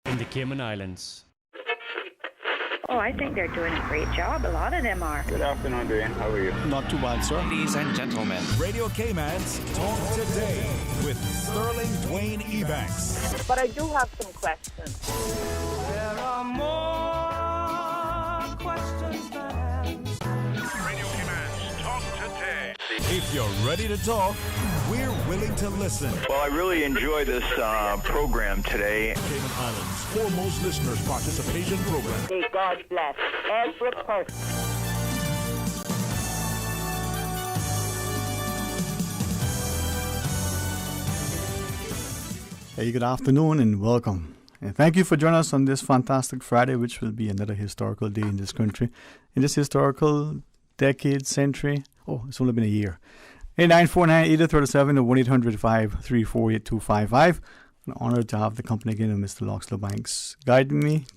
in the Cayman Islands. Oh, I think they're doing a great job. A lot of them are. Good afternoon, Dwayne. How are you? Not too bad, sir. Ladies and gentlemen, Radio Cayman's Talk Today with Sterling Dwayne Ebanks. But I do have some questions. There are more questions than answers. Radio Cayman's Talk Today. If you're ready to talk, we're willing to listen. Well, I really enjoy this program today. Cayman Islands' foremost listeners participation program. May God bless every person. Hey, good afternoon and welcome. And thank you for joining us on this fantastic Friday, which will be another historical day in this country. In this historical decade, century, it's only been a year. 949-8037 or 1-800-534-8255. I'm honored to have the company again of Mr. Loxley Banks guiding me.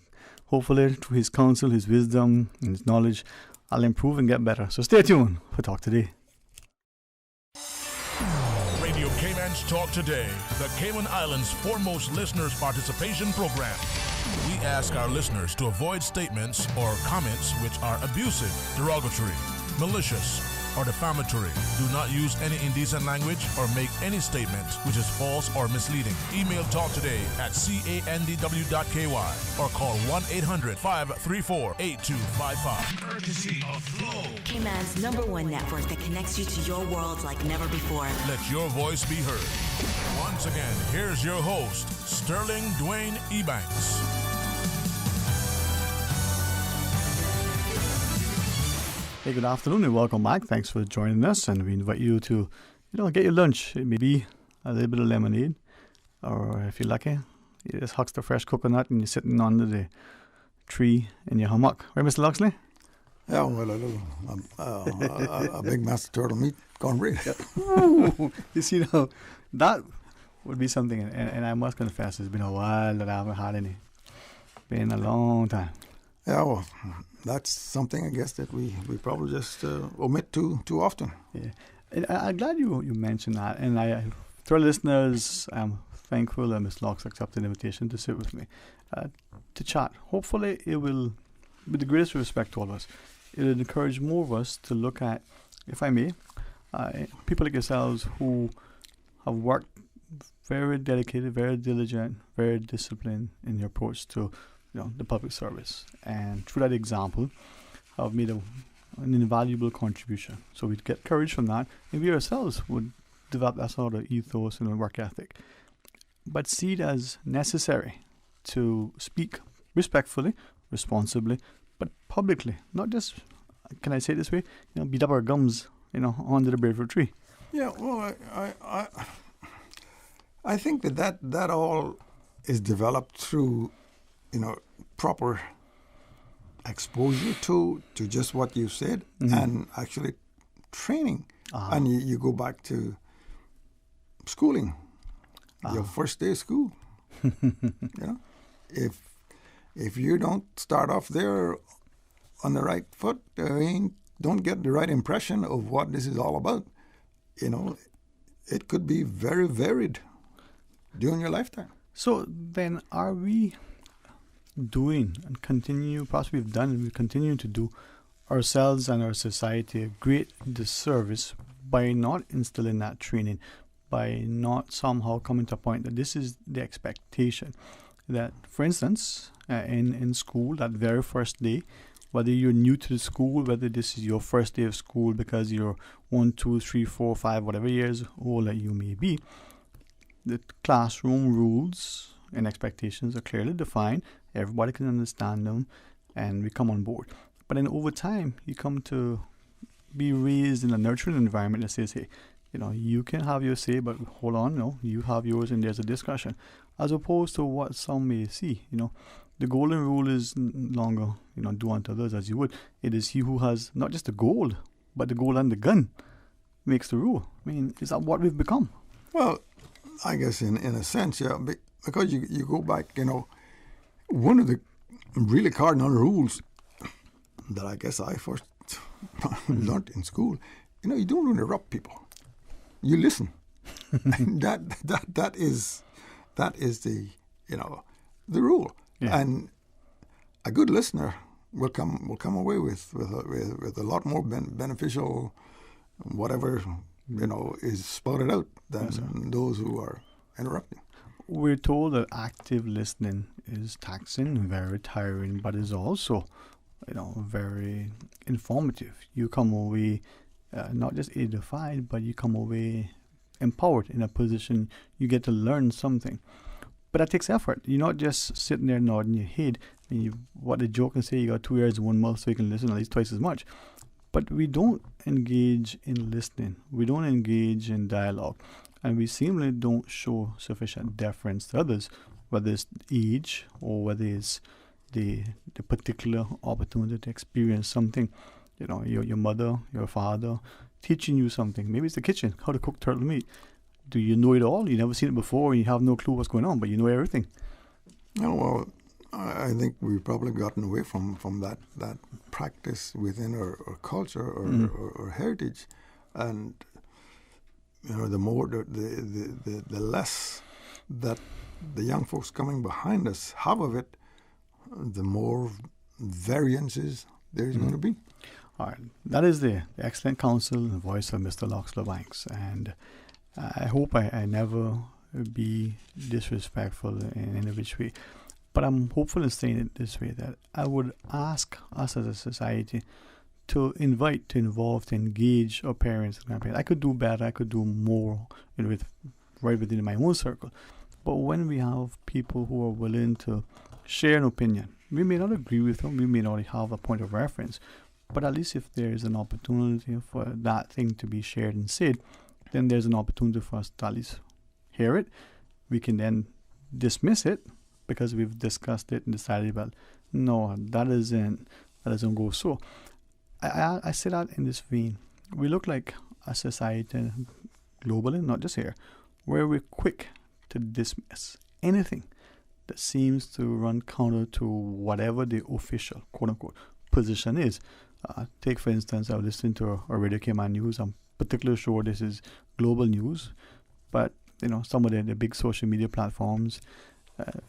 Hopefully, through his counsel, his wisdom, and his knowledge, I'll improve and get better. So stay tuned for Talk Today. Radio Cayman's Talk Today, the Cayman Islands' foremost listeners participation program. We ask our listeners to avoid statements or comments which are abusive, derogatory, malicious, or defamatory. Do not use any indecent language or make any statement which is false or misleading. Email Talk Today at candw.ky or call 1-800-534-8255. Courtesy of Flow, Cayman's #1 network that connects you to your world like never before. Let your voice be heard. Once again, here's your host, Sterling Dwayne Ebanks. Hey, good afternoon and welcome back. Thanks for joining us, and we invite you to, get your lunch. It may be a little bit of lemonade, or if you're lucky, you just huck the fresh coconut and you're sitting under the tree in your hammock. Right, Mr. Loxley? Yeah, well, a big master turtle meat cornbread. You see, that would be something, and I must confess, it's been a while that I haven't had any. Been a long time. Yeah, well, that's something, I guess, that we probably just omit too often. Yeah, and I'm glad you mentioned that. And to our listeners, I'm thankful that Ms. Locks accepted the invitation to sit with me, to chat. Hopefully, it will, with the greatest respect to all of us, it will encourage more of us to look at, if I may, people like yourselves who have worked very dedicated, very diligent, very disciplined in your approach to the public service, and through that example have made an invaluable contribution. So we get courage from that, and we ourselves would develop that sort of ethos and work ethic, but see it as necessary to speak respectfully, responsibly, but publicly, not just, can I say it this way, beat up our gums, under the Brayford tree. Yeah, well, I think that all is developed through proper exposure to just what you said, and actually training. And you go back to schooling, your first day of school. If you don't start off there on the right foot, don't get the right impression of what this is all about, it could be very varied during your lifetime. So then are we doing and continue, perhaps we've done and we continue to do ourselves and our society a great disservice by not instilling that training, by not somehow coming to a point that this is the expectation, that, for instance, in school, that very first day, whether you're new to the school, whether this is your first day of school because you're 1, 2, 3, 4, 5, whatever years old that you may be, the classroom rules and expectations are clearly defined. Everybody can understand them, and we come on board. But then over time, you come to be raised in a nurturing environment that says, hey, you can have your say, but hold on, you have yours, and there's a discussion. As opposed to what some may see, the golden rule is no longer, do unto others as you would. It is he who has not just the gold, but the gold and the gun makes the rule. I mean, is that what we've become? Well, I guess in a sense, yeah, because you go back, one of the really cardinal rules that I guess I first learned in school, you don't interrupt people. You listen. that is the the rule. Yeah. And a good listener will come away with a lot more beneficial whatever is spouted out than those who are interrupting. We're told that active listening is taxing, very tiring, but is also, very informative. You come away not just edified, but you come away empowered in a position. You get to learn something. But that takes effort. You're not just sitting there nodding your head. What the joke can say, you got 2 ears and 1 mouth, so you can listen at least twice as much. But we don't engage in listening. We don't engage in dialogue. And we seemingly don't show sufficient deference to others, whether it's age or whether it's the particular opportunity to experience something. Your mother, your father teaching you something. Maybe it's the kitchen, how to cook turtle meat. Do you know it all? You've never seen it before and you have no clue what's going on, but you know everything. Oh, well, I think we've probably gotten away from that practice within our culture or heritage. And the more the less that the young folks coming behind us have of it, the more variances there's going to be. All right, that is the excellent counsel, the voice of Mr. Loxler Banks, and I hope I never be disrespectful in any which way, but I'm hopeful in saying it this way, that I would ask us as a society to invite, to involve, to engage our parents and grandparents. I could do better, I could do more right within my own circle. But when we have people who are willing to share an opinion, we may not agree with them, we may not have a point of reference, but at least if there is an opportunity for that thing to be shared and said, then there's an opportunity for us to at least hear it. We can then dismiss it because we've discussed it and decided, well, no, that doesn't go so. I say that in this vein. We look like a society globally, not just here, where we're quick to dismiss anything that seems to run counter to whatever the official, quote-unquote, position is. Take, for instance, I was listening to a Radio Cayman News. I'm particularly sure this is global news, but some of the big social media platforms,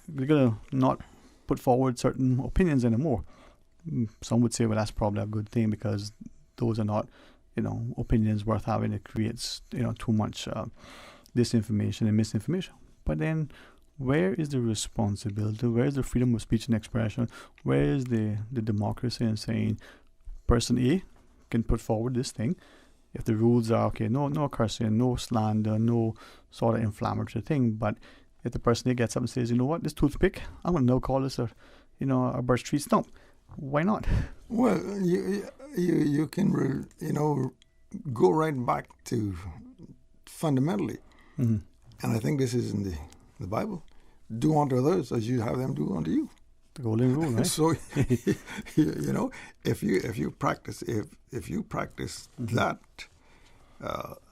they're going to not put forward certain opinions anymore. Some would say, well, that's probably a good thing because those are not, opinions worth having. It creates, too much disinformation and misinformation. But then, where is the responsibility? Where is the freedom of speech and expression? Where is the democracy in saying, person A can put forward this thing? If the rules are, okay, no cursing, no slander, no sort of inflammatory thing, but if the person A gets up and says, you know what, this toothpick, I'm going to now call this a birch tree stump. Why not? Well, you can go right back to fundamentally, and I think this is in the Bible. Do unto others as you have them do unto you. The golden rule, right? So if you practice that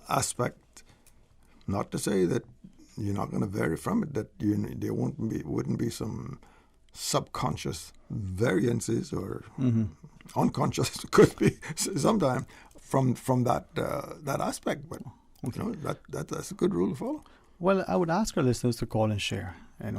aspect, not to say that you're not going to vary from it, that there wouldn't be some subconscious variances or unconscious could be sometime from that aspect, but that's a good rule to follow. Well, I would ask our listeners to call and share, and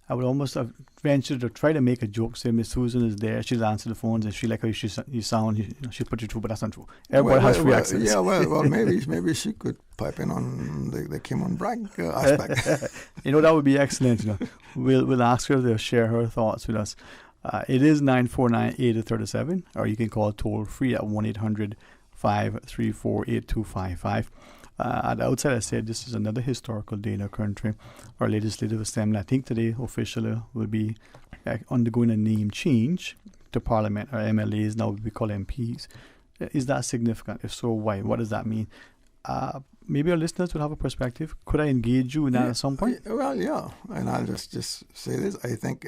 I would almost venture to try to make a joke, say Miss Susan is there, she'll answer the phones, and she like how you sound, she'll put you through, but that's not true. Everybody has free access. Yeah, well, maybe she could pipe in on the Kim on Bragg aspect. That would be excellent. We'll ask her to share her thoughts with us. It is 949-8037, or you can call toll free at 1-800-534-8255. At the outset, I said this is another historical day in our country. Our legislative assembly, I think today officially, will be undergoing a name change to Parliament. Our MLAs now will be called MPs. Is that significant? If so, why? What does that mean? Maybe our listeners will have a perspective. Could I engage you in that at some point? Well, yeah. And I'll just say this. I think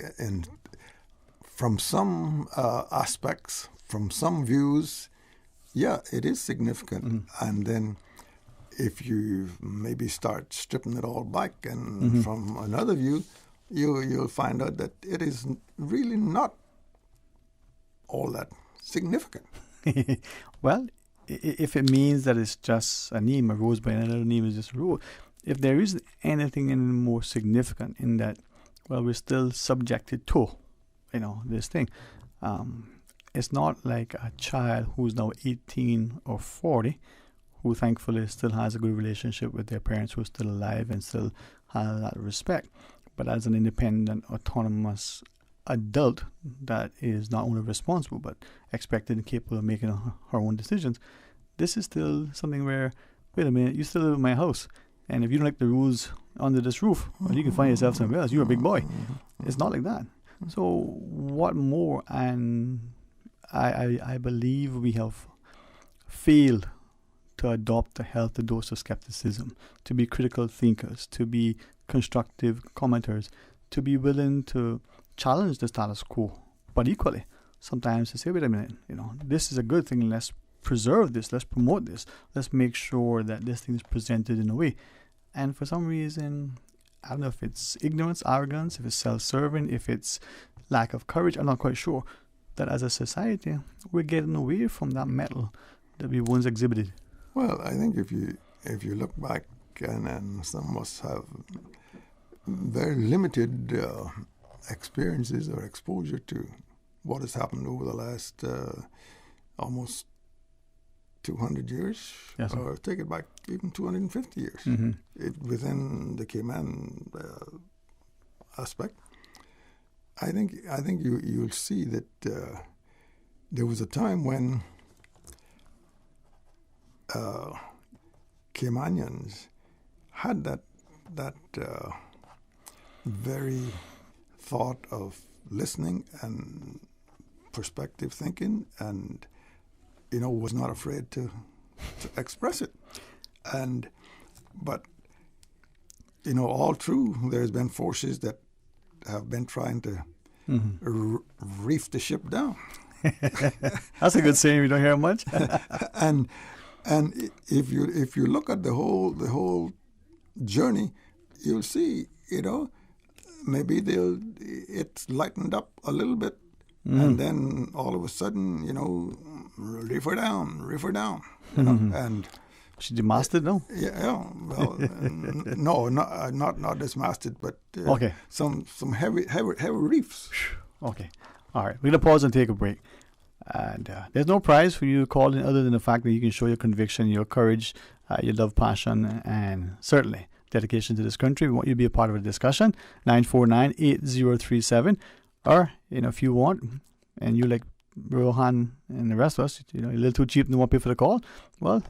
from some aspects, from some views, yeah, it is significant. And then if you maybe start stripping it all back and from another view, you'll find out that it is really not all that significant. Well, if it means that it's just a name, a rose by another name is just a rose. If there is anything more significant in that well, we're still subjected to, this thing. It's not like a child who's now 18 or 40, who thankfully still has a good relationship with their parents who are still alive and still has that respect. But as an independent, autonomous adult that is not only responsible but expected and capable of making her own decisions, this is still something where, wait a minute, you still live in my house, and if you don't like the rules under this roof, well, you can find yourself somewhere else. You're a big boy. It's not like that. So what more? And I believe we have failed to adopt a healthy dose of skepticism, to be critical thinkers, to be constructive commenters, to be willing to challenge the status quo, but equally sometimes to say, wait a minute, this is a good thing, let's preserve this, let's promote this, let's make sure that this thing is presented in a way. And for some reason, I don't know if it's ignorance, arrogance, if it's self-serving, if it's lack of courage, I'm not quite sure, that as a society we're getting away from that mettle that we once exhibited. Well, I think if you look back, and some of us have very limited experiences or exposure to what has happened over the last almost 200 years, yes, or take it back even 250 years, within the Cayman aspect. I think you'll see that there was a time when Caymanians had that very thought of listening and perspective thinking, and was not afraid to express it. But all through, there's been forces that have been trying to reef the ship down. That's a good saying. We don't hear much. and if you look at the whole journey, you'll see, maybe it's lightened up a little bit, and then all of a sudden, reef her down, and she demasted, no? Yeah, well, no, not dismasted, but okay, some heavy reefs. Okay, all right. We're gonna pause and take a break. And there's no prize for you to call in other than the fact that you can show your conviction, your courage, your love, passion, and certainly dedication to this country. We want you to be a part of the discussion. 949-8037. Or, if you want, and you like Rohan and the rest of us, you're a little too cheap and don't want to pay for the call, well,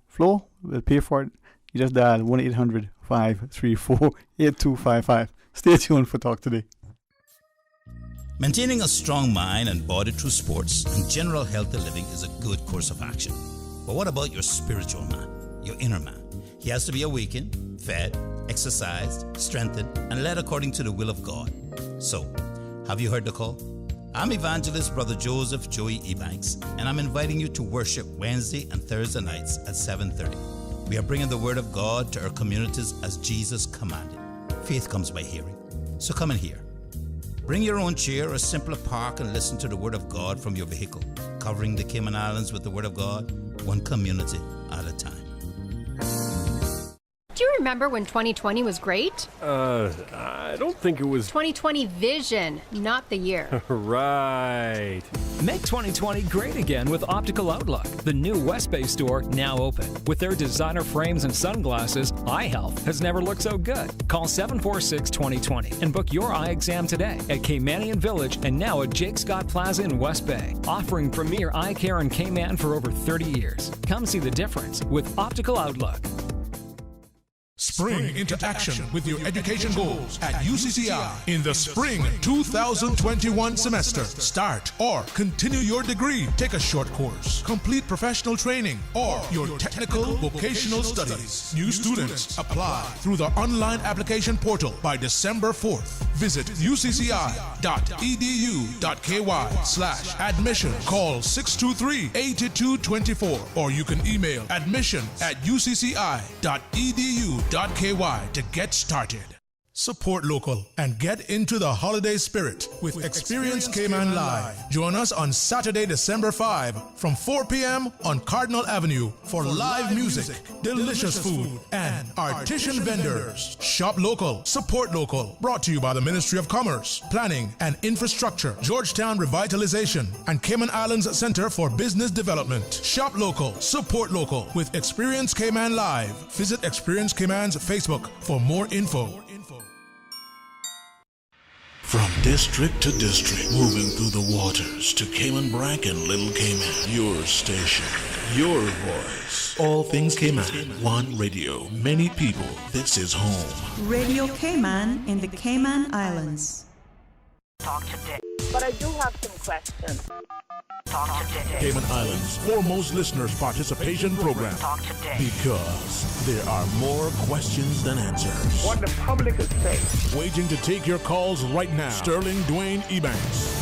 Flo will pay for it. You just dial 1-800-534-8255. Stay tuned for Talk Today. Maintaining a strong mind and body through sports and general healthy living is a good course of action. But what about your spiritual man, your inner man? He has to be awakened, fed, exercised, strengthened, and led according to the will of God. So, have you heard the call? I'm evangelist Brother Joseph Joey Ebanks, and I'm inviting you to worship Wednesday and Thursday nights at 7:30. We are bringing the Word of God to our communities as Jesus commanded. Faith comes by hearing. So come and hear. Bring your own chair or simply park and listen to the Word of God from your vehicle, covering the Cayman Islands with the Word of God, one community at a time. Do you remember when 2020 was great? I don't think it was... 2020 vision, not the year. Right. Make 2020 great again with Optical Outlook. The new West Bay store now open. With their designer frames and sunglasses, eye health has never looked so good. Call 746-2020 and book your eye exam today at Caymanian Village and now at Jake Scott Plaza in West Bay. Offering premier eye care in Cayman for over 30 years. Come see the difference with Optical Outlook. Spring into action with your education goals at UCCI in the spring 2021 semester. Start or continue your degree, take a short course, complete professional training, or your technical vocational studies. New students apply through the online application portal by December 4th. Visit ucci.edu.ky/admission. Call 623-8224 or you can email admission@ucci.edu.ky to get started. Support local and get into the holiday spirit with Experience Cayman Live. Join us on Saturday, December 5 from 4 p.m. on Cardinal Avenue for live music, delicious food, and artisan vendors. Shop local, support local. Brought to you by the Ministry of Commerce, Planning and Infrastructure, Georgetown Revitalization, and Cayman Islands Center for Business Development. Shop local, support local with Experience Cayman Live. Visit Experience Cayman's Facebook for more info. From district to district, moving through the waters to Cayman Brac and Little Cayman. Your station, your voice. All things Cayman. One radio, many people. This is home. Radio Cayman in the Cayman Islands. Talk today. But I do have some questions. Talk today. Cayman Islands' foremost listeners participation program. Talk today. Because there are more questions than answers. What the public is saying. Waiting to take your calls right now. Sterling Dwayne Ebanks.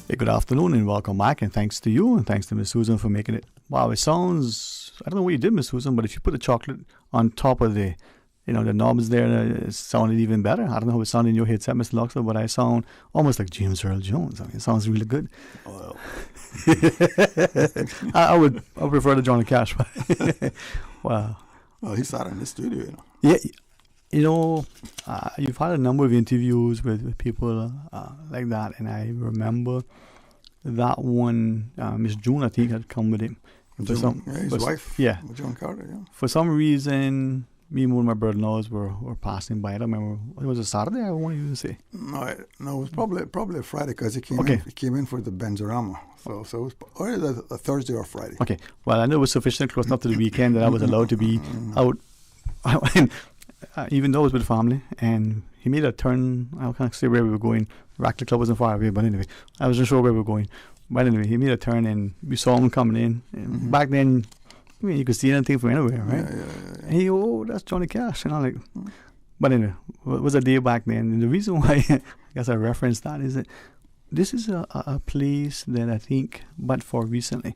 Hey, good afternoon and welcome back, and thanks to you and thanks to Miss Susan for making it. Wow, it sounds, I don't know what you did, Miss Susan, but if you put the chocolate on top of the, the knobs there, it sounded even better. I don't know how it sounded in your headset, Mr. Luxor, but I sound almost like James Earl Jones. I mean, it sounds really good. Well, I would prefer to Johnny Cash. Wow. Well, he sat in the studio, Yeah, you've had a number of interviews with people like that, and I remember that one, Miss June, I think, had come with him. His wife. Yeah. John Carter, yeah. For some reason, me and one of my brother-in-laws were passing by. I don't remember. Was it Saturday? I want you to say. No, it was probably a Friday because he came in for the Benzorama. So it was either a Thursday or Friday. Okay. Well, I know it was sufficient close enough to the weekend that I was allowed to be out. Even though I was with family, and he made a turn. I can't say where we were going. Rackley Club wasn't far away, but anyway, I wasn't sure where we were going. But anyway, he made a turn, and we saw him coming in. And back then, you could see anything from anywhere, right? Yeah. And he, that's Johnny Cash, and I'm like, but anyway, it was a day back then. And the reason why I guess I referenced that is that this is a place that I think, but for recently,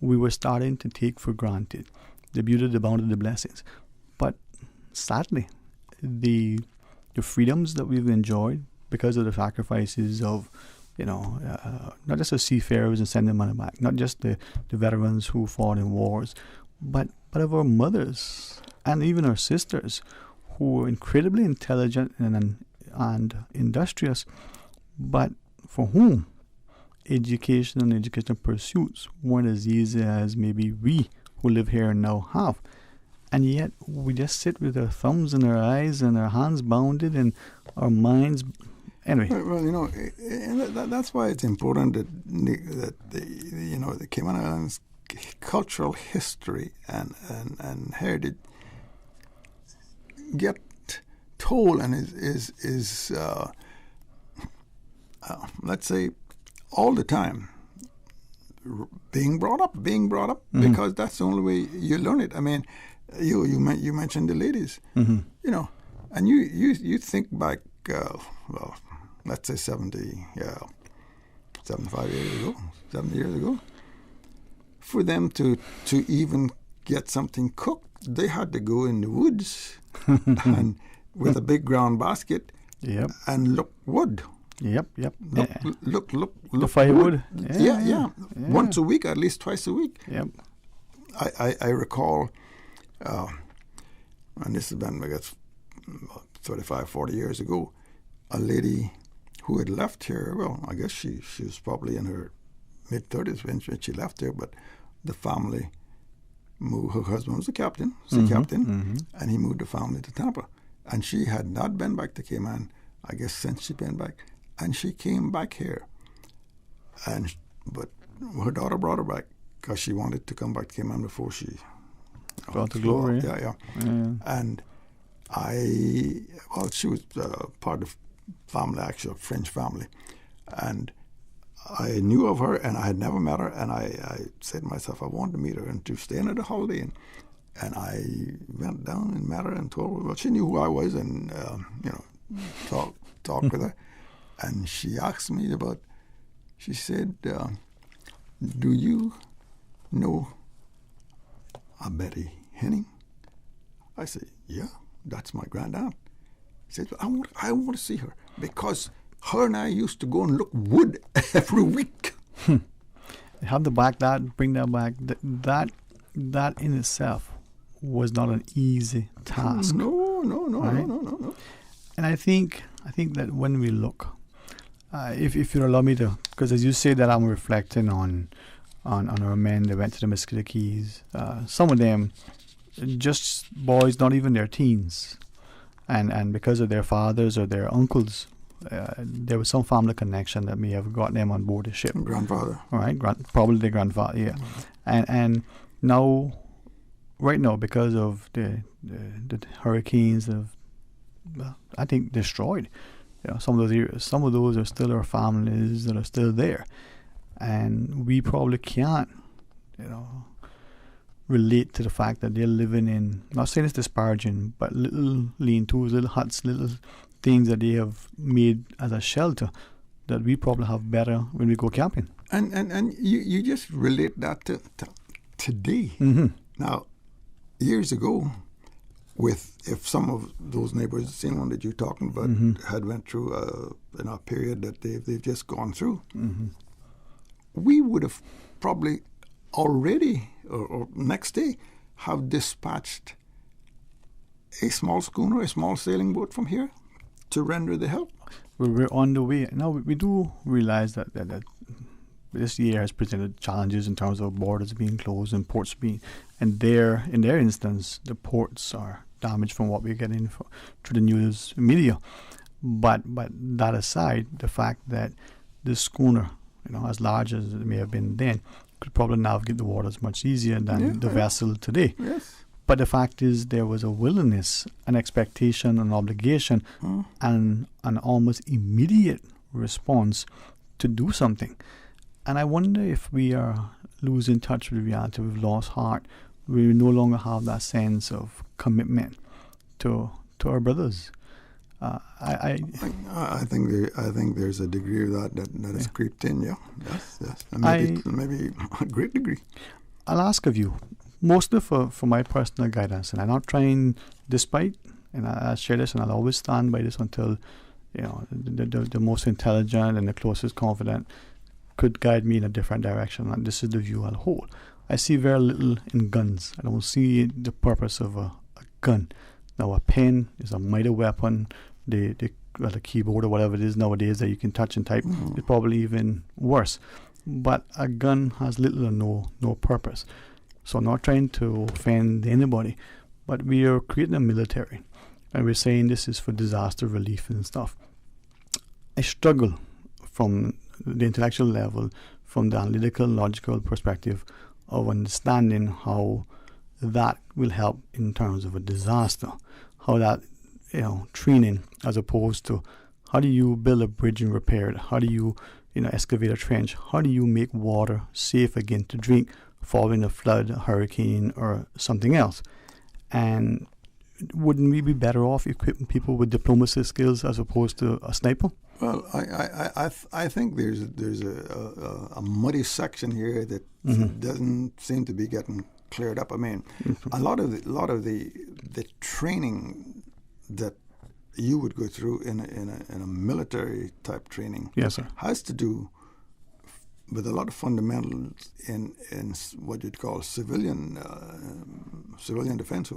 we were starting to take for granted the beauty, the bounty, the blessings. But sadly, the freedoms that we've enjoyed because of the sacrifices of, not just the seafarers and sending money back, not just the veterans who fought in wars, but of our mothers and even our sisters who were incredibly intelligent and industrious, but for whom education and educational pursuits weren't as easy as maybe we who live here now have. And yet we just sit with our thumbs in our eyes and our hands bounded and our minds. Anyway. Well, that's why it's important that the Cayman Islands cultural history and heritage get told and is let's say all the time being brought up because that's the only way you learn it. I mean, you mentioned the ladies, and you think back, let's say 70 years ago, for them to even get something cooked, they had to go in the woods and with a big ground basket and look wood. Yep. Look. The firewood. Yeah. Once a week, at least twice a week. Yep. I recall, and this has been, I guess, 35, 40 years ago, a lady who had left here. Well, I guess she was probably in her mid-30s when she left here, but the family moved. Her husband was a captain, and he moved the family to Tampa. And she had not been back to Cayman, I guess, since she'd been back. And she came back here. But her daughter brought her back because she wanted to come back to Cayman before she brought the glory. Yeah. And she was part of family, actually, a French family. And I knew of her, and I had never met her, and I said to myself, I wanted to meet her and to stay in at a holiday. And I went down and met her and told her, well, she knew who I was, and, talked with her. And she asked me she said, do you know Betty Henning? I said, yeah, that's my grandaunt. He said, I want to see her because her and I used to go and look wood every week. Have to back that, bring that back. That in itself was not an easy task. No. Right? No. And I think that when we look, if you allow me to, because as you say that I'm reflecting on our men that went to the Mosquito Keys, some of them just boys, not even their teens, and because of their fathers or their uncles, there was some family connection that may have got them on board the ship. Grandfather. All right, probably their grandfather, yeah. And now, right now, because of the hurricanes, I think destroyed. Some of those areas, some of those are still our families that are still there, and we probably can't, relate to the fact that they're living in, not saying it's disparaging, but little lean-tos, little huts, little things that they have made as a shelter that we probably have better when we go camping. And you just relate that to today. Mm-hmm. Now, years ago, if some of those neighbors, the same one that you're talking about, had went through a period that they've just gone through, we would have probably already or next day have dispatched a small schooner, a small sailing boat from here to render the help. We're on the way. Now, we do realize that this year has presented challenges in terms of borders being closed and ports being, and in their instance, the ports are damaged from what we're getting through the news media. But that aside, the fact that this schooner, as large as it may have been then, could probably navigate the waters much easier than the vessel today. Yes. But the fact is, there was a willingness, an expectation, an obligation, and an almost immediate response to do something. And I wonder if we are losing touch with reality. We've lost heart. We no longer have that sense of commitment to our brothers. I think there's a degree of that has creeped in. Yeah, yes, and maybe a great degree. I'll ask of you, mostly for my personal guidance, and I'm not trying, despite, and I share this, and I'll always stand by this until the most intelligent and the closest confidant could guide me in a different direction. And this is the view I'll hold. I see very little in guns. I don't see the purpose of a gun. Now, a pen is a mighty weapon. The keyboard or whatever it is nowadays that you can touch and type is probably even worse. But a gun has little or no purpose. So I'm not trying to offend anybody, but we are creating a military, and we're saying this is for disaster relief and stuff. I struggle from the intellectual level, from the analytical, logical perspective of understanding how that will help in terms of a disaster, how that, training, as opposed to how do you build a bridge and repair it, how do you, excavate a trench, how do you make water safe again to drink following a flood, a hurricane, or something else. And wouldn't we be better off equipping people with diplomacy skills as opposed to a sniper? Well, I think there's a muddy section here that doesn't seem to be getting cleared up. I mean, a lot of the training that you would go through in a military type training, yes, sir, has to do with a lot of fundamentals in what you'd call civilian defense,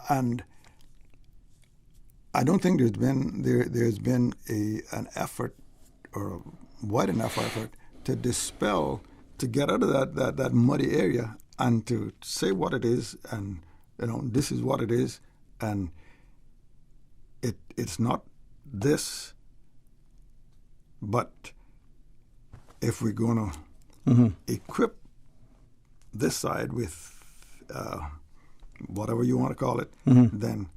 and I don't think there's been an effort or a wide enough effort to dispel, to get out of that muddy area and to say what it is, and this is what it is, and it's not this. But if we're going to equip this side with whatever you want to call it, then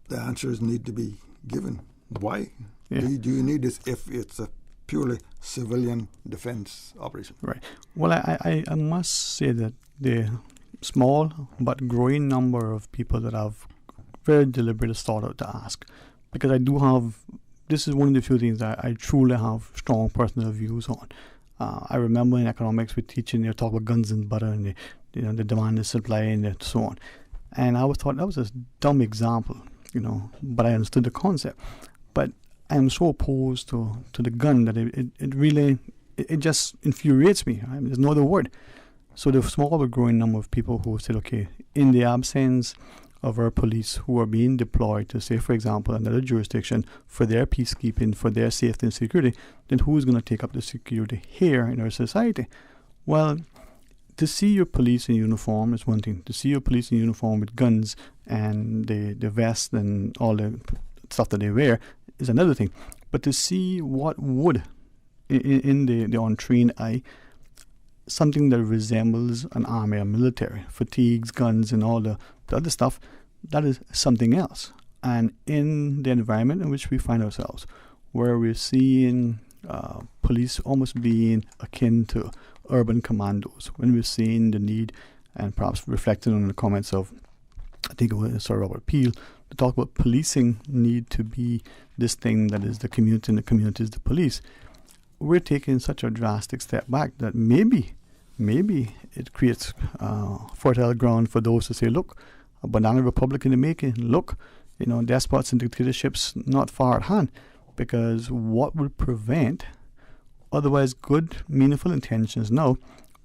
the answers need to be given. Why do you need this if it's a purely civilian defense operation? Right. Well, I must say that the small but growing number of people that have very deliberately thought out to ask, because I do have, this is one of the few things that I truly have strong personal views on. I remember in economics we're teaching, you talk about guns and butter and the demand and supply and so on. And I was thought that was a dumb example, but I understood the concept. But I'm so opposed to the gun that it really just infuriates me. I mean, there's no other word. So the small but growing number of people who said, okay, in the absence of our police who are being deployed to, say, for example, another jurisdiction for their peacekeeping, for their safety and security, then who is going to take up the security here in our society? Well, to see your police in uniform is one thing. To see your police in uniform with guns and the vest and all the stuff that they wear is another thing. But to see what would, in the untrained eye, something that resembles an army or military, fatigues, guns, and all the other stuff, that is something else. And in the environment in which we find ourselves, where we're seeing police almost being akin to urban commandos, when we're seeing the need, and perhaps reflecting on the comments of, I think it was Sir Robert Peel, to talk about policing need to be this thing that is the community and the community is the police, we're taking such a drastic step back that maybe it creates fertile ground for those to say, look, a banana republic in the making. Look, despots and dictatorships not far at hand. Because what would prevent otherwise good, meaningful intentions now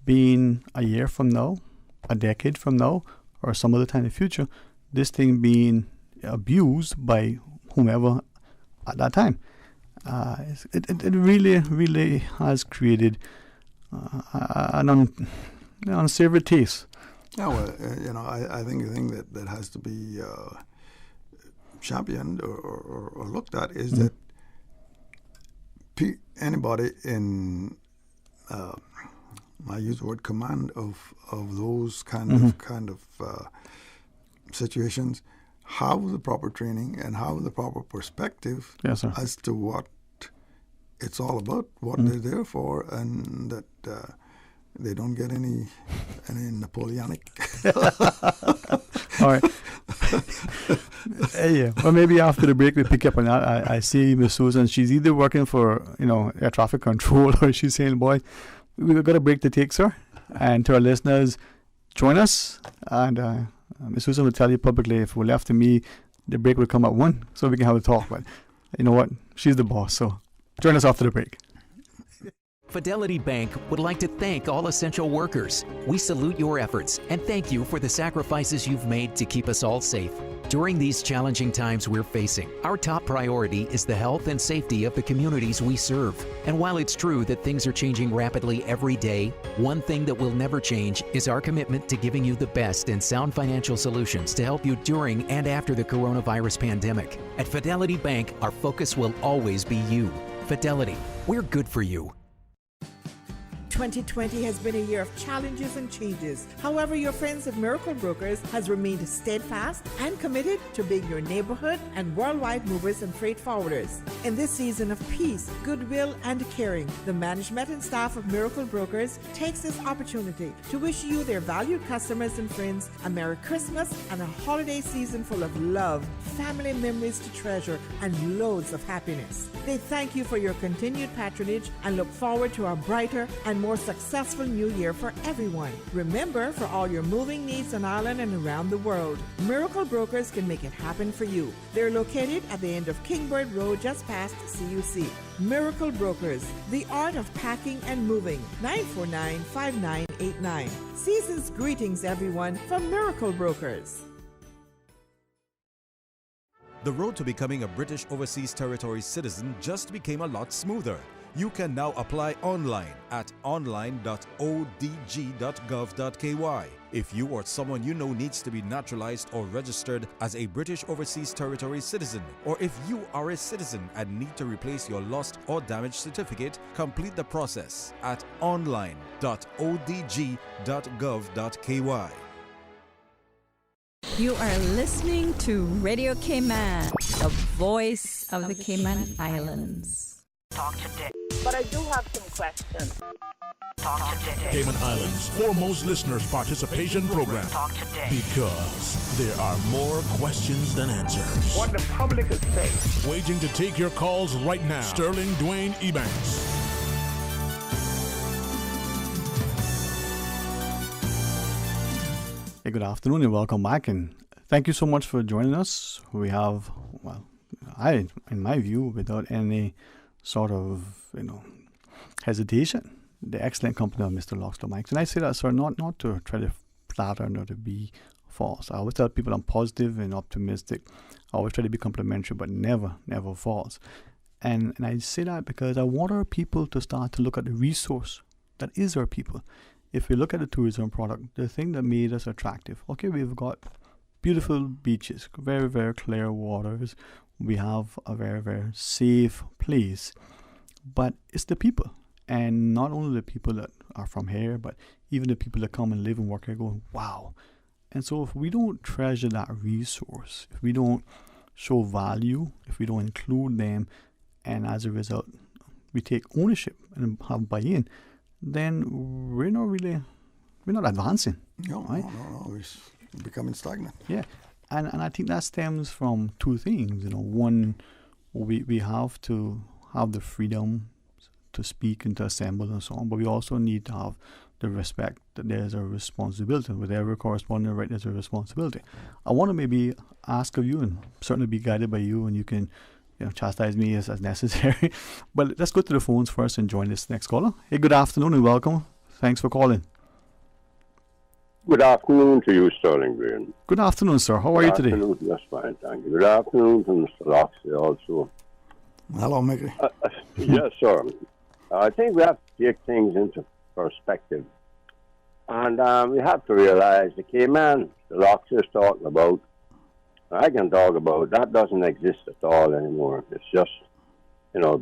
being a year from now, a decade from now, or some other time in the future, this thing being abused by whomever at that time? It really has created an unsavory taste. Yeah, well, I think the thing that has to be championed or looked at is that anybody in, I use the word command of those kind of situations, have the proper training and have the proper perspective as to what it's all about, what they're there for, and that they don't get any Napoleonic. All right. Yeah. Well, maybe after the break we pick up on that. I see Miss Susan. She's either working for air traffic control, or she's saying, "Boy, we've got a break to take, sir." And to our listeners, join us. And Miss Susan will tell you publicly, if we're left to me, the break will come at 1, so we can have a talk. But you know what? She's the boss, so join us after the break. Fidelity Bank would like to thank all essential workers. We salute your efforts and thank you for the sacrifices you've made to keep us all safe. During these challenging times we're facing, our top priority is the health and safety of the communities we serve. And while it's true that things are changing rapidly every day, one thing that will never change is our commitment to giving you the best and sound financial solutions to help you during and after the coronavirus pandemic. At Fidelity Bank, our focus will always be you. Fidelity, we're good for you. 2020 has been a year of challenges and changes. However, your friends at Miracle Brokers has remained steadfast and committed to being your neighborhood and worldwide movers and freight forwarders. In this season of peace, goodwill, and caring, the management and staff of Miracle Brokers takes this opportunity to wish you, their valued customers and friends, a Merry Christmas and a holiday season full of love, family memories to treasure, and loads of happiness. They thank you for your continued patronage and look forward to a brighter and more successful new year for everyone. Remember, for all your moving needs on Ireland and around the world, Miracle Brokers can make it happen for you. They're located at the end of Kingbird Road, just past CUC. Miracle Brokers, the art of packing and moving. 949-5989. Season's greetings, everyone, from Miracle Brokers. The road to becoming a British Overseas Territories citizen just became a lot smoother. You can now apply online at online.odg.gov.ky. If you or someone you know needs to be naturalized or registered as a British Overseas Territories citizen, or if you are a citizen and need to replace your lost or damaged certificate, complete the process at online.odg.gov.ky. You are listening to Radio Cayman, the voice of the Cayman Islands. Talk today. But I do have some questions. Talk today. Cayman Islands' foremost listeners participation program. Talk today. Because there are more questions than answers. What the public is saying. Waiting to take your calls right now. Sterling Dwayne Ebanks. good afternoon and welcome back. And thank you so much for joining us. We have, well, in my view, without any sort of, hesitation, the excellent company of Mr. Loxton Mikes. And I say that, sir, not to try to flatter, nor to be false. I always tell people I'm positive and optimistic. I always try to be complimentary, but never false. And I say that because I want our people to start to look at the resource that is our people. If we look at the tourism product, the thing that made us attractive, okay, we've got beautiful beaches, very, very clear waters. We have a very, very safe place. But it's the people. And not only the people that are from here, but even the people that come and live and work here going, wow. And so if we don't treasure that resource, if we don't show value, if we don't include them, and as a result, we take ownership and have buy-in, then we're not advancing. No, right? No, it's becoming stagnant. Yeah, and I think that stems from two things. One, we have to have the freedom to speak and to assemble and so on, but we also need to have the respect that there's a responsibility. With every correspondent, right, there's a responsibility. I want to maybe ask of you, and certainly be guided by you, and you can chastise me as necessary. But let's go to the phones first and join this next caller. Hey, good afternoon and welcome. Thanks for calling. Good afternoon to you, Sterling Green. Good afternoon, sir. How are you today? Good afternoon. That's fine, thank you. Good afternoon to Mr. Loxley also. Hello, Mickey. Yes, sir. I think we have to take things into perspective. And we have to realize the Cayman, the Loxley is talking about, I can talk about, that doesn't exist at all anymore. It's just,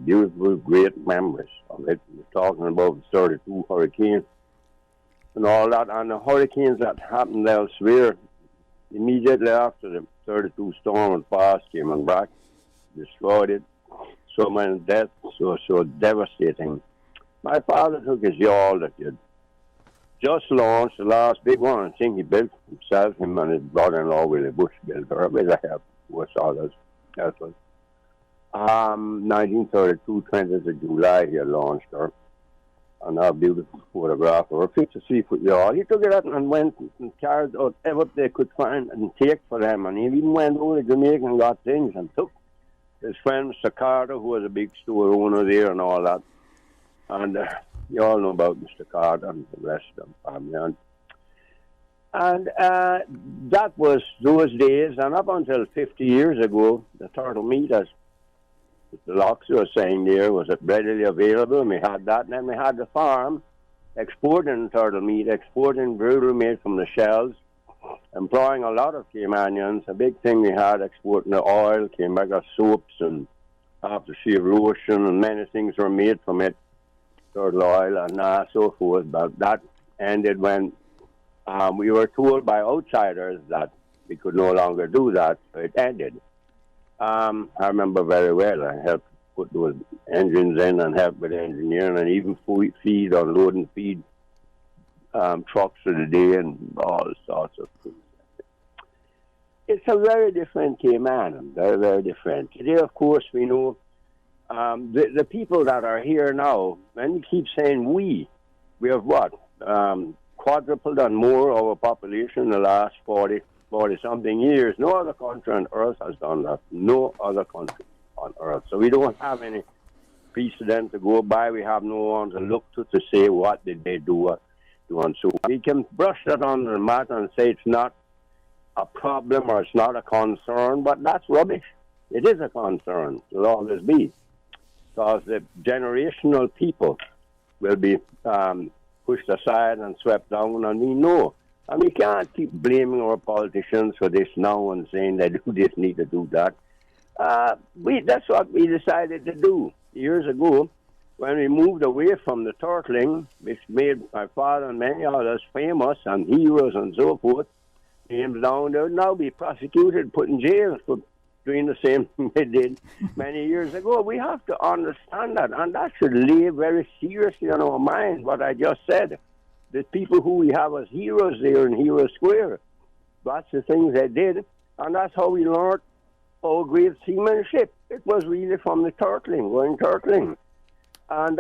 beautiful, great memories of it. We're talking about the 32 hurricane and all that. And the hurricanes that happened elsewhere, immediately after the 32 storm and passed, Cayman Brac, destroyed it. So many deaths, so devastating. My father took his yawl that he had just launched, the last big one. I think he built himself, him and his brother-in-law, Willie Bush, built her with a help with others. That was 1932, 20th of July, he had launched her. And a beautiful photograph of her, 53-foot yawl. He took it out and went and carried out what they could find and take for them. And he even went over to Jamaica and got things and took his friend Mr. Carter, who was a big store owner there and all that. And you all know about Mr. Carter and the rest of the family. And that was those days. And up until 50 years ago, the turtle meat, as the Loxley was saying there, was readily available. And we had that. And then we had the farm exporting turtle meat, exporting brutal meat from the shells, employing a lot of Caymanians. A big thing we had, exporting the oil, came back as soaps and aftershave lotion, and many things were made from it, turtle oil and so forth. But that ended when we were told by outsiders that we could no longer do that, so it ended. I remember very well, I helped put those engines in and helped with engineering and even feed, unload and feed trucks of the day and all sorts of things. It's a very different Cayman, very, very different. Today, of course, we know the people that are here now, and you keep saying we have what? Quadrupled and more our population in the last 40-something years. No other country on earth has done that. No other country on earth. So we don't have any precedent to go by. We have no one to look to say what did they do. And so we can brush that under the mat and say it's not a problem or it's not a concern, but that's rubbish. It is a concern. It will always be. Because the generational people will be pushed aside and swept down, and we know. And we can't keep blaming our politicians for this now and saying they do this, need to do that. That's what we decided to do years ago when we moved away from the turtling, which made my father and many others famous and heroes and so forth. Names down, they would now be prosecuted, put in jail for doing the same thing they did many years ago. We have to understand that, and that should lay very seriously on our mind, what I just said. The people who we have as heroes there in Hero Square, that's the things they did, and that's how we learned our great seamanship. It was really from the turtling, going turtling. And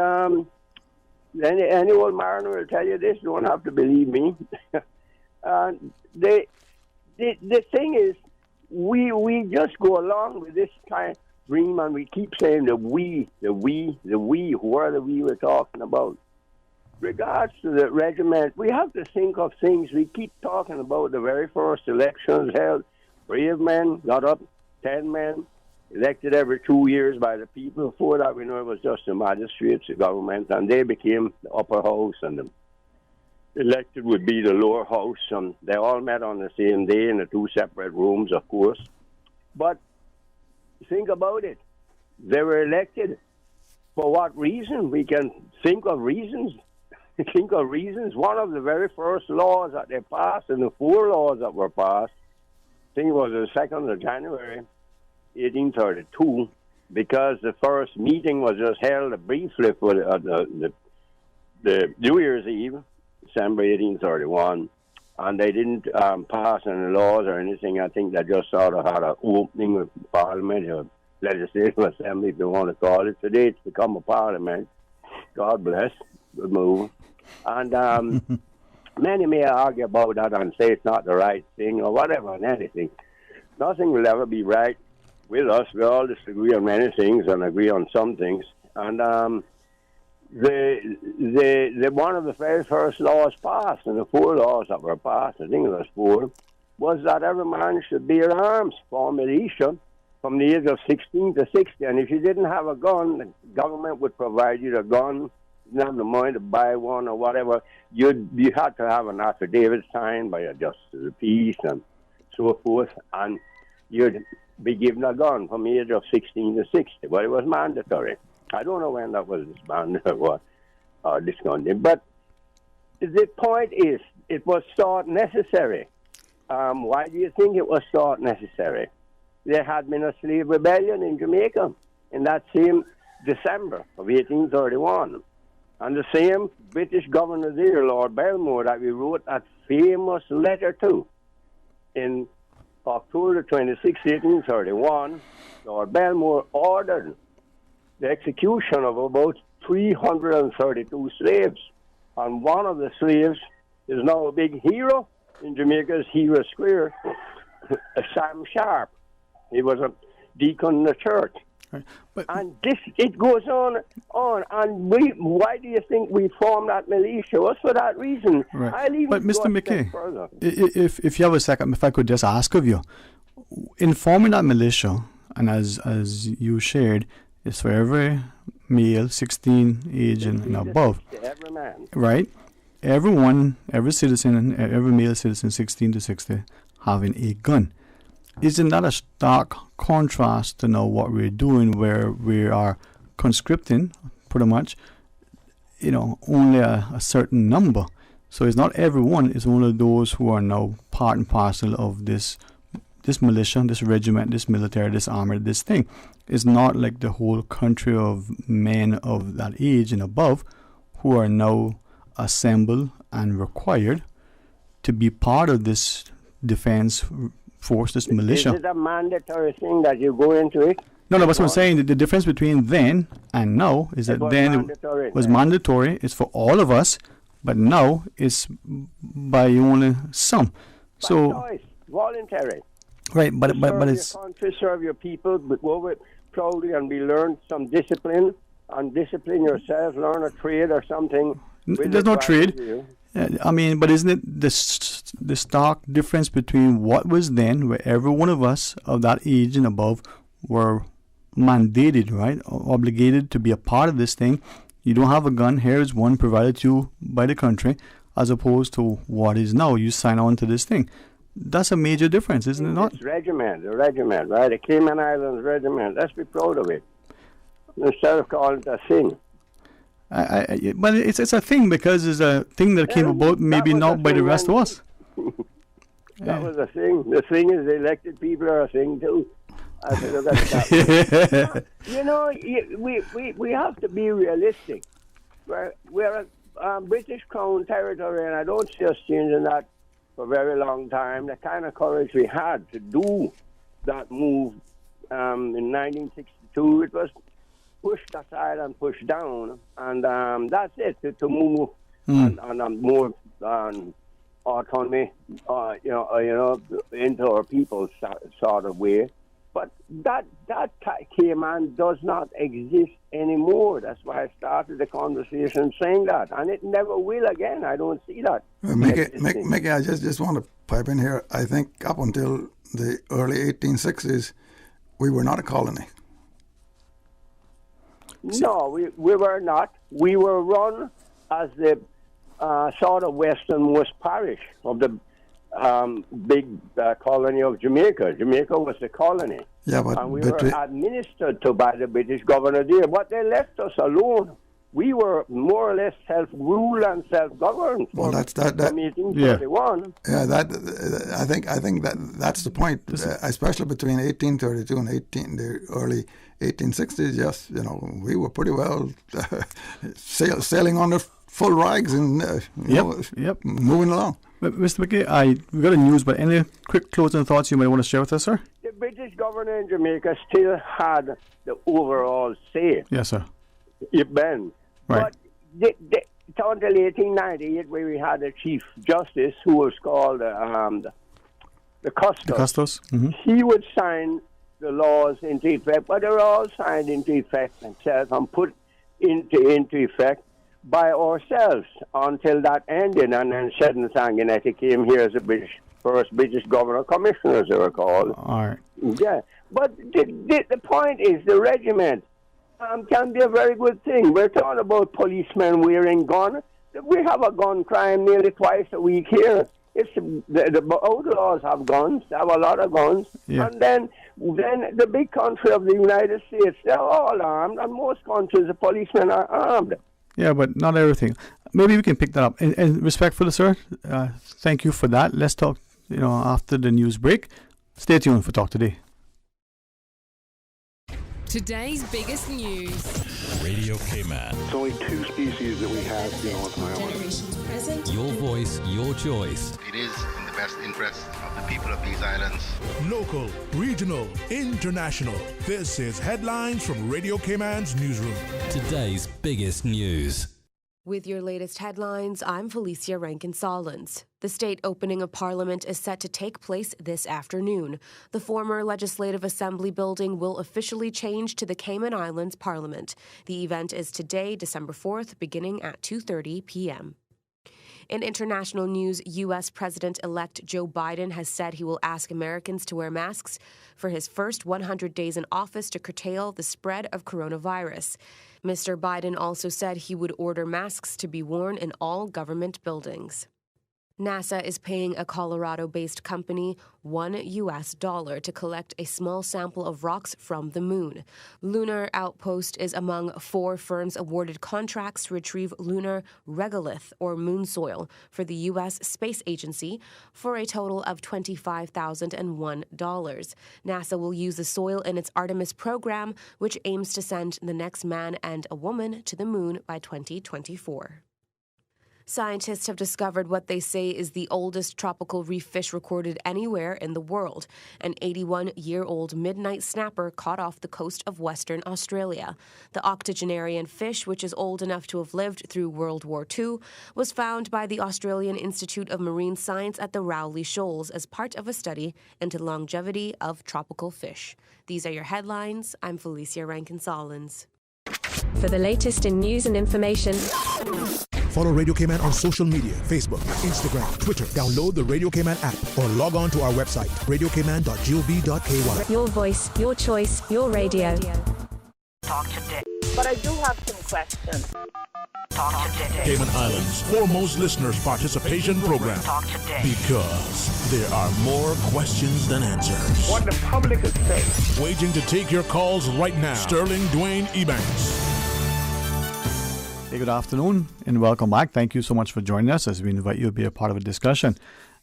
any old mariner will tell you this, you don't have to believe me. The thing is, we just go along with this kind of dream, and we keep saying the we. Who are the we we're talking about? Regards to the regiment, we have to think of things. We keep talking about the very first elections held. Brave men got up, 10 men, elected every 2 years by the people. Before that, we know it was just the magistrates, the government, and they became the upper house, and the elected would be the lower house, and they all met on the same day in the two separate rooms, of course. But think about it. They were elected for what reason? We can think of reasons. One of the very first laws that they passed, and the 4 laws that were passed, I think it was the 2nd of January, 1832, because the first meeting was just held briefly for the New Year's Eve, December 1831, and they didn't pass any laws or anything. I think they just sort of had an opening of Parliament, or Legislative Assembly, if you want to call it. Today it's become a Parliament. God bless. Good move. And many may argue about that and say it's not the right thing or whatever and anything. Nothing will ever be right with us. We all disagree on many things and agree on some things. And the one of the very first laws passed, and the 4 laws that were passed, I think it was 4, was that every man should bear arms for militia from the age of 16 to 60. And if you didn't have a gun, the government would provide you a gun. You didn't have the money to buy one or whatever. You had to have an affidavit signed by a justice of the peace and so forth, and you'd be given a gun from the age of 16 to 60. But it was mandatory. I don't know when that was disbanded or what, or discontinued. But the point is, it was thought necessary. Why do you think it was thought necessary? There had been a slave rebellion in Jamaica in that same December of 1831. And the same British governor there, Lord Belmore, that we wrote that famous letter to in October 26, 1831, Lord Belmore ordered the execution of about 332 slaves. And one of the slaves is now a big hero in Jamaica's Hero Square, Sam Sharp. He was a deacon in the church. Right. And it goes on. And why do you think we formed that militia? Was for that reason. Right. But Mr. McKay, if you have a second, if I could just ask of you, in forming that militia, and as you shared, it's for every male 16 age and above. Every man. Right? Every citizen, every male citizen 16 to 60 having a gun. Isn't that a stark contrast to know what we're doing, where we are conscripting, pretty much, only a certain number. So it's not everyone, it's only those who are now part and parcel of this militia, this regiment, this military, this army, this thing. It's not like the whole country of men of that age and above who are now assembled and required to be part of this defense force, this militia. Is it a mandatory thing that you go into it? No, that's what I'm saying. The difference between then and now is that then it was mandatory. It's for all of us, but now it's by only some. So choice, voluntary. Right, but it's your country, serve your people, but go with proudly and be learn some discipline and discipline yourself. Learn a trade or something. There's no trade. But isn't it the stark difference between what was then, where every one of us of that age and above were mandated, right, obligated to be a part of this thing. You don't have a gun. Here is one provided to you by the country, as opposed to what is now. You sign on to this thing. That's a major difference, isn't it not? It's the regiment, right? The Cayman Islands Regiment. Let's be proud of it, instead of calling it a thing. But it's a thing because it's a thing that came about, maybe not by the rest of us. That was a thing. The thing is, the elected people are a thing too. I said, look at that. We have to be realistic. We're a British Crown territory, and I don't see us changing that for a very long time. The kind of courage we had to do that move in 1962, it was pushed aside and pushed down, and that's it, to move on a more autonomy, into our people sort of way. But that Cayman does not exist anymore. That's why I started the conversation saying that, and it never will again. I don't see that. Mickey, I just want to pipe in here. I think up until the early 1860s, we were not a colony. No, we were not. We were run as the sort of westernmost parish of the big colony of Jamaica. Jamaica was the colony. Yeah, but and we were administered to by the British governor there, but they left us alone. We were more or less self-ruled and self-governed from 1831. Yeah, I think that's the point, especially between 1832 and the early 1860s. Yes, we were pretty well sailing on the full rags and moving along. But Mr. McGee, we got a news, but any quick closing thoughts you might want to share with us, sir? The British governor in Jamaica still had the overall say. Yes, sir. Ben. Right. But until 1898, where we had a chief justice who was called the Custos. The Custos. Mm-hmm. He would sign the laws into effect, but they were all signed into effect themselves and put into effect by ourselves until that ended, and then Sheldon Sanguinetti came here as the first British governor commissioner, as they were called. All right. Yeah, but the point is the regiment can be a very good thing. We're talking about policemen wearing guns. We have a gun crime nearly twice a week here. It's the outlaws have guns. They have a lot of guns. Yeah. And then the big country of the United States, they're all armed, and most countries, the policemen are armed. Yeah, but not everything. Maybe we can pick that up. And respectfully, sir, thank you for that. Let's talk, after the news break. Stay tuned for Talk Today. Today's biggest news. Radio Cayman. It's only 2 species that we have here on the island. Generations present. Your voice, your choice. It is in the best interest of the people of these islands. Local, regional, international. This is Headlines from Radio Cayman's newsroom. Today's biggest news. With your latest headlines, I'm Felicia Rankin-Solins. The state opening of Parliament is set to take place this afternoon. The former Legislative Assembly building will officially change to the Cayman Islands Parliament. The event is today, December 4th, beginning at 2:30 p.m. In international news, U.S. President-elect Joe Biden has said he will ask Americans to wear masks for his first 100 days in office to curtail the spread of coronavirus. Mr. Biden also said he would order masks to be worn in all government buildings. NASA is paying a Colorado-based company $1 to collect a small sample of rocks from the moon. Lunar Outpost is among 4 firms awarded contracts to retrieve lunar regolith, or moon soil, for the U.S. Space Agency for a total of $25,001. NASA will use the soil in its Artemis program, which aims to send the next man and a woman to the moon by 2024. Scientists have discovered what they say is the oldest tropical reef fish recorded anywhere in the world, an 81-year-old midnight snapper caught off the coast of Western Australia. The octogenarian fish, which is old enough to have lived through World War II, was found by the Australian Institute of Marine Science at the Rowley Shoals as part of a study into longevity of tropical fish. These are your headlines. I'm Felicia Rankin-Solins. For the latest in news and information, follow Radio Cayman on social media, Facebook, Instagram, Twitter. Download the Radio Cayman app or log on to our website, radiocayman.gov.ky. Your voice, your choice, your radio. Talk today. But I do have some questions. Talk today. Cayman Islands' foremost listeners participation program. Talk today. Because there are more questions than answers. What the public is saying. Waging to take your calls right now. Sterling Dwayne Ebanks. Hey, good afternoon and welcome back. Thank you so much for joining us as we invite you to be a part of a discussion.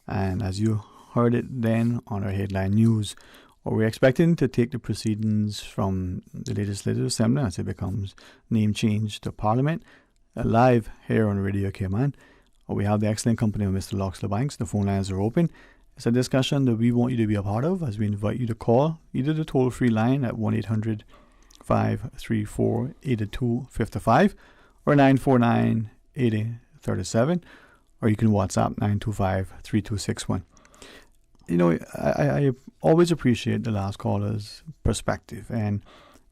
And as you heard it then on our headline news, we're expecting to take the proceedings from the Legislative Assembly as it becomes name change to Parliament live here on Radio Cayman. We have the excellent company of Mr. Loxley Banks. The phone lines are open. It's a discussion that we want you to be a part of as we invite you to call either the toll-free line at 1-800-534-8255 or 949-8037, or you can WhatsApp 925-3261. You know, I always appreciate the last caller's perspective, and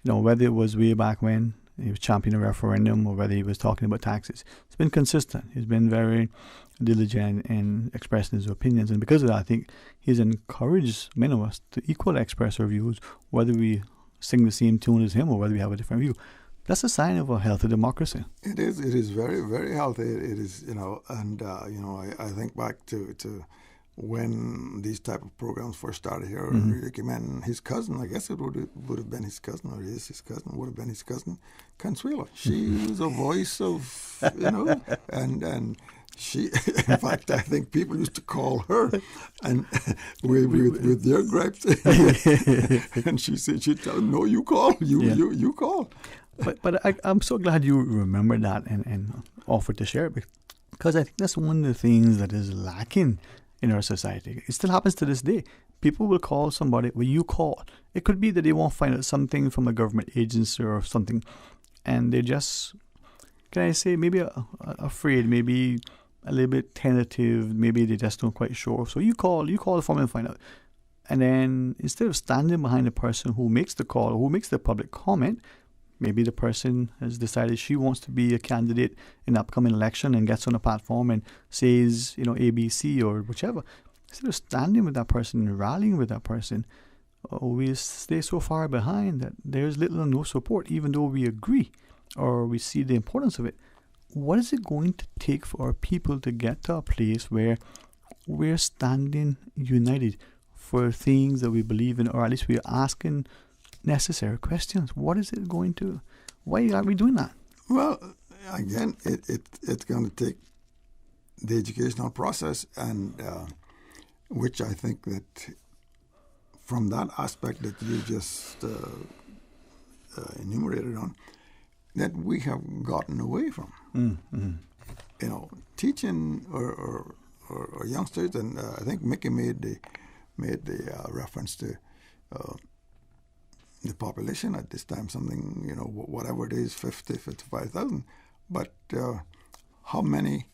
you know, whether it was way back when he was championing a referendum or whether he was talking about taxes, it's been consistent. He's been very diligent in expressing his opinions, and because of that, I think he's encouraged many of us to equally express our views, whether we sing the same tune as him or whether we have a different view. That's a sign of a healthy democracy. It is. It is very, very healthy. It is, you know, and you know, I think back to when these type of programs first started here. Really came in. His cousin, I guess it would have been his cousin, or is his cousin, would have been his cousin, Consuelo. She was a voice of, you know, and she, in fact, I think people used to call her and with their gripes, and she'd tell them, "No, you call, you call." But I'm so glad you remember that and offered to share it, because I think that's one of the things that is lacking in our society. It still happens to this day. People will call somebody, well, you call. It could be that they won't find out something from a government agency or something, and they just, can I say, maybe afraid, maybe a little bit tentative, maybe they just don't quite sure. So you call the phone and find out. And then instead of standing behind the person who makes the call or who makes the public comment, maybe the person has decided she wants to be a candidate in the upcoming election and gets on a platform and says, you know, ABC or whichever. Instead of standing with that person and rallying with that person, we stay so far behind that there's little or no support, even though we agree or we see the importance of it. What is it going to take for our people to get to a place where we're standing united for things that we believe in, or at least we're asking necessary questions? What is it going to? Why are we doing that? Well, again, it's going to take the educational process, and which I think that from that aspect that you just enumerated on, that we have gotten away from. You know, teaching or youngsters, and I think Mickey made the reference to the population at this time, something, you know, whatever it is, 55,000. But how many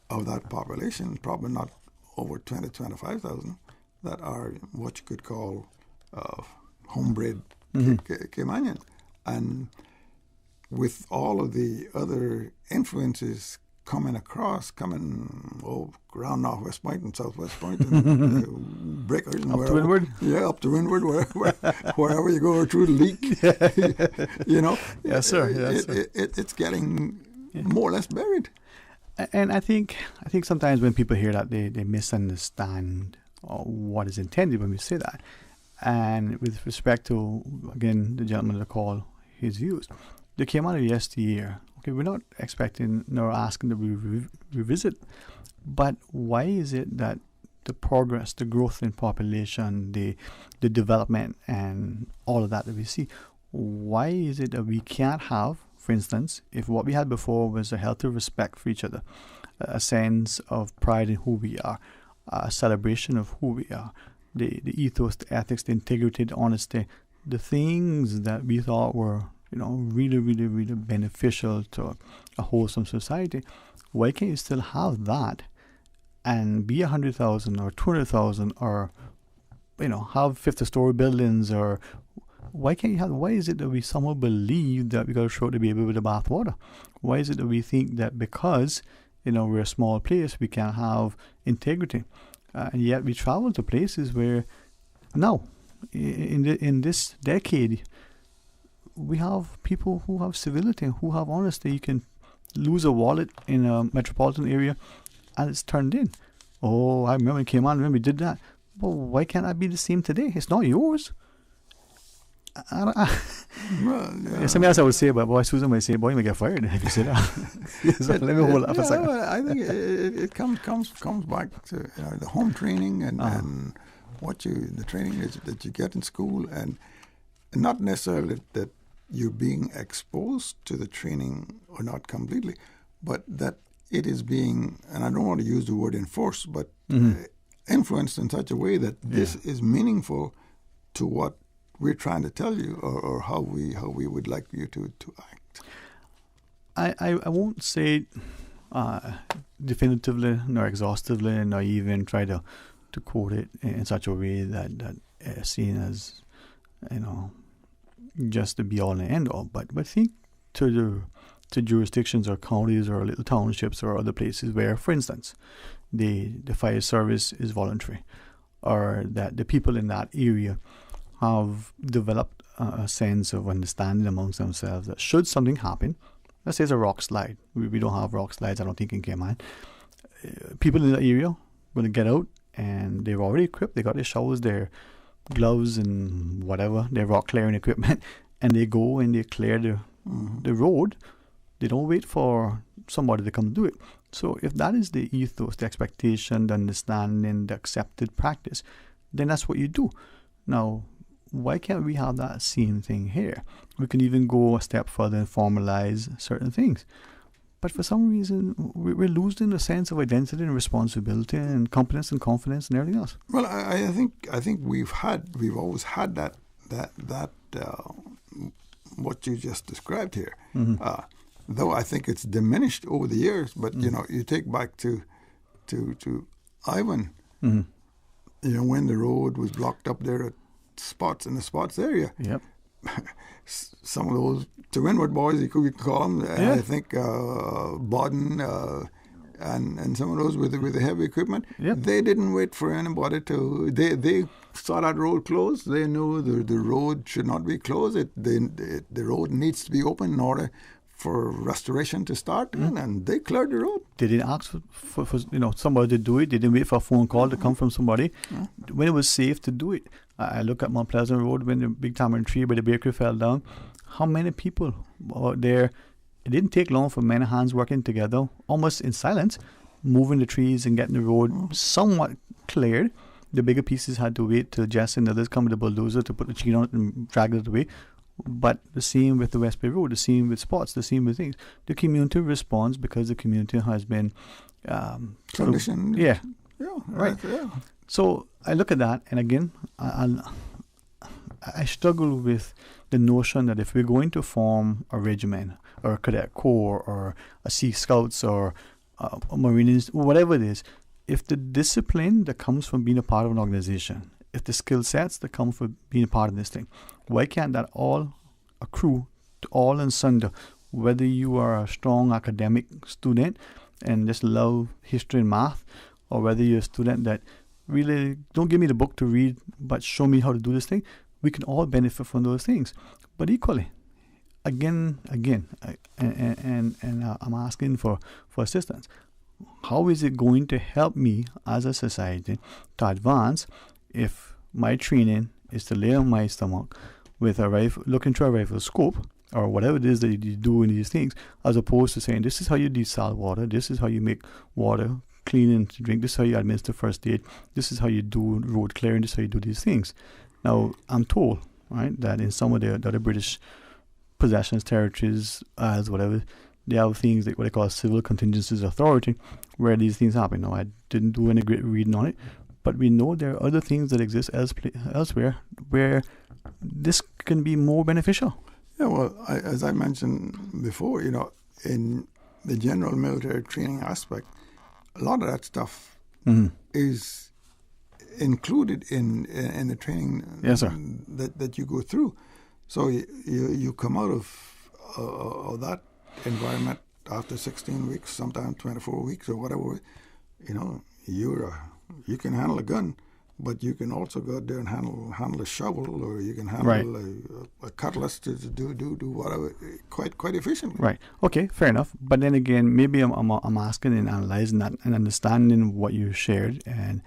of that population, probably not over 25,000, that are what you could call homebred Caymanians? And with all of the other influences coming around Northwest Point and Southwest Point and breakers and up to windward. Yeah, up to windward, wherever you go through the leak, you know. Yes, sir. It's getting more or less buried. And I think sometimes when people hear that, they misunderstand what is intended when we say that. And with respect to, again, the gentleman that called his views, they came out of yesteryear. Okay, we're not expecting nor asking that we revisit, but why is it that the progress, the growth in population, the development, and all of that we see, why is it that we can't have, for instance, if what we had before was a healthy respect for each other, a sense of pride in who we are, a celebration of who we are, the ethos, the ethics, the integrity, the honesty, the things that we thought were, you know, really, really, really beneficial to a wholesome society. Why can't you still have that and be 100,000 or 200,000 or, you know, have 50-story buildings? Or why is it that we somehow believe that we got to throw the baby with the bathwater? Why is it that we think that because, you know, we're a small place, we can't have integrity? And yet we travel to places where now, in this decade, we have people who have civility, who have honesty. You can lose a wallet in a metropolitan area and it's turned in. Oh, I remember it came on, remember we did that. Well, why can't that be the same today? It's not yours. Something else I would say, but boy, Susan might say, boy, you may get fired if you say that. So let me hold up a second. I think it comes back to the home training and the training that you get in school, and not necessarily that you're being exposed to the training or not completely, but that it is being, and I don't want to use the word enforced, but influenced in such a way that this is meaningful to what we're trying to tell you, or how we would like you to act. I won't say definitively nor exhaustively, nor even try to quote it in such a way that seen as, just the be all and end all. But think to jurisdictions or counties or little townships or other places where, for instance, the fire service is voluntary, or that the people in that area have developed a sense of understanding amongst themselves that should something happen, let's say it's a rock slide. We don't have rock slides, I don't think, in Cayman. People in the area going to get out, and they're already equipped. They got their shovels, their gloves, and whatever, their rock clearing equipment, and they go and they clear the road. They don't wait for somebody to come do it. So if that is the ethos, the expectation, the understanding, the accepted practice, then that's what you do. Now, why can't we have that same thing here? We can even go a step further and formalize certain things. But for some reason, we're losing the sense of identity and responsibility and competence and confidence and everything else. Well, I think we've always had that what you just described here. Mm-hmm. Though I think it's diminished over the years. But you take back to Ivan. Mm-hmm. When the road was blocked up there at spots in the spots area. Yep. Some of those to Windward boys, you could call them. Yeah. I think Bodden and some of those with the heavy equipment. Yep. They didn't wait for anybody to. They saw that road closed. They knew the road should not be closed. The road needs to be open in order for restoration to start, and they cleared the road. They didn't ask for somebody to do it. They didn't wait for a phone call to come from somebody. When it was safe to do it. I look at Mount Pleasant Road when the big tamarind tree by the bakery fell down. How many people were there? It didn't take long for many hands working together, almost in silence, moving the trees and getting the road somewhat cleared. The bigger pieces had to wait till Jess and others come with the bulldozer to put the chain on it and drag it away. But the same with the West Bay Road, the same with spots, the same with things. The community responds because the community has been conditioned. Yeah, right. Yeah. So I look at that, and again, I struggle with the notion that if we're going to form a regiment or a cadet corps or a Sea Scouts or a Marines, whatever it is, if the discipline that comes from being a part of an organization, if the skill sets that come from being a part of this thing, why can't that all accrue to all and sundry, whether you are a strong academic student and just love history and math, or whether you're a student that really don't give me the book to read, but show me how to do this thing. We can all benefit from those things. But equally, again, I'm asking for assistance. How is it going to help me as a society to advance if my training is to lay on my stomach with a rifle, look into a rifle scope, or whatever it is that you do in these things, as opposed to saying, this is how you desal water, this is how you make water clean and to drink, this is how you administer first aid, this is how you do road clearing, this is how you do these things. Now, I'm told, right, that in some of the other British possessions, territories, as whatever, they have things like what they call civil contingencies authority, where these things happen. Now, I didn't do any great reading on it, but we know there are other things that exist elsewhere where this can be more beneficial. Yeah, well, as I mentioned before, in the general military training aspect, a lot of that stuff is included in the training that you go through. So you come out of that environment after 16 weeks, sometimes 24 weeks or whatever. You can handle a gun, but you can also go out there and handle a shovel, or you can handle a cutlass to do whatever quite efficiently. Right. Okay. Fair enough. But then again, maybe I'm asking and analyzing that and understanding what you shared. And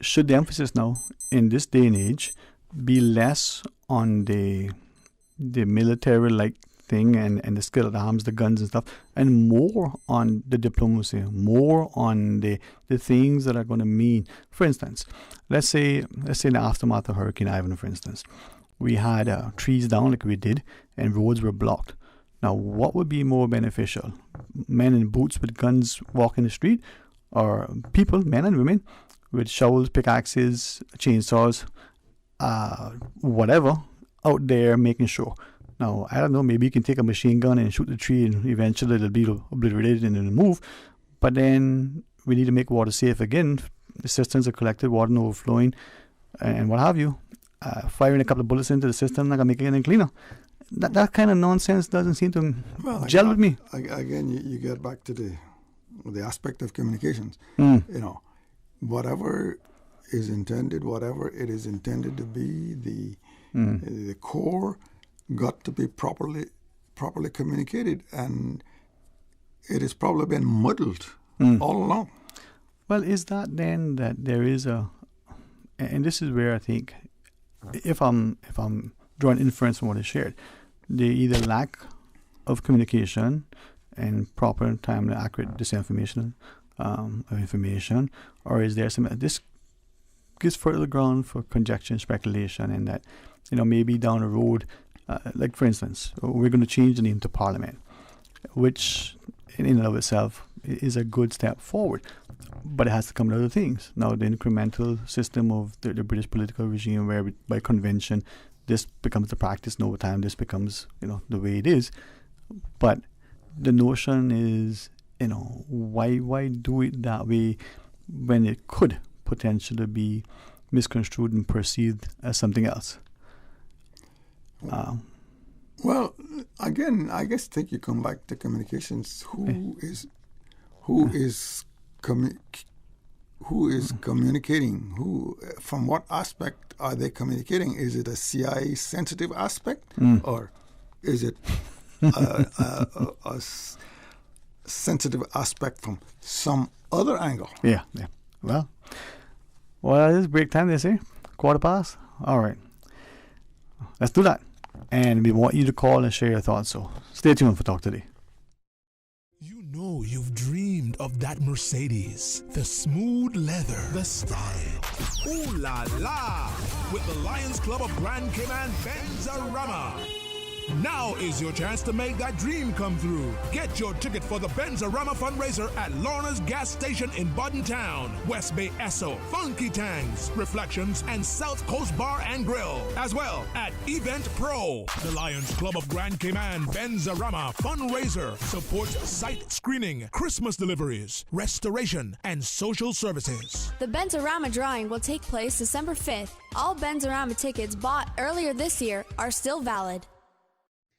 should the emphasis now in this day and age be less on the military-like thing and the skill at arms, the guns and stuff, and more on the diplomacy, more on the things that are going to mean. For instance, let's say in the aftermath of Hurricane Ivan, for instance, we had trees down like we did, and roads were blocked. Now, what would be more beneficial? Men in boots with guns walking the street, or people, men and women, with shovels, pickaxes, chainsaws, whatever, out there making sure Now, I don't know, maybe you can take a machine gun and shoot the tree and eventually it'll be obliterated and it'll move. But then we need to make water safe again. The cisterns are collected, water overflowing, and what have you. Firing a couple of bullets into the system, not going to make it any cleaner. That kind of nonsense doesn't seem to gel with me. Again, you get back to the aspect of communications. Mm. You know, whatever it is intended to be, the core got to be properly communicated, and it has probably been muddled all along. Well, is that then that there is and this is where I think, if I'm drawing inference from what is shared, the either lack of communication and proper, timely, accurate disinformation of information, or is there some this gives further ground for conjecture and speculation, and that maybe down the road, like for instance, we're going to change the name to Parliament, which in and of itself is a good step forward, but it has to come with other things. Now, the incremental system of the British political regime, where by convention this becomes the practice, and over time this becomes the way it is. But the notion is, why do it that way when it could potentially be misconstrued and perceived as something else? Well, again, I guess think you come back to communications. Who is communicating? Who, from what aspect are they communicating? Is it a CIA sensitive aspect, or is it a sensitive aspect from some other angle? Yeah. Well, it is break time, they say. 1:15. All right. Let's do that. And we want you to call and share your thoughts. So stay tuned for Talk Today. You know you've dreamed of that Mercedes. The smooth leather, the style. Ooh la la! With the Lions Club of Grand Cayman Benzarama. Now is your chance to make that dream come through. Get your ticket for the Benzarama fundraiser at Lorna's Gas Station in Bodden Town, West Bay Esso, Funky Tangs, Reflections, and South Coast Bar and Grill. As well at Event Pro. The Lions Club of Grand Cayman Benzarama fundraiser supports site screening, Christmas deliveries, restoration, and social services. The Benzarama drawing will take place December 5th. All Benzarama tickets bought earlier this year are still valid.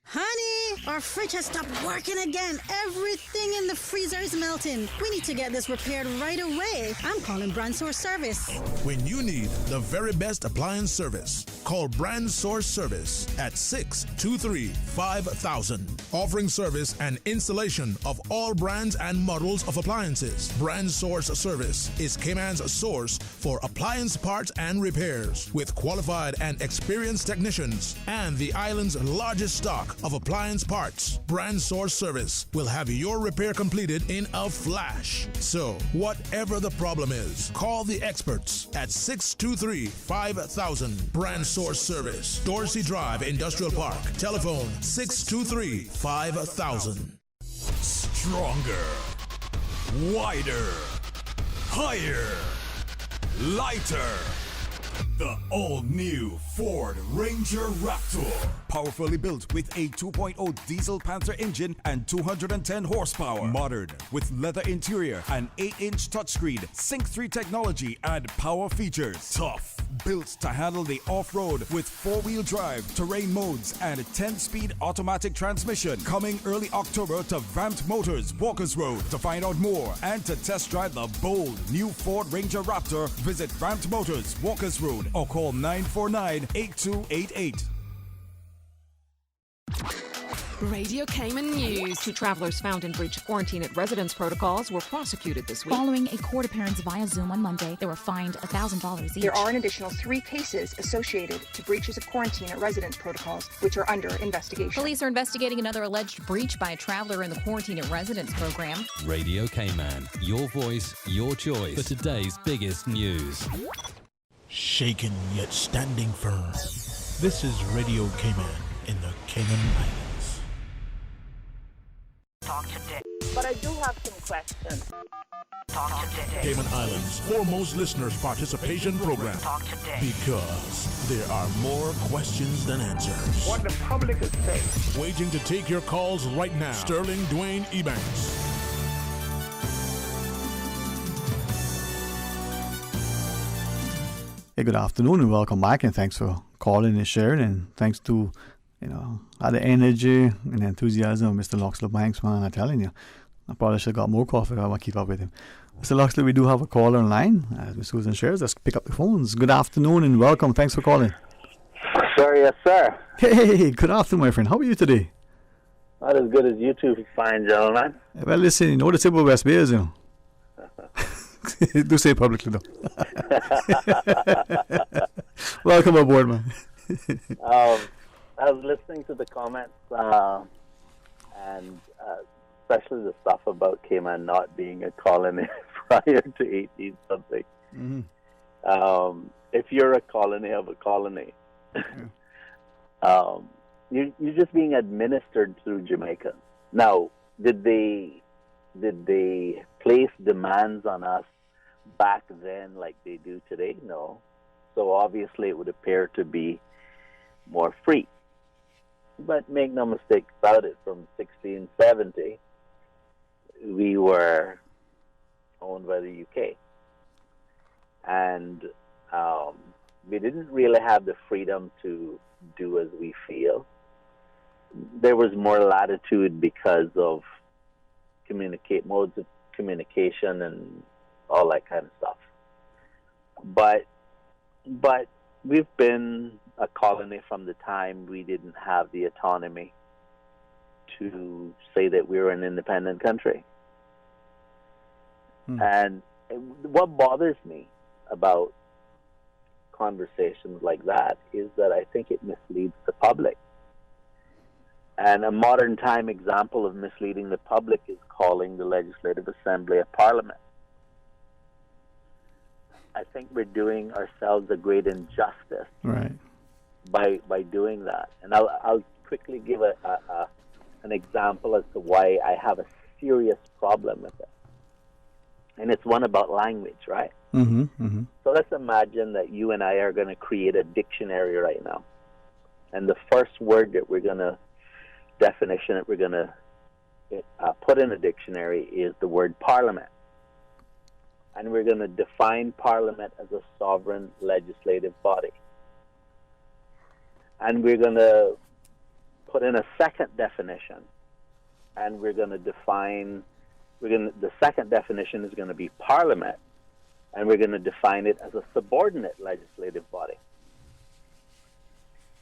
Honey, our fridge has stopped working again. Everything in the freezer is melting. We need to get this repaired right away. I'm calling Brand Source Service. When you need the very best appliance service, call Brand Source Service at 623-5000. Offering service and installation of all brands and models of appliances. Brand Source Service is Cayman's source for appliance parts and repairs, with qualified and experienced technicians and the island's largest stock of appliance parts. Brand Source Service will have your repair completed in a flash. So, whatever the problem is, call the experts at 623-5000. Brand Source Service, Dorsey Drive, Industrial Park. Telephone 623-5000. Stronger, wider, higher, lighter. The all-new Ford Ranger Raptor. Powerfully built with a 2.0 diesel Panther engine and 210 horsepower. Modern with leather interior and 8-inch touchscreen, Sync 3 technology and power features. Tough, built to handle the off-road with 4-wheel drive, terrain modes, and a 10-speed automatic transmission. Coming early October to Vamped Motors, Walkers Road. To find out more and to test drive the bold new Ford Ranger Raptor, visit Vamped Motors, Walkers Road, or call 949-8288. Radio Cayman News. 2 travelers found in breach of quarantine at residence protocols were prosecuted this week. Following a court appearance via Zoom on Monday, they were fined $1,000 each. There are an additional 3 cases associated to breaches of quarantine at residence protocols, which are under investigation. Police are investigating another alleged breach by a traveler in the quarantine at residence program. Radio Cayman, your voice, your choice for today's biggest news. Shaken yet standing firm. This is Radio Cayman in the Cayman Islands. Talk today. But I do have some questions. Talk today. Cayman Islands' foremost listeners participation program. Talk today. Because there are more questions than answers. What the public is saying. Waiting to take your calls right now. Sterling Dwayne Ebanks. Hey, good afternoon and welcome back, and thanks for calling and sharing, and thanks to all the energy and enthusiasm of Mr. Loxley Banks, man. I'm telling you, I probably should have got more coffee if I want to keep up with him. Mr. Loxley, we do have a caller online, as Ms. Susan shares. Let's pick up the phones. Good afternoon and welcome. Thanks for calling. Sir, yes, sir. Hey, good afternoon, my friend. How are you today? Not as good as you two fine gentlemen. Well, listen, you know what it's about West Bay is, do say it publicly, though. Welcome aboard, man. I was listening to the comments, and especially the stuff about Cayman not being a colony prior to 18-something. Mm-hmm. If you're a colony of a colony, you're just being administered through Jamaica. Now, did they place demands on us back then like they do today? No. So obviously it would appear to be more free. But make no mistake about it, from 1670, we were owned by the UK. And we didn't really have the freedom to do as we feel. There was more latitude because of modes of communication and all that kind of stuff. But we've been a colony from the time we didn't have the autonomy to say that we were an independent country. And what bothers me about conversations like that is that I think it misleads the public. And a modern time example of misleading the public is calling the Legislative Assembly a parliament. I think we're doing ourselves a great injustice by doing that. And I'll quickly give an example as to why I have a serious problem with it. And it's one about language, right? Mm-hmm, mm-hmm. So let's imagine that you and I are going to create a dictionary right now. And the first word that we're going to definition that we're going to put in a dictionary is the word parliament. And we're going to define parliament as a sovereign legislative body. And we're going to put in a second definition. And we're going to define, the second definition is going to be parliament. And we're going to define it as a subordinate legislative body.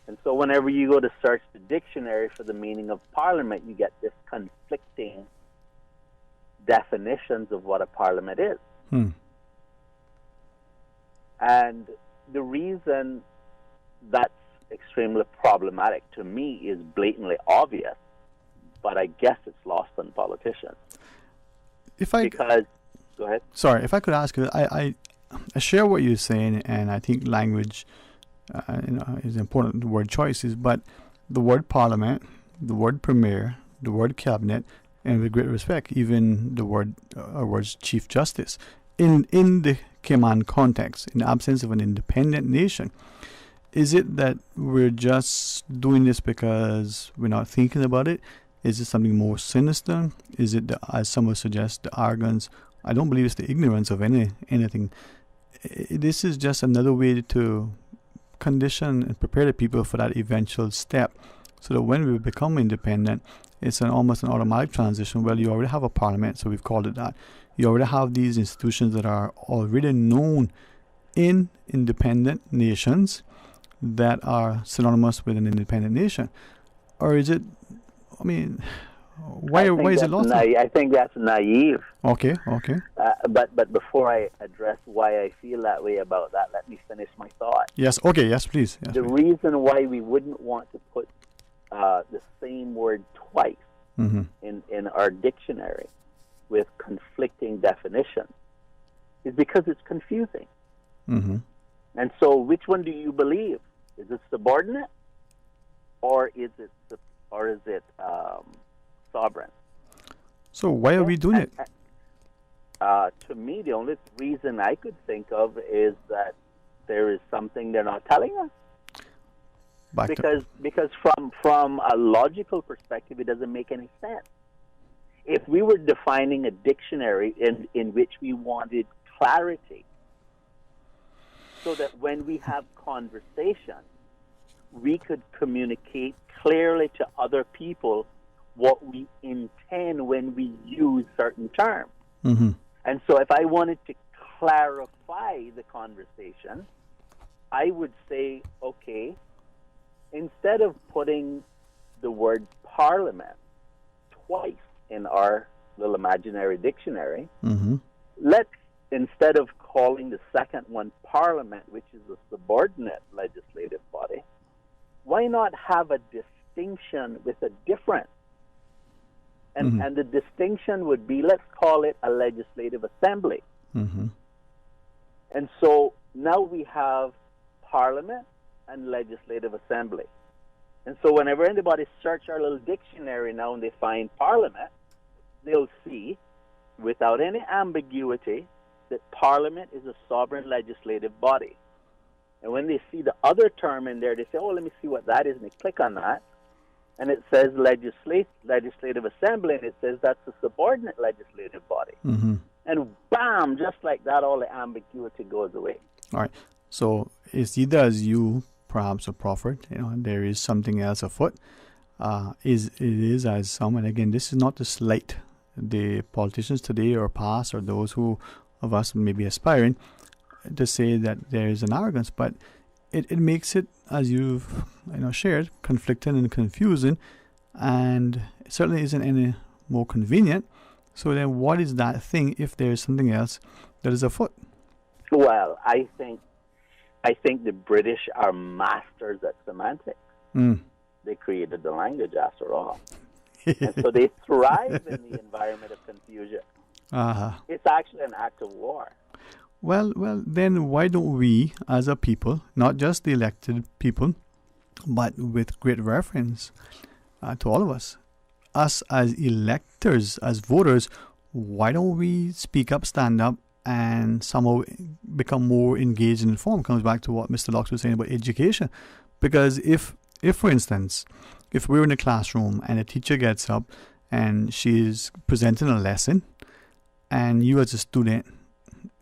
And so whenever you go to search the dictionary for the meaning of parliament, you get this conflicting definitions of what a parliament is. And the reason that's extremely problematic to me is blatantly obvious, but I guess it's lost on politicians. Go ahead. Sorry, if I could ask you, I share what you're saying, and I think language is important, the word choices, but the word parliament, the word premier, the word cabinet, and with great respect, even the words chief justice, in the Cayman context, in the absence of an independent nation, is it that we're just doing this because we're not thinking about it? Is it something more sinister? Is it, as some would suggest, the arrogance? I don't believe it's the ignorance of anything. This is just another way to condition and prepare the people for that eventual step, so that when we become independent, it's almost an automatic transition. Well, you already have a parliament, so we've called it that. You already have these institutions that are already known in independent nations that are synonymous with an independent nation. Or is it, I mean, why is it lost? I think that's naive. Okay. But before I address why I feel that way about that, let me finish my thought. Yes, okay, yes, please. Yes, the reason why we wouldn't want to put the same word twice in our dictionary with conflicting definitions is because it's confusing. And so which one do you believe? Is it subordinate or is it sovereign? So why are we doing it? To me, the only reason I could think of is that there is something they're not telling us. Because from a logical perspective, it doesn't make any sense. If we were defining a dictionary in which we wanted clarity, so that when we have conversation, we could communicate clearly to other people what we intend when we use certain terms. Mm-hmm. And so if I wanted to clarify the conversation, I would say, okay, instead of putting the word parliament twice in our little imaginary dictionary, Mm-hmm. let's, instead of calling the second one parliament, which is a subordinate legislative body, why not have a distinction with a difference? And the distinction would be, let's call it a legislative assembly. Mm-hmm. And so now we have parliament and legislative assembly. And so whenever anybody search our little dictionary now and they find parliament, they'll see, without any ambiguity, that parliament is a sovereign legislative body. And when they see the other term in there, they say, oh, let me see what that is, and they click on that. And it says legislative assembly, and it says that's a subordinate legislative body. Mm-hmm. And bam, just like that, all the ambiguity goes away. All right. So it's either as you perhaps a prophet, there is something else afoot. It is as some, and again, this is not to slight the politicians today or past or those who of us may be aspiring to say that there is an arrogance, but it makes it, as you've shared, conflicting and confusing, and it certainly isn't any more convenient. So then what is that thing if there is something else that is afoot? Well, I think the British are masters at semantics. Mm. They created the language, after all. And so they thrive in the environment of confusion. Uh-huh. It's actually an act of war. Well, then why don't we, as a people, not just the elected people, but with great reference to all of us as electors, as voters, why don't we speak up, stand up, and somehow become more engaged and informed? Comes back to what Mr. Locks was saying about education. Because if for instance, if we're in a classroom and a teacher gets up and she's presenting a lesson, and you as a student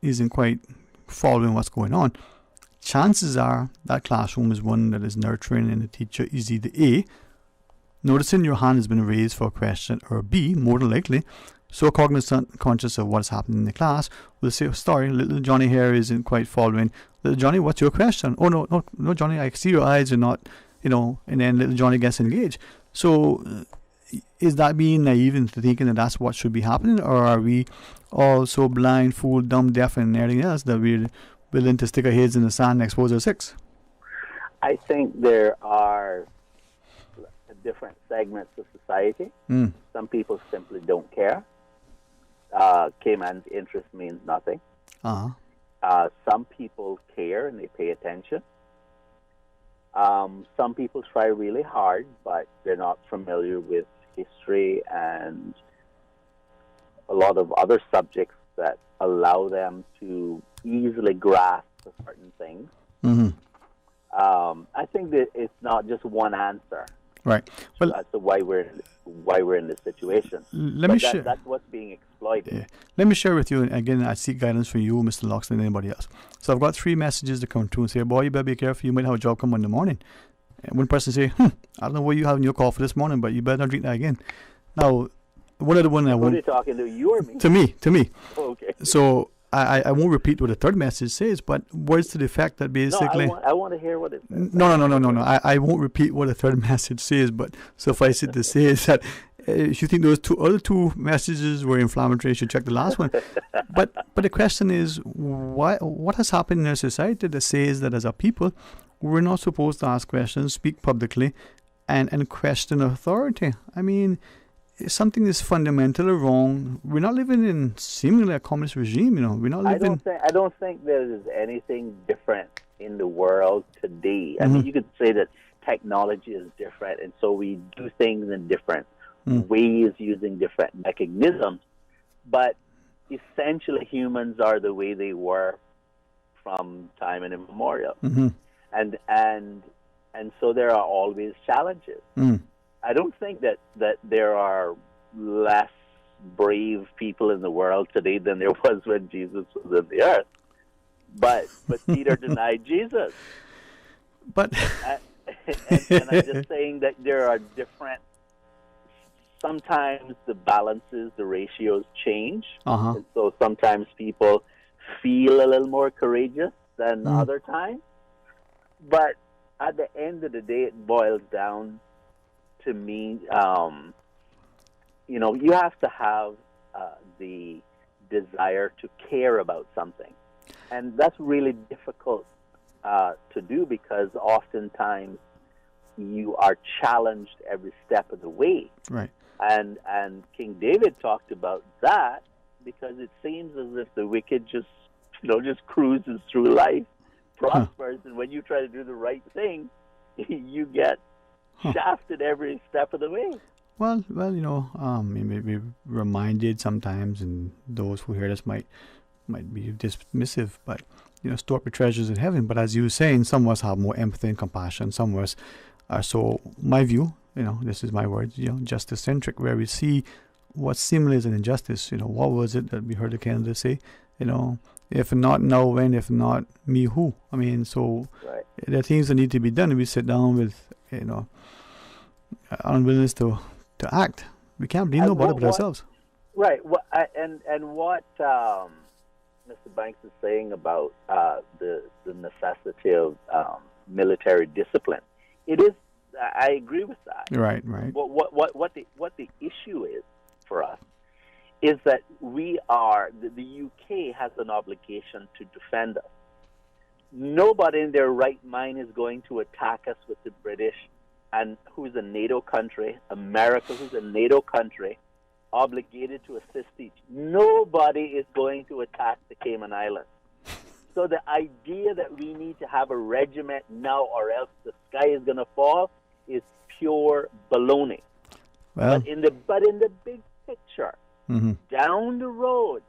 isn't quite following what's going on, chances are that classroom is one that is nurturing, and the teacher is either A, noticing your hand has been raised for a question, or B, more than likely, so cognizant, conscious of what's happening in the class, will say, sorry, little Johnny here isn't quite following. Little Johnny, what's your question? Oh, no, Johnny, I see your eyes are not, and then little Johnny gets engaged. So is that being naive into thinking that that's what should be happening, or are we all so blind, fooled, dumb, deaf, and everything else that we're willing to stick our heads in the sand and expose our six? I think there are different segments of society. Mm. Some people simply don't care. Cayman's interest means nothing. Uh-huh. Some people care and they pay attention. Some people try really hard, but they're not familiar with history and a lot of other subjects that allow them to easily grasp certain things. Mm-hmm. I think that it's not just one answer. Right. Well, as to why we're in this situation. That's what's being exploited. Yeah. Let me share with you, and again, I seek guidance from you, Mr. Locks, and anybody else. So I've got 3 messages to come through and say, boy, you better be careful, you might have a job come in the morning. And one person say, I don't know what you have in your coffee this morning, but you better not drink that again. Now, one of the one I won't... Who are you talking to, you or me? To me. Oh, okay. So I won't repeat what the third message says, but words to the effect that basically... No, I want to hear what it says. No. I won't repeat what the third message says, but suffice it to say is that if you think those other two messages were inflammatory, you should check the last one. But the question is, what has happened in our society that says that as a people, we're not supposed to ask questions, speak publicly, and question authority? I mean, something is fundamentally wrong. We're not living in seemingly a communist regime, We're not living... I don't think there's anything different in the world today. I Mm-hmm. mean, you could say that technology is different, and so we do things in different ways, using different mechanisms. But essentially, humans are the way they were from time immemorial. And so there are always challenges. I don't think that there are less brave people in the world today than there was when Jesus was in the earth. But Peter denied Jesus. But and I'm just saying that there are different. Sometimes the balances, the ratios change. And so sometimes people feel a little more courageous than other times. But at the end of the day, it boils down to me, you have to have the desire to care about something. And that's really difficult to do, because oftentimes you are challenged every step of the way. Right. And King David talked about that, because it seems as if the wicked just cruises through life, prospers, and when you try to do the right thing, you get shafted every step of the way. Well, we may be reminded sometimes, and those who hear this might be dismissive, but store up your treasures in heaven. But as you were saying, some of us have more empathy and compassion. Some of us are, so my view, this is my word, justice centric, where we see what seemingly is an injustice. What was it that we heard the candidate say? If not now, when? If not me, who? I mean, so there are things that need to be done. And we sit down with unwillingness to act. We can't blame nobody but ourselves. Right. And what Mr. Banks is saying about the necessity of military discipline, it is. I agree with that. Right. What the issue is for us is that we are, the UK has an obligation to defend us. Nobody in their right mind is going to attack us with the British, and who's a NATO country, America, who's a NATO country, obligated to assist each. Nobody is going to attack the Cayman Islands. So the idea that we need to have a regiment now or else the sky is going to fall is pure baloney. Well, but in the big picture, down the road,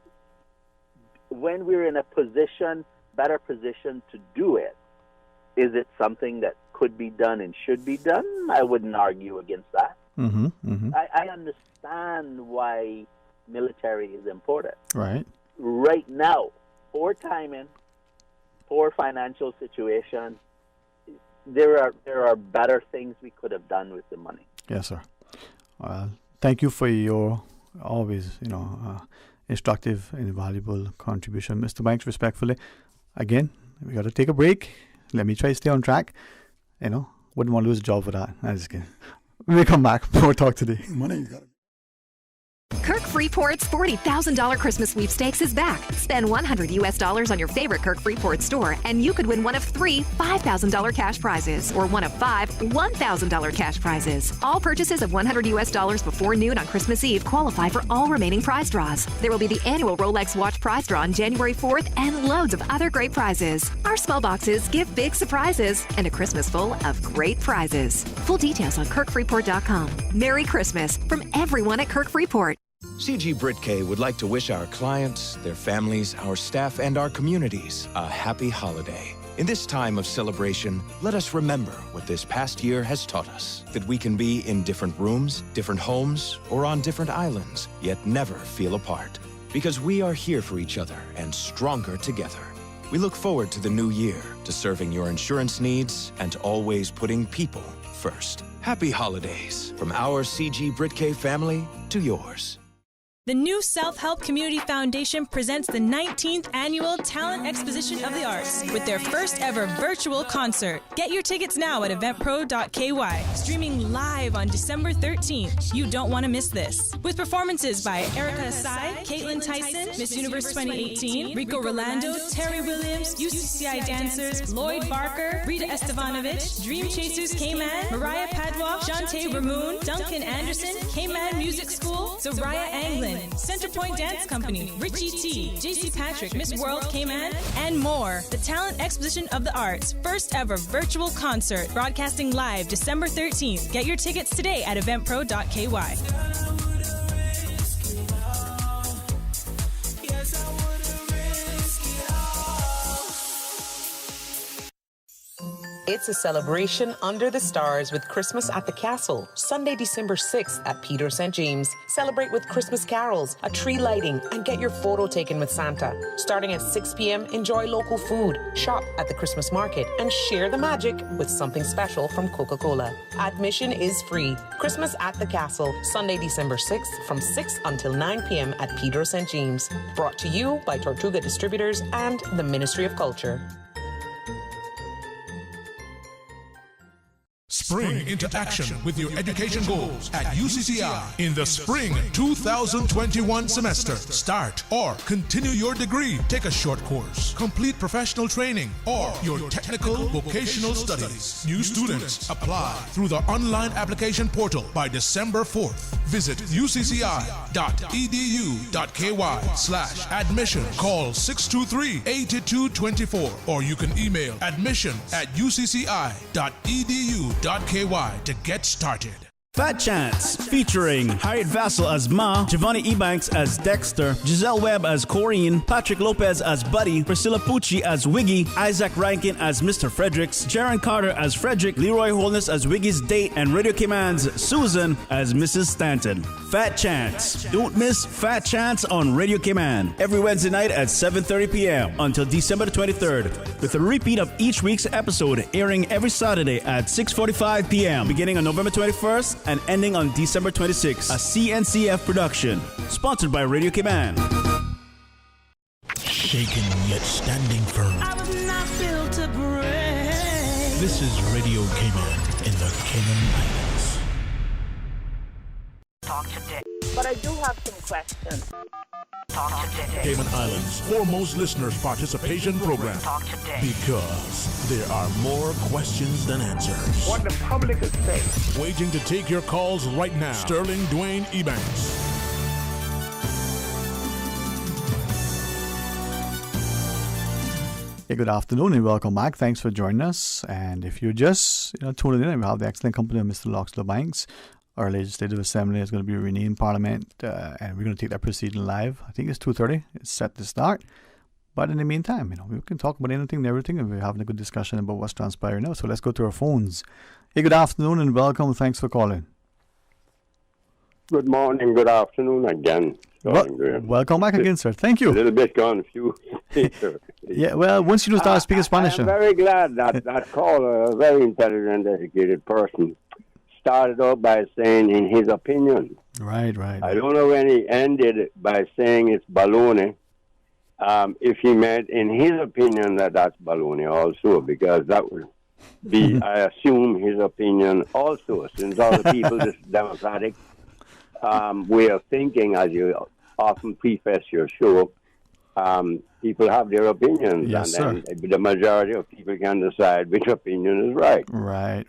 when we're in a better position to do it, is it something that could be done and should be done? I wouldn't argue against that. I understand why military is important. Right now, poor timing, poor financial situation, there are better things we could have done with the money. Yes, sir. Thank you for your always, instructive and valuable contribution, Mr. Banks. Respectfully, again, we got to take a break. Let me try to stay on track. Wouldn't want to lose a job for that. I just kidding. We'll come back. More talk today. Money, you got it. Kirk Freeport's $40,000 Christmas sweepstakes is back. Spend $100 on your favorite Kirk Freeport store, and you could win one of 3 $5,000 cash prizes, or one of 5 $1,000 cash prizes. All purchases of $100 before noon on Christmas Eve qualify for all remaining prize draws. There will be the annual Rolex watch prize draw on January 4th, and loads of other great prizes. Our small boxes give big surprises, and a Christmas full of great prizes. Full details on KirkFreeport.com. Merry Christmas from everyone at Kirk Freeport. CG Britke would like to wish our clients, their families, our staff, and our communities a happy holiday. In this time of celebration, let us remember what this past year has taught us. That we can be in different rooms, different homes, or on different islands, yet never feel apart. Because we are here for each other and stronger together. We look forward to the new year, to serving your insurance needs, and always putting people first. Happy holidays from our CG Britke family to yours. The new Self-Help Community Foundation presents the 19th Annual Talent Exposition of the Arts with their first ever virtual concert. Get your tickets now at eventpro.ky. Streaming live on December 13th. You don't want to miss this. With performances by Erica Asai, Caitlin Tyson, Miss Universe 2018, Rico Rolando, Terry Williams, UCCI dancers, Lloyd Barker, Rita Estevanovich, Dream Chasers K-Man, Mariah Padwa, Shantae Ramoon, Duncan Anderson, K-Man Music School, Soraya Anglin, Centerpoint Dance Company, Richie T, JC Patrick, Miss World Cayman, and more. The Talent Exposition of the Arts, first ever virtual concert, broadcasting live December 13th. Get your tickets today at eventpro.ky. It's a celebration under the stars with Christmas at the Castle. Sunday, December 6th at Peter St. James. Celebrate with Christmas carols, a tree lighting, and get your photo taken with Santa. Starting at 6 p.m., enjoy local food, shop at the Christmas market, and share the magic with something special from Coca-Cola. Admission is free. Christmas at the Castle, Sunday, December 6th from 6 until 9 p.m. at Peter St. James. Brought to you by Tortuga Distributors and the Ministry of Culture. Spring into action with your education goals at UCCI in the spring 2021 semester. Start or continue your degree, take a short course, complete professional training, or your technical vocational studies. New students apply through the online application portal by December 4th. Visit ucci.edu.ky/admission. Call 623-8224 or you can email admission@ucci.edu.ky to get started. Fat Chance, featuring Harriet Vassal as Ma, Giovanni Ebanks as Dexter, Giselle Webb as Corrine, Patrick Lopez as Buddy, Priscilla Pucci as Wiggy, Isaac Rankin as Mr. Fredericks, Jaron Carter as Frederick, Leroy Holness as Wiggy's date, and Radio Cayman's Susan as Mrs. Stanton. Fat Chance. Don't miss Fat Chance on Radio Cayman every Wednesday night at 7:30 p.m. until December 23rd, with a repeat of each week's episode airing every Saturday at 6:45 p.m. beginning on November 21st and ending on December 26th. A CNCF production, sponsored by Radio Cayman. Shaken yet standing firm. I was not built to break. This is Radio Cayman in the Cayman Islands. Talk today. But I do have some questions. Talk today. Cayman Islands' foremost listeners participation program. Talk today. Because there are more questions than answers. What the public is saying. Waiting to take your calls right now. Sterling Dwayne Ebanks. Hey, good afternoon and welcome back. Thanks for joining us. And if you're just tuning in, we have the excellent company of Mr. Loxley Banks. Our Legislative Assembly is going to be renamed Parliament, and we're going to take that proceeding live. I think it's 2:30. It's set to start. But in the meantime, we can talk about anything and everything, and we're having a good discussion about what's transpiring now. So let's go to our phones. Hey, good afternoon and welcome. Thanks for calling. Good morning, good afternoon again. Welcome back again, sir. Thank you. A little bit confused. Yeah, well, once you start speaking Spanish. I'm very glad that that caller, a very intelligent, educated person, started out by saying in his opinion. Right. I don't know when he ended by saying it's baloney. If he meant in his opinion that's baloney also, because that would be, I assume, his opinion also, since all the people, this democratic way of thinking, as you often preface your show, people have their opinions, yes, and then the majority of people can decide which opinion is right. Right.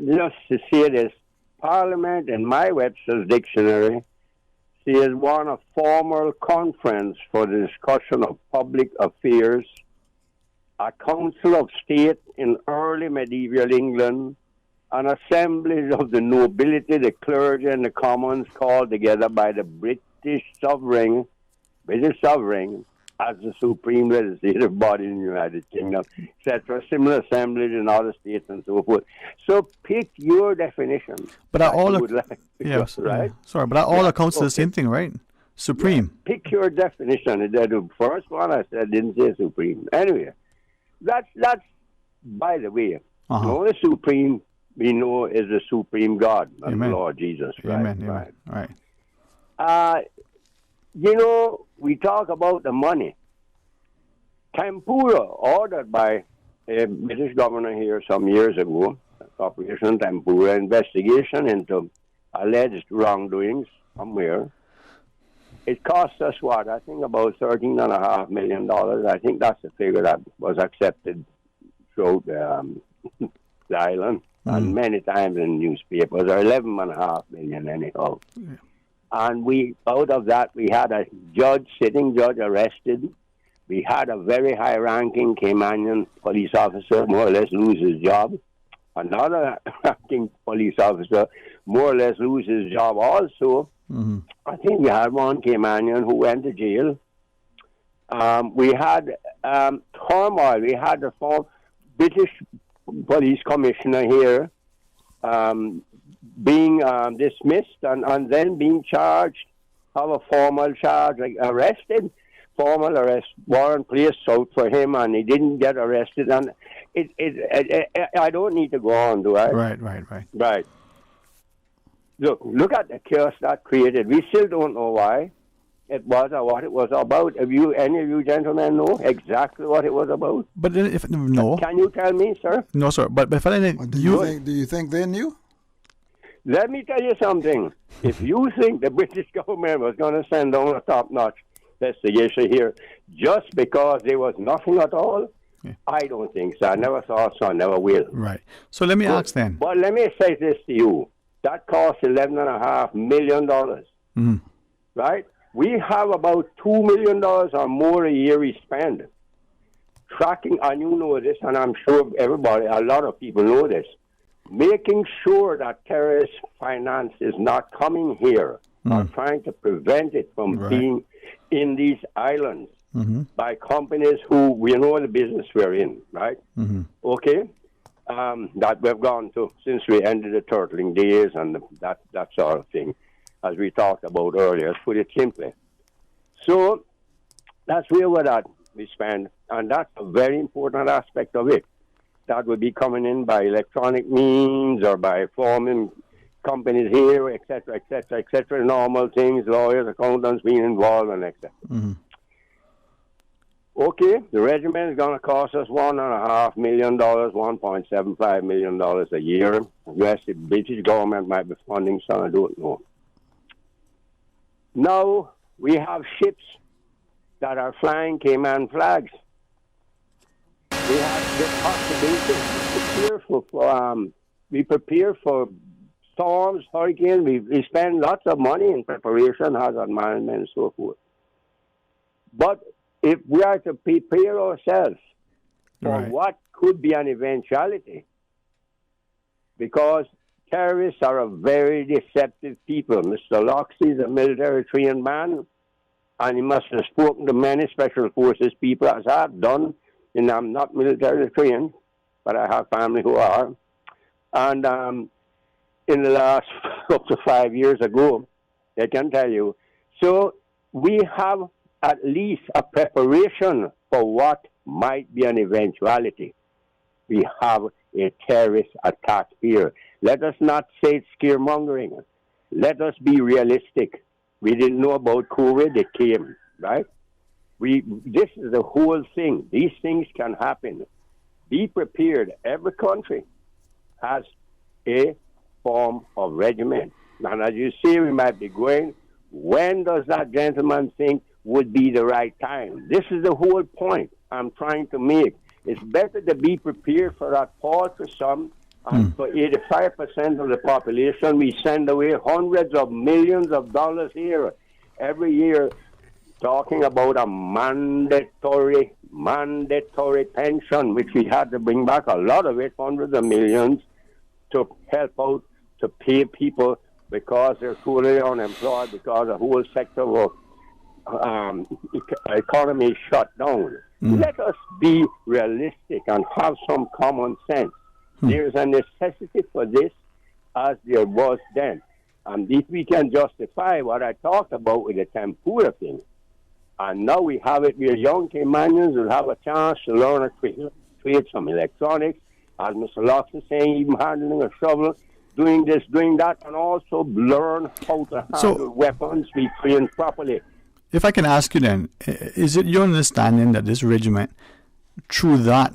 Just to say this, Parliament, in my Webster's dictionary, is one of formal conference for the discussion of public affairs, a council of state in early medieval England, an assembly of the nobility, the clergy, and the commons called together by the British sovereign as the supreme legislative body in the United Kingdom, etc. Similar assemblies in other states and so forth. So pick your definition. But are all right? Sorry, but are all accounts the same thing, right? Supreme. Yeah. Pick your definition. The first one I said didn't say supreme. Anyway, that's by the way. The only supreme we know is the supreme God, the Lord Jesus. Amen. Right. We talk about the money. Tempura, ordered by a British governor here some years ago, Operation Tempura, investigation into alleged wrongdoings somewhere. It cost us what? I think about $13.5 million. I think that's the figure that was accepted throughout the island and many times in newspapers, or $11.5 million anyhow. And out of that, we had a sitting judge arrested. We had a very high-ranking Caymanian police officer more or less lose his job. Another ranking police officer more or less lose his job also. Mm-hmm. I think we had one Caymanian who went to jail. We had turmoil. We had the former British police commissioner here being dismissed and then being charged, have a formal charge, like arrested. Formal arrest warrant placed out for him, and he didn't get arrested. And I don't need to go on, do I? Right. Look at the chaos that created. We still don't know why it was or what it was about. Any of you gentlemen know exactly what it was about? But if no, can you tell me, sir? No, sir. But if I didn't, do you think they knew? Let me tell you something. If you think the British government was going to send down a top-notch investigation here just because there was nothing at all, I don't think so. I never thought so. I never will. Right. So let me ask then. But let me say this to you. That cost $11.5 million. Mm-hmm. Right? We have about $2 million or more a year we spend tracking, and you know this, and I'm sure a lot of people know this, making sure that terrorist finance is not coming here or trying to prevent it from being in these islands by companies who we know the business we're in, right? Okay? That we've gone to since we ended the turtling days and that sort of thing, as we talked about earlier, to put it simply. So that's where we spend, and that's a very important aspect of it. That would be coming in by electronic means or by forming companies here, etc., normal things, lawyers, accountants being involved, and etc. Okay, the regiment is going to cost us $1.5 million, $1.75 million a year. Yes, the British government might be funding some, I don't know. Now, we have ships that are flying Cayman flags. We have the possibility we prepare for storms, hurricanes. We spend lots of money in preparation, hazard management, and so forth. But if we are to prepare ourselves for what could be an eventuality, because terrorists are a very deceptive people. Mr. Loxley is a military-trained man, and he must have spoken to many special forces people, as I've done, and I'm not military-trained, but I have family who are. And in the last up to 5 years ago, they can tell you. So we have at least a preparation for what might be an eventuality. We have a terrorist attack here. Let us not say it's scaremongering. Let us be realistic. We didn't know about COVID, it came, right? This is the whole thing. These things can happen. Be prepared. Every country has a form of regiment. And as you say, we might be going, when does that gentleman think would be the right time? This is the whole point I'm trying to make. It's better to be prepared for that paltry sum. And for 85% of the population, we send away hundreds of millions of dollars here every year, talking about a mandatory pension, which we had to bring back a lot of it, hundreds of millions, to help out to pay people because they're totally unemployed, because the whole sector of economy is shut down. Let us be realistic and have some common sense. There is a necessity for this as there was then. And if we can justify what I talked about with the tempura thing, and now we have it where young Caymanians will have a chance to learn to create some electronics, as Mr. Locke is saying, even handling a shovel, doing this, doing that, and also learn how to handle weapons, be trained properly. If I can ask you then, is it your understanding that this regiment, through that,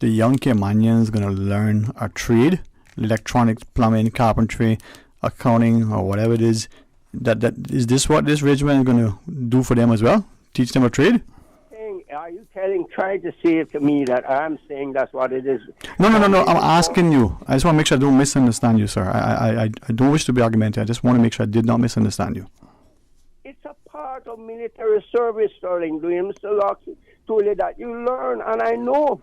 the young Caymanians going to learn a trade, electronics, plumbing, carpentry, accounting, or whatever it is? Is this what this regiment is going to do for them as well? Teach them a trade? Are you trying to say to me that I'm saying that's what it is? No. I'm asking you. I just want to make sure I don't misunderstand you, sir. I don't wish to be argumentative. I just want to make sure I did not misunderstand you. part of military service, Sterling. Doing Mr. Locke told you that you learn, and I know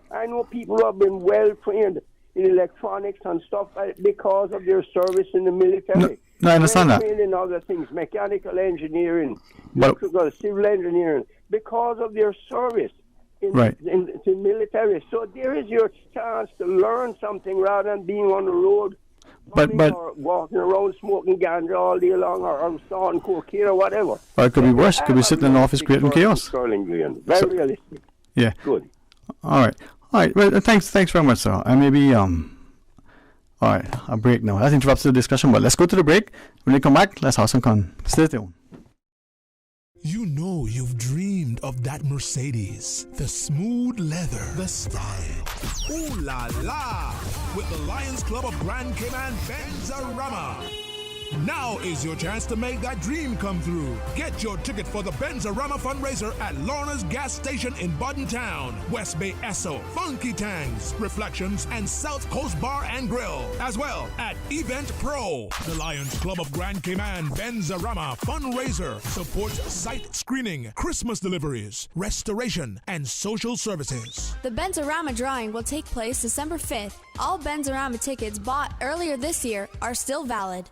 people who have been well trained in electronics and stuff because of their service in the military. No, I understand that. In other things, mechanical engineering, electrical, civil engineering, because of their service in the military. So there is your chance to learn something rather than being on the road, or walking around smoking ganja all day long, or snorting cocaine or whatever. Or it could be worse. It could be sitting in an office creating chaos. Sterling Green. Very realistic. Yeah. Good. All right. Well, thanks very much, sir. And maybe all right, a break now. That interrupts the discussion, but let's go to the break. When we come back, let's have some fun. Stay tuned. You know you've dreamed of that Mercedes, the smooth leather, the style. Ooh la la! With the Lions Club of Grand Cayman Benzarama. Now is your chance to make that dream come through. Get your ticket for the Benzarama fundraiser at Lorna's Gas Station in Bodden Town, West Bay Esso, Funky Tangs, Reflections, and South Coast Bar and Grill. As well at Event Pro. The Lions Club of Grand Cayman Benzarama fundraiser supports site screening, Christmas deliveries, restoration, and social services. The Benzarama drawing will take place December 5th. All Benzarama tickets bought earlier this year are still valid.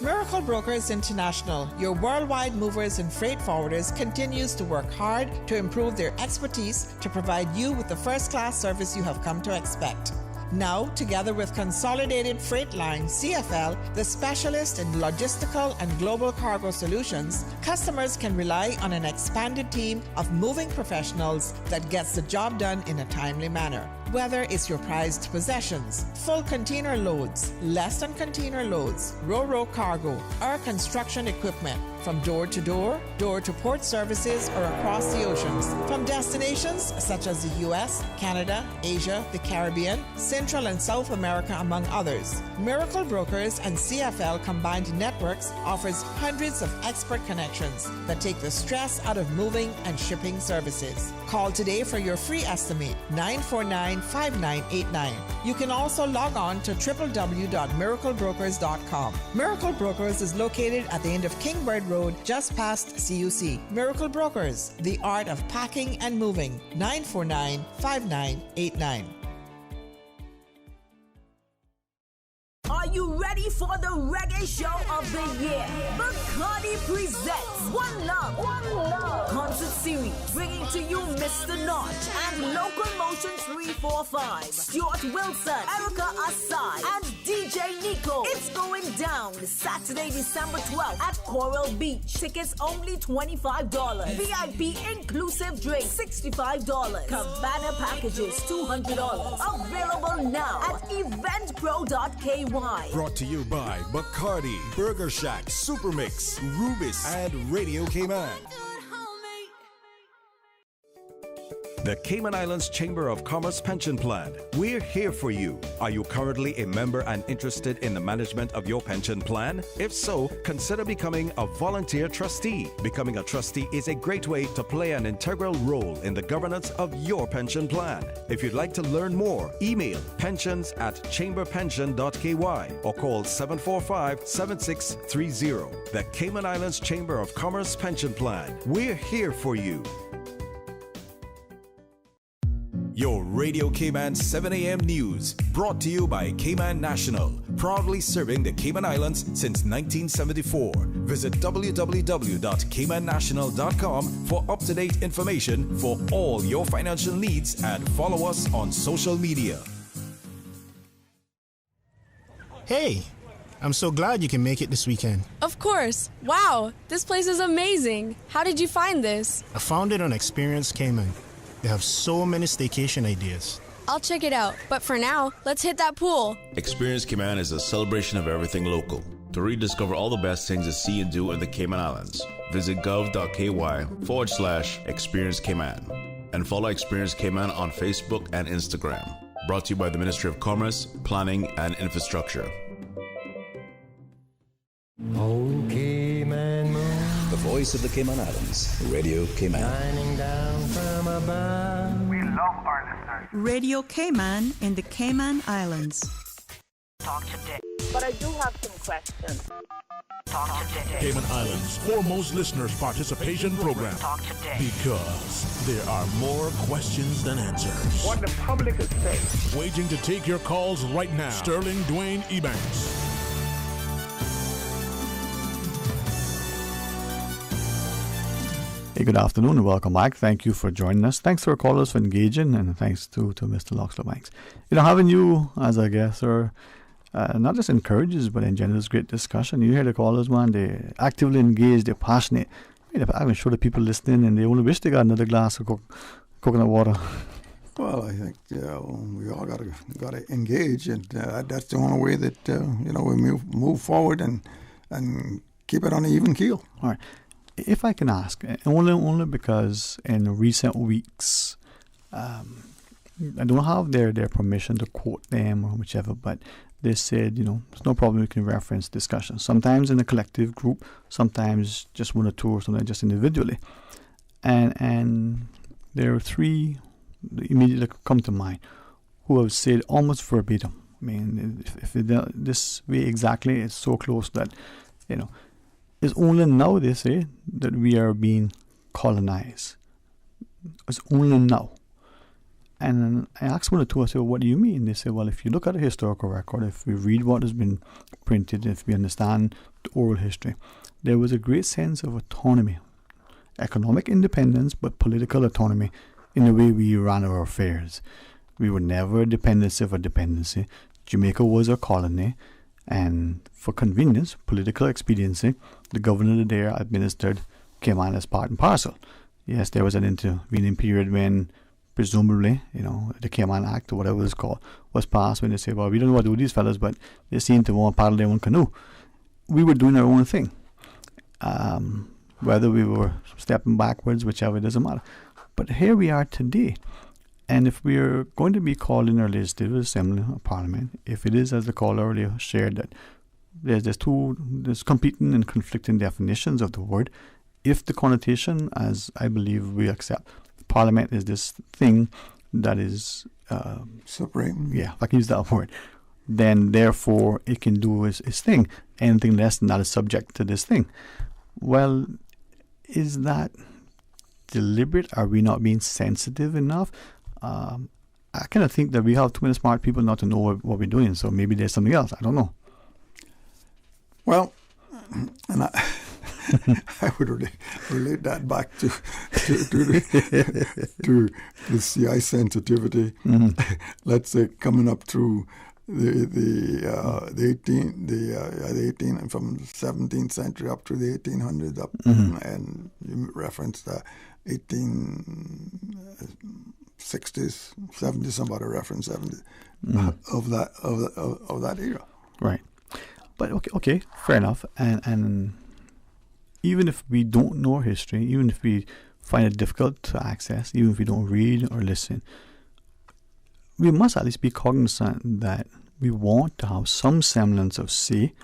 Miracle Brokers International, your worldwide movers and freight forwarders, continues to work hard to improve their expertise to provide you with the first-class service you have come to expect. Now, together with Consolidated Freight Line, CFL, the specialist in logistical and global cargo solutions, customers can rely on an expanded team of moving professionals that gets the job done in a timely manner. Whether it's your prized possessions, full container loads, less than container loads, ro-ro cargo, or construction equipment, from door to port services, or across the oceans, from destinations such as the US, Canada, Asia, the Caribbean, Central and South America, among others. Miracle Brokers and CFL combined networks offers hundreds of expert connections that take the stress out of moving and shipping services. Call today for your free estimate, 949-5989. You can also log on to www.miraclebrokers.com. Miracle Brokers is located at the end of Kingbird Road, just past CUC. Miracle Brokers, the art of packing and moving, 949-5989. Are you ready for the reggae show of the year? Bacardi presents One Love concert series, bringing to you Mr. Notch and Locomotion 345, Stuart Wilson, Erica Asai, and DJ Nico. It's going down Saturday, December 12th at Coral Beach. Tickets only $25. VIP inclusive drink $65. Cabana packages $200. Available now at eventpro.ky. Brought to you by Bacardi, Burger Shack, Supermix, Rubis, and Radio Cayman. The Cayman Islands Chamber of Commerce Pension Plan. We're here for you. Are you currently a member and interested in the management of your pension plan? If so, consider becoming a volunteer trustee. Becoming a trustee is a great way to play an integral role in the governance of your pension plan. If you'd like to learn more, email pensions@chamberpension.ky or call 745-7630. The Cayman Islands Chamber of Commerce Pension Plan. We're here for you. Your Radio Cayman 7 a.m. news, brought to you by Cayman National, proudly serving the Cayman Islands since 1974. Visit www.caymannational.com for up-to-date information for all your financial needs and follow us on social media. Hey, I'm so glad you can make it this weekend. Of course. Wow, this place is amazing. How did you find this? I found it on Experience Cayman. They have so many staycation ideas. I'll check it out, but for now, let's hit that pool. Experience Cayman is a celebration of everything local. To rediscover all the best things to see and do in the Cayman Islands, visit gov.ky/Experience Cayman and follow Experience Cayman on Facebook and Instagram. Brought to you by the Ministry of Commerce, Planning and Infrastructure. Cayman moon. The voice of the Cayman Islands, Radio Cayman. Shining down from above. We love our listeners. Radio Cayman in the Cayman Islands. Talk today. But I do have some questions. Talk today. Cayman Islands' foremost listeners participation program. Talk today. Because there are more questions than answers. What the public is saying. Waiting to take your calls right now. Sterling Dwayne Ebanks. Hey, good afternoon and welcome back. Thank you for joining us. Thanks to our callers for engaging, and thanks to Mr. Loxlow Banks. Having you as a guest not just encourages, but engenders great discussion. You hear the callers, man, they're actively engaged, they're passionate. I'm sure the people listening, and they only wish they got another glass of coconut water. Well, I think we all got to engage, and that's the only way that we move forward and keep it on an even keel. All right. If I can ask, only because in recent weeks, I don't have their permission to quote them or whichever, but they said, there's no problem, we can reference discussion. Sometimes in a collective group, sometimes just one or two, or sometimes just individually. And there are three that immediately come to mind who have said almost verbatim. I mean, if this way exactly, it's so close that, it's only now, they say, that we are being colonized. It's only now. And I asked one or two, I said, what do you mean? They say, well, if you look at a historical record, if we read what has been printed, if we understand the oral history, there was a great sense of autonomy, economic independence, but political autonomy in the way we ran our affairs. We were never a dependency of a dependency. Jamaica was a colony, and for convenience, political expediency, the governor there administered Cayman as part and parcel. Yes, there was an intervening period when presumably, the Cayman Act or whatever it's called was passed, when they say, well, we don't know what to do with these fellas, but they seem to want to paddle their own canoe. We were doing our own thing. Whether we were stepping backwards, whichever, it doesn't matter. But here we are today. And if we are going to be called in our Legislative Assembly or Parliament, if it is, as the caller earlier shared, that there's competing and conflicting definitions of the word, if the connotation, as I believe we accept, Parliament is this thing that is supreme. Yeah, if I can use that word. Then, therefore, it can do its thing. Anything less than that is subject to this thing. Well, is that deliberate? Are we not being sensitive enough? I kind of think that we have too many smart people not to know what we're doing. So maybe there's something else. I don't know. Well, and I would relate that back to the CI sensitivity. Mm-hmm. Let's say coming up through the 18 from the 17th century up to the 1800s up, mm-hmm. and you referenced the 1860s, 70s. Somebody referenced 70s, mm-hmm. of that era. Right, but okay, fair enough, and even if we don't know history, even if we find it difficult to access, even if we don't read or listen, we must at least be cognizant that we want to have some semblance of say.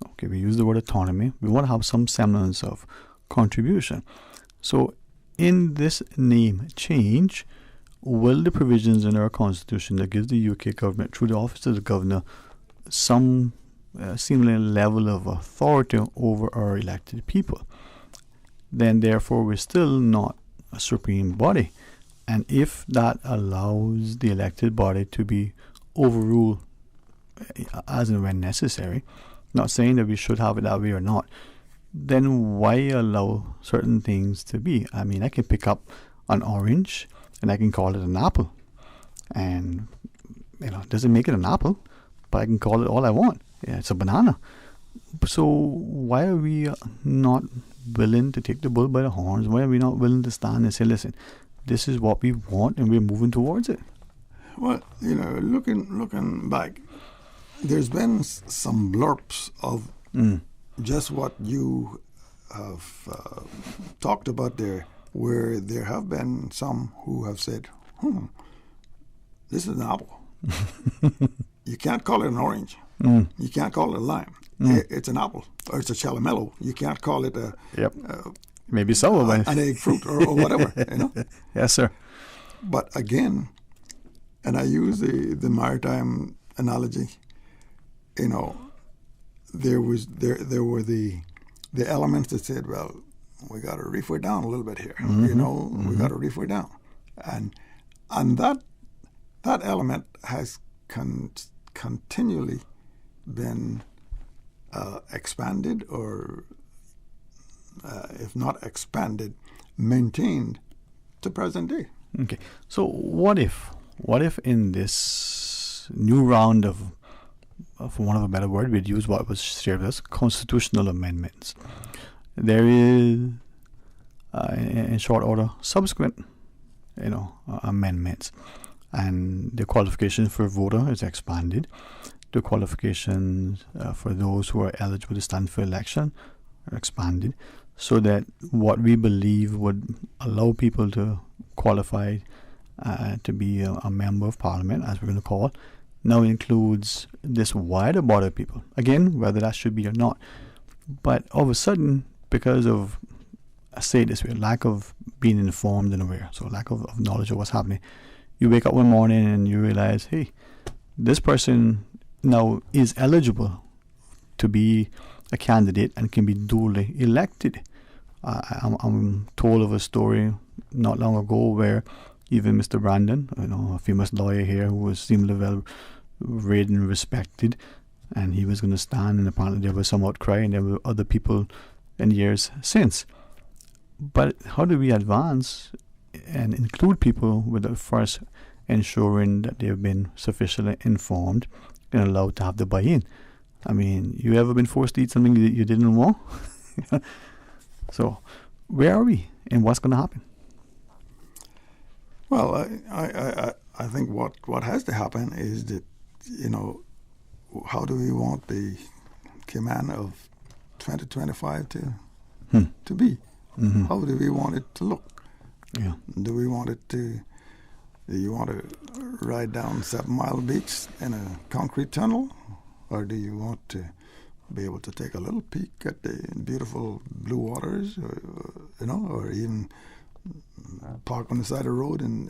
Okay, we use the word autonomy. We want to have some semblance of contribution. So, in this name change, will the provisions in our Constitution that gives the UK government, through the office of the governor, some seemingly level of authority over our elected people, then therefore we're still not a supreme body. And if that allows the elected body to be overruled as and when necessary, not saying that we should have it that way or not, then why allow certain things to be? I mean, I can pick up an orange and I can call it an apple, and it doesn't make it an apple, but I can call it all I want. Yeah, it's a banana. So why are we not willing to take the bull by the horns? Why are we not willing to stand and say, listen, this is what we want and we're moving towards it? Well, looking back, there's been some blurps of just what you have talked about there, where there have been some who have said, this is an apple. You can't call it an orange. You can't call it a lime. It's an apple, or it's a chalamello. You can't call it maybe so, an egg fruit or whatever. Yes, sir. But again, and I use the maritime analogy, there were the elements that said, well, we got to reef it down a little bit here. Mm-hmm. We got to reef it down, and that element has continually been expanded, or if not expanded, maintained to present day. Okay, so what if in this new round of for want of a better word, we'd use what was shared as constitutional amendments, there is in short order subsequent amendments, and the qualification for a voter is expanded. The qualifications for those who are eligible to stand for election are expanded, so that what we believe would allow people to qualify to be a member of parliament, as we're going to call it, now includes this wider body of people. Again, whether that should be or not. But all of a sudden, because of, I say it this way, lack of being informed and aware, so lack of knowledge of what's happening, you wake up one morning and you realize, hey, this person now is eligible to be a candidate and can be duly elected. I'm told of a story not long ago where even Mr. Brandon, a famous lawyer here who was seemingly well read and respected, and he was going to stand, and apparently there was some outcry, and there were other people in years since. But how do we advance and include people without first ensuring that they've been sufficiently informed and allowed to have the buy-in? I mean, you ever been forced to eat something that you didn't want? So, where are we, and what's going to happen? Well, I think what has to happen is that, how do we want the Cayman of 2025 to be? Mm-hmm. How do we want it to look? Yeah. Do we want it to? Do you want to ride down 7 Mile Beach in a concrete tunnel, or do you want to be able to take a little peek at the beautiful blue waters, or even park on the side of the road and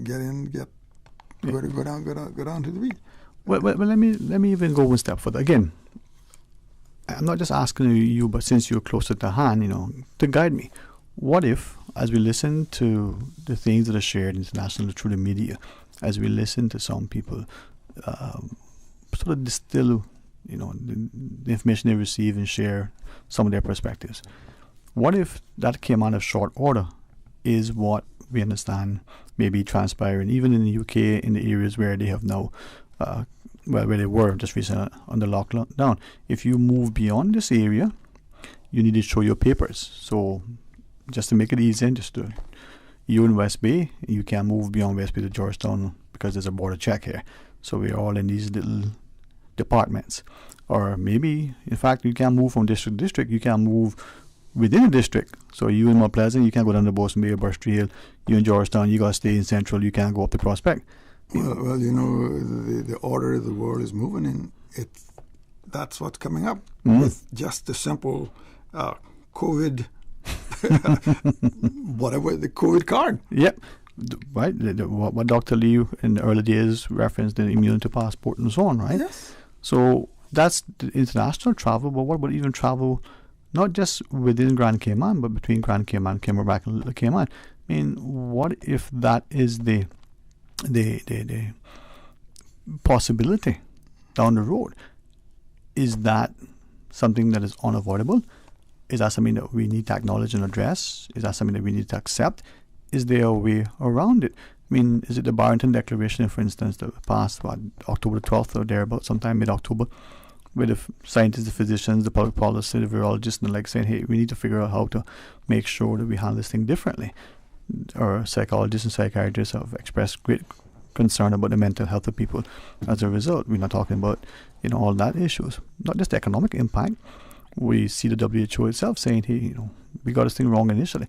go down to the beach? Well, let me even go one step further. Again, I'm not just asking you, but since you're closer to hand, to guide me. What if, as we listen to the things that are shared internationally through the media, as we listen to some people sort of distill, the information they receive and share some of their perspectives. What if that came out of short order is what we understand may be transpiring, even in the UK, in the areas where they have now, where they were just recently under lockdown. If you move beyond this area, you need to show your papers. So just to make it easy, you in West Bay, you can't move beyond West Bay to Georgetown because there's a border check here. So we're all in these little departments. Or maybe, in fact, you can't move from district to district. You can't move within a district. So you in Mount Pleasant, you can't go down to Boston Bay or Brushy Hill. You in Georgetown, you got to stay in Central. You can't go up to Prospect. Well, the order the world is moving in, that's what's coming up with just the simple COVID, whatever, the COVID card. Yep. Right. What Dr. Lee in the early days referenced the immunity passport and so on, right? Yes. So that's the international travel, but what about even travel, not just within Grand Cayman, but between Grand Cayman, Camelback, and Little Cayman? I mean, what if that is the possibility down the road? Is that something that is unavoidable? Is that something that we need to acknowledge and address? Is that something that we need to accept? Is there a way around it? I mean, is it the Barrington Declaration, for instance, that passed October 12th or thereabout, sometime mid-October, where the scientists, the physicians, the public policy, the virologists, and the like saying, hey, we need to figure out how to make sure that we handle this thing differently. Or psychologists and psychiatrists have expressed great concern about the mental health of people as a result. We're not talking about, all that issues, not just the economic impact. We see the WHO itself saying, hey, we got this thing wrong initially.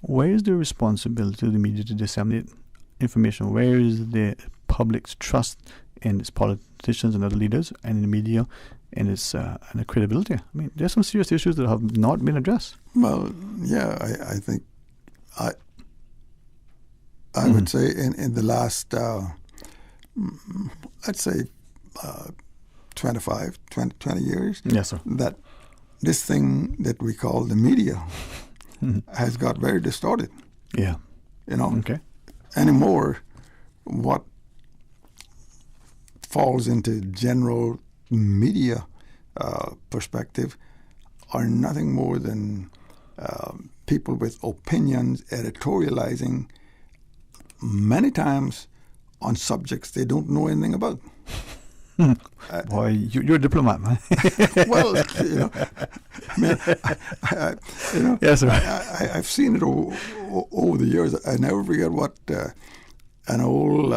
Where is the responsibility of the media to disseminate information? Where is the public's trust in its politicians and other leaders and in the media and its and the credibility? I mean, there's some serious issues that have not been addressed. Well, yeah, I think I would say in the last, I'd say 20 years. Yes, sir. That this thing that we call the media has got very distorted. Yeah. You know, Okay. anymore what falls into general media perspective are nothing more than people with opinions editorializing many times on subjects they don't know anything about. Boy, you're a diplomat, man. Well, you know, I mean, you know, yes, sir. I've seen it over the years. I never forget what an old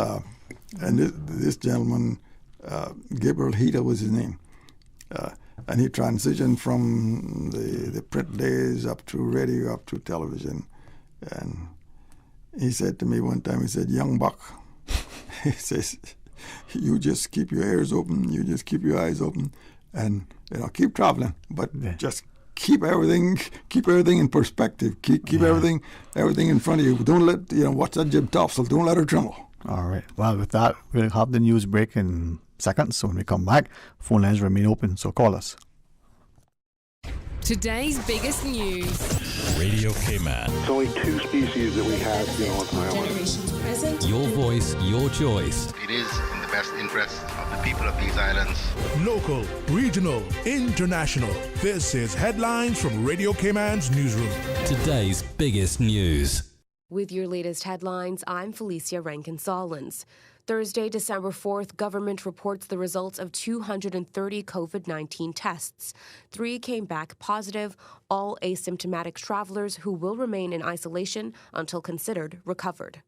and this gentleman, Gabriel Hita was his name, and he transitioned from the print days up to radio, up to television, and he said to me one time, he said, "Young buck," he says, "you just keep your ears open, you just keep your eyes open, and you know, keep traveling, but just keep everything in perspective. Keep everything in front of you. Don't let watch that jib topsail. Don't let her tremble." All right. Well, with that, we'll have the news break in seconds. So when we come back, phone lines remain open. So call us. Today's biggest news. Radio Cayman. It's only 2 species that we have, on the island. Generations present. Your voice, your choice. It is in the best interest of the people of these islands. Local, regional, international. This is Headlines from Radio Cayman's newsroom. Today's biggest news. With your latest headlines, I'm Felicia Rankin-Solins. Thursday, December 4th, government reports the results of 230 COVID-19 tests. 3 came back positive, all asymptomatic travelers who will remain in isolation until considered recovered.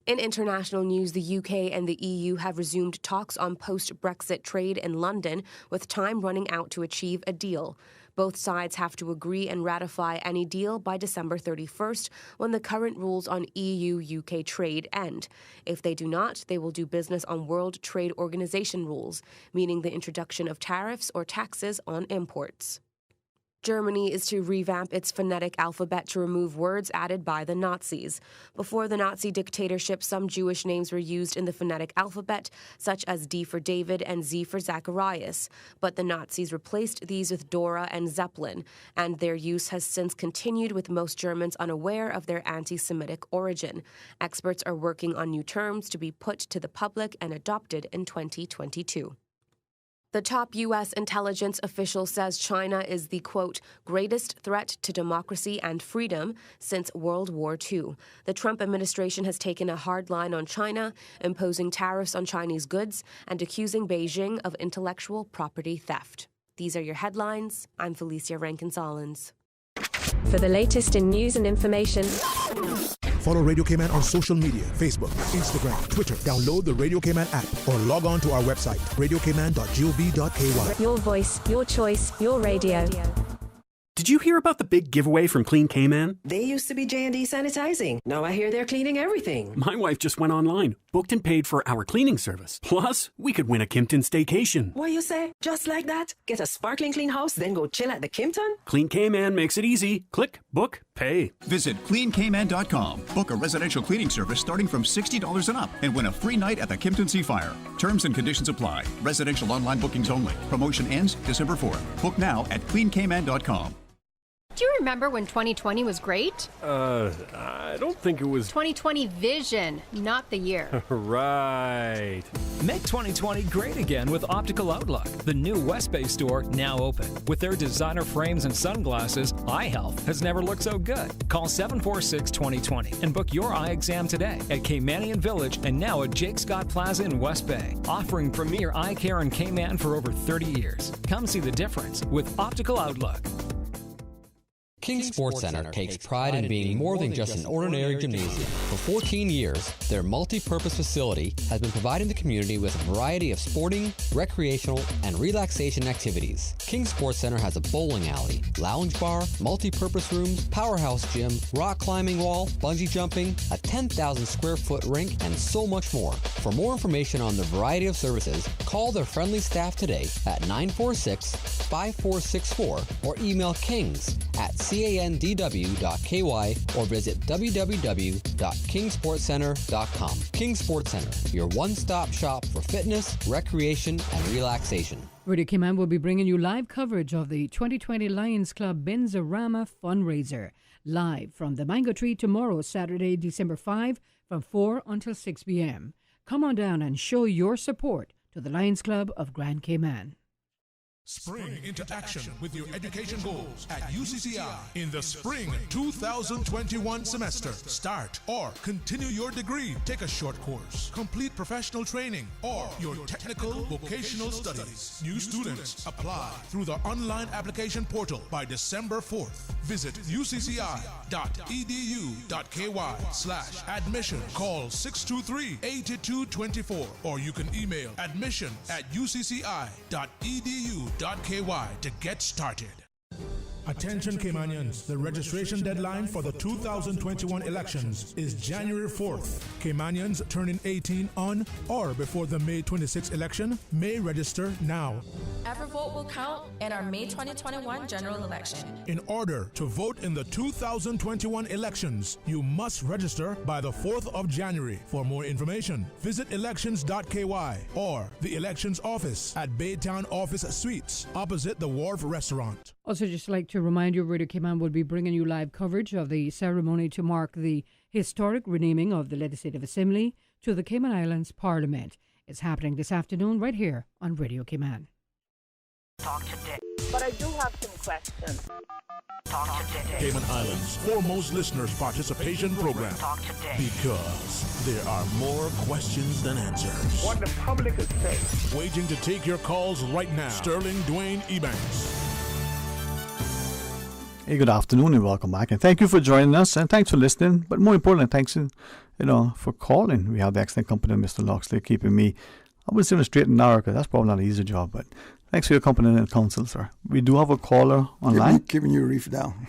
In international news, the UK and the EU have resumed talks on post-Brexit trade in London, with time running out to achieve a deal. Both sides have to agree and ratify any deal by December 31st, when the current rules on EU-UK trade end. If they do not, they will do business on World Trade Organization rules, meaning the introduction of tariffs or taxes on imports. Germany is to revamp its phonetic alphabet to remove words added by the Nazis. Before the Nazi dictatorship, some Jewish names were used in the phonetic alphabet, such as D for David and Z for Zacharias. But the Nazis replaced these with Dora and Zeppelin, and their use has since continued, with most Germans unaware of their anti-Semitic origin. Experts are working on new terms to be put to the public and adopted in 2022. The top U.S. intelligence official says China is the, quote, greatest threat to democracy and freedom since World War II. The Trump administration has taken a hard line on China, imposing tariffs on Chinese goods and accusing Beijing of intellectual property theft. These are your headlines. I'm Felicia Rankin-Solins. For the latest in news and information, Follow Radio Cayman on social media, Facebook, Instagram, Twitter. Download the Radio Cayman app or log on to our website, radiocayman.gov.ky. your voice, your choice, your radio. Did you hear about the big giveaway from Clean Cayman? They used to be J&D Sanitizing. Now I hear they're cleaning everything. My wife just went online, booked and paid for our cleaning service. Plus, we could win a Kimpton staycation. What you say? Just like that? Get a sparkling clean house, then go chill at the Kimpton? Clean Cayman makes it easy. Click, book, pay. Visit cleancayman.com. Book a residential cleaning service starting from $60 and up and win a free night at the Kimpton Seafire. Terms and conditions apply. Residential online bookings only. Promotion ends December 4th. Book now at cleancayman.com. Do you remember when 2020 was great? I don't think it was 2020 vision, not the year. right. Make 2020 great again with Optical Outlook, the new West Bay store now open. With their designer frames and sunglasses, eye health has never looked so good. Call 746-2020 and book your eye exam today at Caymanian Village and now at Jake Scott Plaza in West Bay, offering premier eye care in Cayman for over 30 years. Come see the difference with Optical Outlook. King Sports Center takes pride in being more than just an ordinary gymnasium. For 14 years, their multi-purpose facility has been providing the community with a variety of sporting, recreational, and relaxation activities. King Sports Center has a bowling alley, lounge bar, multi-purpose rooms, powerhouse gym, rock climbing wall, bungee jumping, a 10,000 square foot rink, and so much more. For more information on the variety of services, call their friendly staff today at 946-5464 or email kings@cspc.ca. candw.ky or visit www.kingsportscenter.com. King Sports Center, your one-stop shop for fitness, recreation, and relaxation. Radio Cayman will be bringing you live coverage of the 2020 Lions Club Benzarama fundraiser, live from the Mango Tree tomorrow, Saturday, December 5, from 4 until 6 p.m. Come on down and show your support to the Lions Club of Grand Cayman. Spring into action with your education goals at UCCI in the spring 2021 semester. Start or continue your degree, take a short course, complete professional training, or your technical vocational studies. New students apply through the online application portal by December 4th. Visit ucci.edu.ky/admission. Call 623-8224 or you can email admission@ucci.edu.ky to get started. Attention Caymanians, the registration deadline for the 2021 elections is January 4th. Caymanians turning 18 on or before the May 26 election may register now. Every vote will count in our May 2021 general election. In order to vote in the 2021 elections, you must register by the 4th of January. For more information, visit elections.ky or the elections office at Baytown Office Suites opposite the Wharf Restaurant. Also, just like to remind you, Radio Cayman will be bringing you live coverage of the ceremony to mark the historic renaming of the Legislative Assembly to the Cayman Islands Parliament. It's happening this afternoon right here on Radio Cayman. Talk today. But I do have some questions. Talk today. Cayman Islands' foremost listeners participation program. Talk today. Because there are more questions than answers. What the public is saying. Waiting to take your calls right now. Sterling Dwayne Ebanks. Hey, good afternoon and welcome back. And thank you for joining us and thanks for listening. But more importantly, thanks for calling. We have the excellent company of Mr. Loxley keeping me, I would say, straight and narrow, because that's probably not an easy job. But thanks for your company and counsel, sir. We do have a caller online. Giving you a reef down.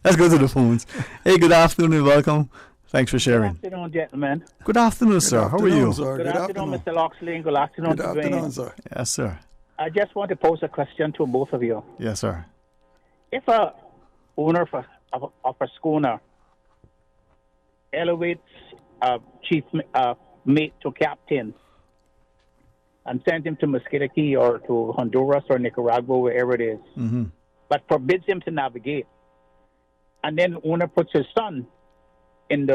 Let's go to the phones. Hey, good afternoon and welcome. Thanks for sharing. Good afternoon, gentlemen. Good afternoon, sir. How are you? Sir. Good afternoon, Mr. Loxley, and good afternoon to Dwayne. Sir. Yes, sir. I just want to pose a question to both of you. Yes, sir. If a owner of a schooner elevates a chief mate to captain and sends him to Mosquito Key or to Honduras or Nicaragua, wherever it is, but forbids him to navigate, and then the owner puts his son on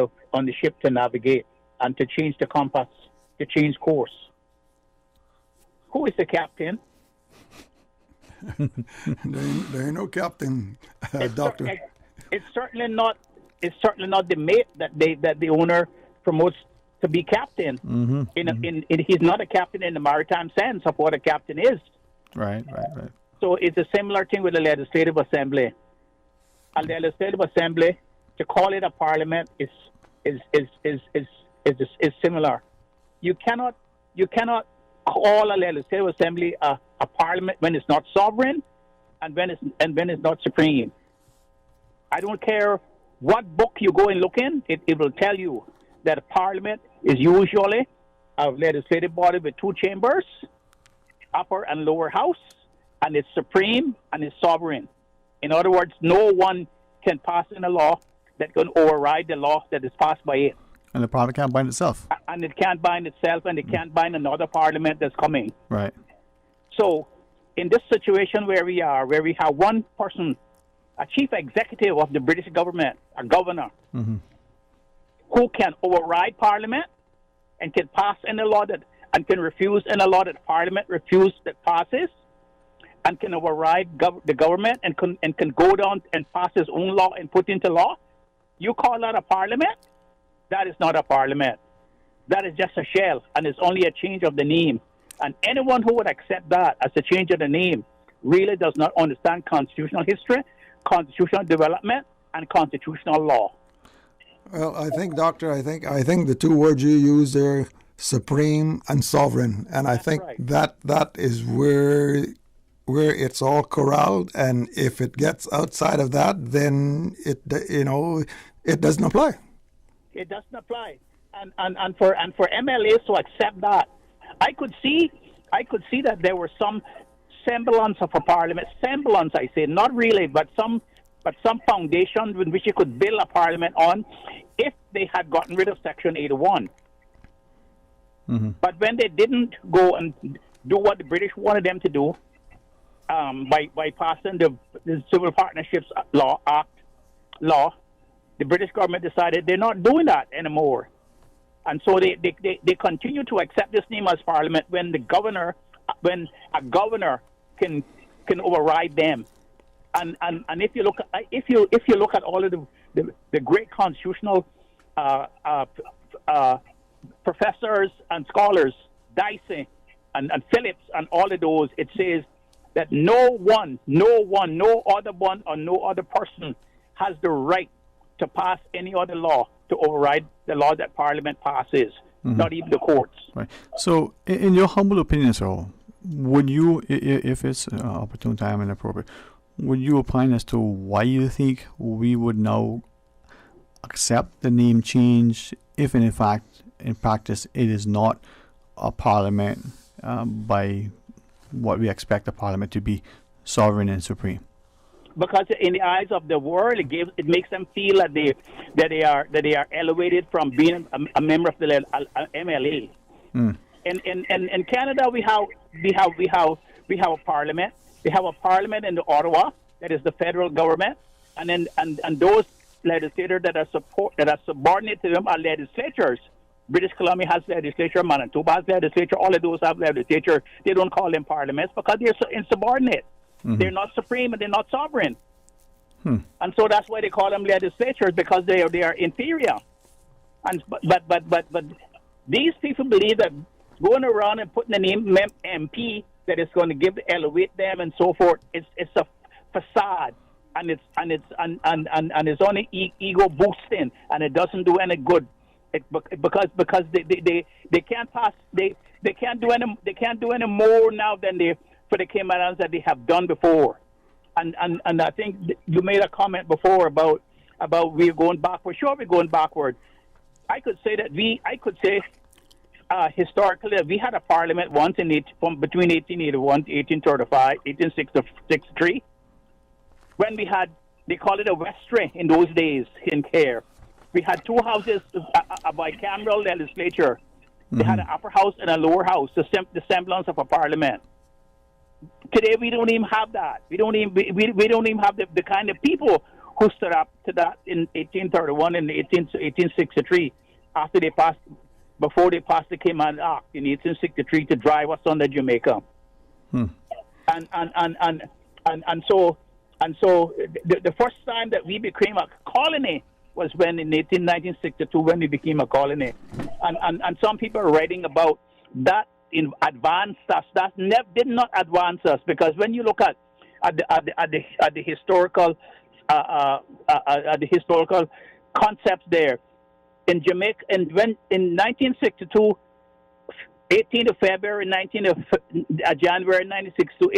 the ship to navigate and to change the compass, to change course, who is the captain? there ain't no captain, doctor. It's certainly not the mate that the owner promotes to be captain. He's not a captain in the maritime sense of what a captain is. Right. So it's a similar thing with the Legislative Assembly. A Legislative Assembly, to call it a parliament is similar. You cannot call a Legislative Assembly a parliament when it's not sovereign and when it's not supreme. I don't care what book you go and look in, it will tell you that a parliament is usually a legislative body with two chambers, upper and lower house, and it's supreme and it's sovereign. In other words, no one can pass in a law that can override the law that is passed by it. And the parliament can't bind itself. And it can't bind itself, and it can't bind another parliament that's coming. Right. So, in this situation where we have one person, a chief executive of the British government, a governor, who can override parliament and can pass any law and can refuse any law that parliament that passes, and can override the government and can go down and pass his own law and put into law. You call that a parliament? That is not a parliament. That is just a shell, and it's only a change of the name. And anyone who would accept that as a change of the name really does not understand constitutional history, constitutional development, and constitutional law. Well, I think, Doctor, I think the two words you use there, supreme and sovereign, and I think that is where it's all corralled. And if it gets outside of that, then it doesn't apply. It doesn't apply, and for MLAs to accept that, I could see that there were some semblance of a parliament, semblance, I say, not really, but some foundation with which you could build a parliament on if they had gotten rid of Section 81. Mm-hmm. But when they didn't go and do what the British wanted them to do, by passing the Civil Partnerships Law, the British government decided they're not doing that anymore. And so they continue to accept this name as Parliament when a governor can override them. And if you look at all of the great constitutional professors and scholars, Dicey and Phillips and all of those, it says that no other person has the right to pass any other law to override the law that Parliament passes, not even the courts. Right. So, in your humble opinion, sir, would you, if it's opportune time and appropriate, would you opine as to why you think we would now accept the name change if, in practice, it is not a parliament by what we expect a parliament to be, sovereign and supreme? Because in the eyes of the world, it makes them feel that they are elevated from being a member of the MLA. Mm. In Canada, we have a parliament. We have a parliament in Ottawa that is the federal government, and those legislators that are subordinate to them are legislatures. British Columbia has legislature, Manitoba has legislature, all of those have legislature. They don't call them parliaments because they're insubordinate. Mm-hmm. They're not supreme and they're not sovereign. And so that's why they call them legislatures, because they are inferior. And but these people believe that going around and putting the name MP that is going to elevate them and so forth, it's a facade, and it's only ego boosting, and it doesn't do any good. Because they can't pass, they can't do any more now than for the Cayman Islands that they have done before. And I think you made a comment before about we're going backward. Sure, we're going backward. I could say historically that we had a parliament once from between 1881 to 1835, 1863, when they called it a vestry in those days in Care. We had two houses, a bicameral legislature. They had an upper house and a lower house, the semblance of a parliament. Today we don't even have that. We don't even have the kind of people who stood up to that in 1831 and 1863 before they passed the Cayman Act in 1863 to drive us under Jamaica. And so the first time that we became a colony was when in 1962 when we became a colony, and some people are writing about that in advanced us. That did not advance us, because when you look at the historical concepts there in Jamaica, and when in 1962, 18th of February, 19th of January 1962,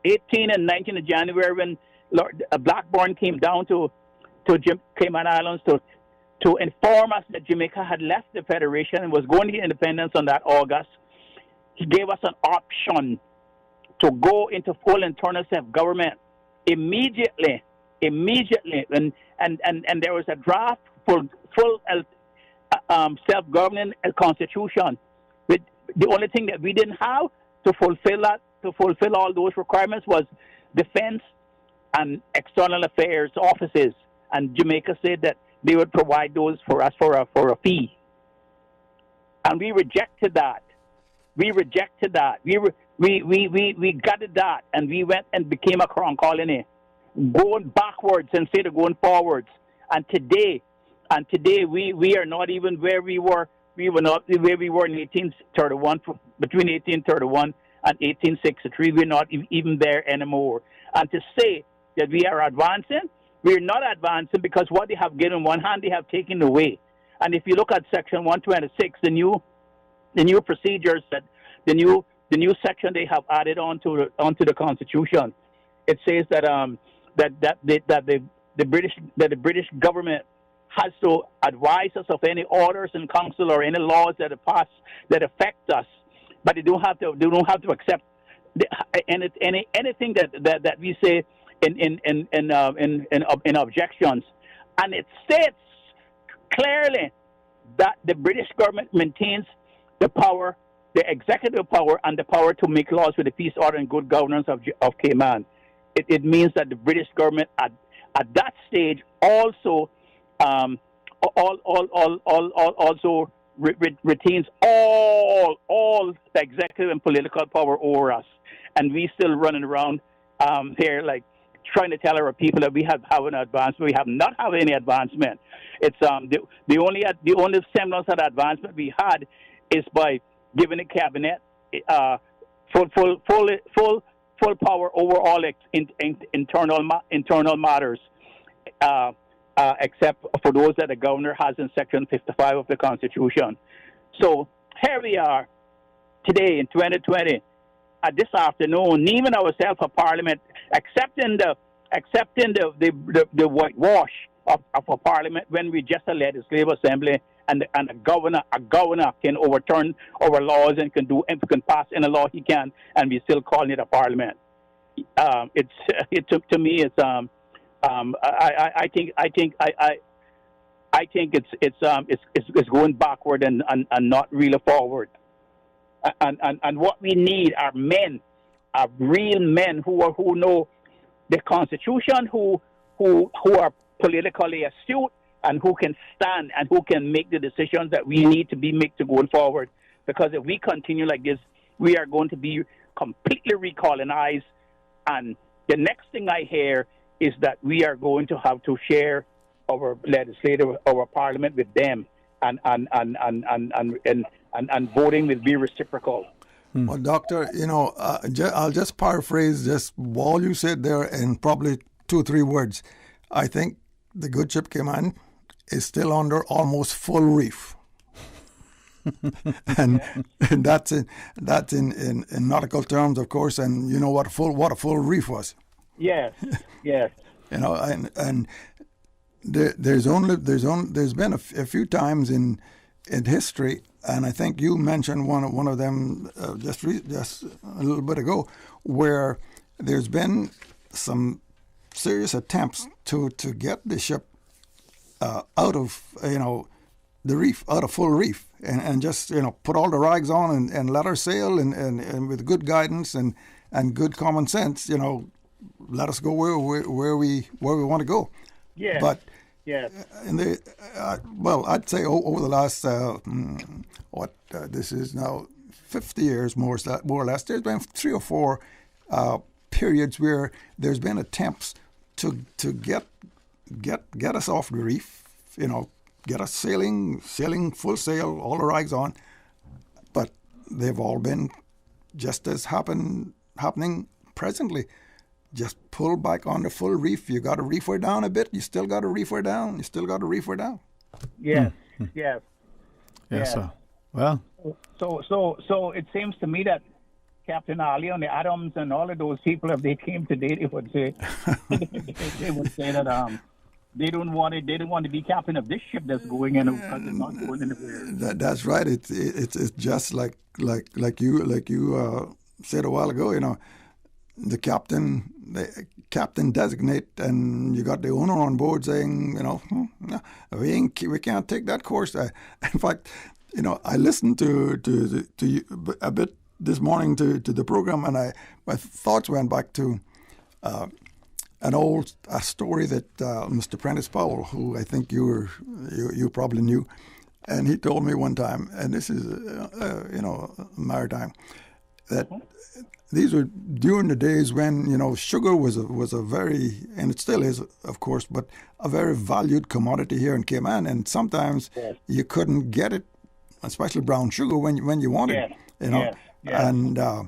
18 and 19 of January when Lord Blackburn came down to Cayman Islands to inform us that Jamaica had left the Federation and was going to independence on that August. He gave us an option to go into full internal self-government immediately, and there was a draft for full self-governing constitution. With the only thing that we didn't have to fulfill all those requirements was defense and external affairs offices, and Jamaica said that they would provide those for us for a fee, and we rejected that. We gutted that, and we went and became a crown colony, going backwards instead of going forwards. And today we are not even where we were. We were not where we were in 1831. Between 1831 and 1863, we're not even there anymore. And to say that we are advancing, we're not advancing, because what they have given one hand, they have taken away. And if you look at Section 126, the new procedures, that the new section they have added onto the Constitution, it says that the British government has to advise us of any orders in council or any laws that are passed that affect us, but they don't have to accept anything that we say in objections, and it states clearly that the British government maintains the power, the executive power, and the power to make laws with the peace, order, and good governance of Cayman. It means that the British government at that stage also also retains all the executive and political power over us, and we still running around here like trying to tell our people that we have an advancement. We have not had any advancement. It's the only semblance of advancement we had is by giving the cabinet full power over all internal matters, except for those that the governor has in Section 55 of the Constitution. So here we are today in 2020. This afternoon, even ourselves of Parliament, accepting the whitewash of a Parliament when we just a legislative assembly, and a governor can overturn our laws and can pass in a law he can, and we still calling it a Parliament. To me it's I think it's going backward and not really forward. And what we need are men, are real men who know the Constitution, who are politically astute, and who can stand and who can make the decisions that we need to make to going forward. Because if we continue like this, we are going to be completely recolonized. And the next thing I hear is that we are going to have to share our legislative, our Parliament with them, and voting will be reciprocal. Well, Doctor, I'll just paraphrase just all you said there in probably 2 or 3 words. I think the good ship Cayman is still under almost full reef. and that's in nautical terms, of course, and you know what a full reef was. Yes. And there's been a few times in history, and I think you mentioned one of them just a little bit ago, where there's been some serious attempts to get the ship out of the reef, out of full reef, and just put all the rags on and let her sail, and with good guidance and good common sense, let us go where we want to go. Yeah. But and I'd say over the last this is now 50 years more or less. There's been 3 or 4 periods where there's been attempts to get us off the reef, get us sailing full sail, all the rags on, but they've all been just as happening presently. Just pull back on the full reef. You got to reef her down a bit. You still got to reef her down. Yes. Yes, sir. Well. So it seems to me that Captain Ali and the Adams and all of those people, if they came today, they would say that they don't want to be captain of this ship that's going in because it's not going anywhere. That's right. It's just like you said a while ago. The captain designate, and you got the owner on board saying, we can't take that course. In fact, I listened to you a bit this morning to the program, and my thoughts went back to a story that Mr. Prentice Powell, who I think you probably knew, and he told me one time, and this is maritime, that these were during the days when sugar was a very, and it still is, of course, but a very valued commodity here in Cayman, and sometimes you couldn't get it, especially brown sugar, when you wanted it. And I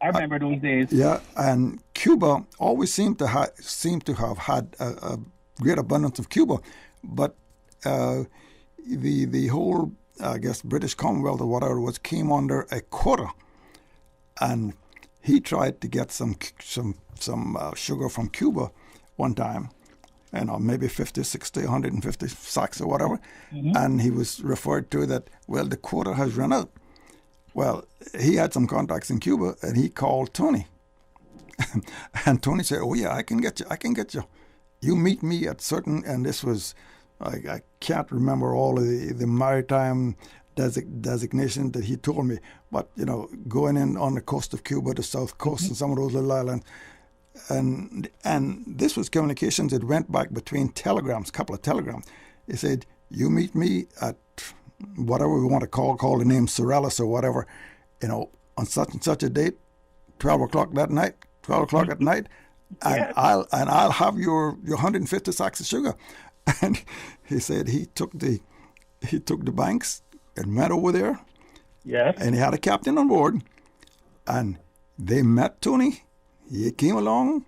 remember those days. Yeah, and Cuba always seemed to have had a great abundance of Cuba, but the whole, I guess, British Commonwealth or whatever it was came under a quota, and he tried to get some sugar from Cuba one time, maybe 50, 60, 150 sacks or whatever, and he was referred to that, well, the quota has run out. Well, he had some contacts in Cuba, and he called Tony. And Tony said, "Oh yeah, I can get you. You meet me at certain," and this was, I can't remember all of the maritime designation that he told me, but going in on the coast of Cuba, the south coast, and some of those little islands, and this was communications that went back between telegrams, couple of telegrams. He said, "You meet me at whatever we want to call the name Sorellis or whatever, on such and such a date, 12 o'clock at night, and I'll have your 150 sacks of sugar." And he said he took the banks and went over there. Yes. And he had a captain on board, and they met Tony. He came along,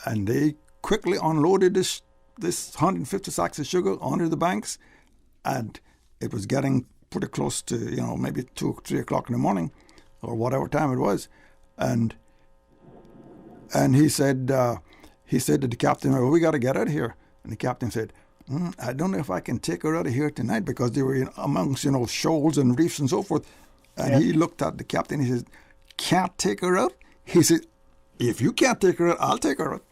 and they quickly unloaded this 150 sacks of sugar onto the banks, and it was getting pretty close to maybe 2 or 3 o'clock in the morning, or whatever time it was, and he said to the captain, "Well, we got to get out of here." And the captain said, "I don't know if I can take her out of here tonight," because they were amongst shoals and reefs and so forth. And he looked at the captain. He said, "Can't take her out?" He said, "If you can't take her out, I'll take her out."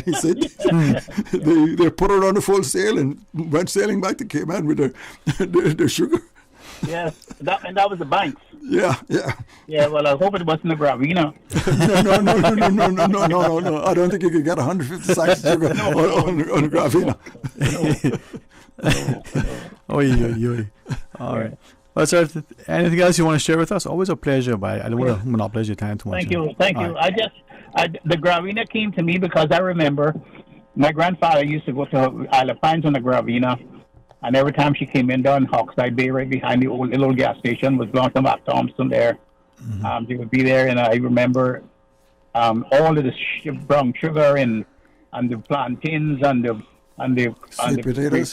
He said they put her on the full sail and went sailing back to Cayman with their sugar. Yes, that was the banks. Yeah. Yeah, well, I hope it wasn't the Gravina. No. I don't think you could get 150 sacks of sugar on Gravina. All right. Well, sir, anything else you want to share with us? Always a pleasure, but I don't want to monopolize your time too much. Thank you. The Gravina came to me because I remember my grandfather used to go to Isle of Pines on the Gravina. And every time she came in down Hawkside Bay, right behind the old little gas station, was belonged to Mac Thompson there. Mm-hmm. They would be there, and I remember all of the brown sugar and the plantains and the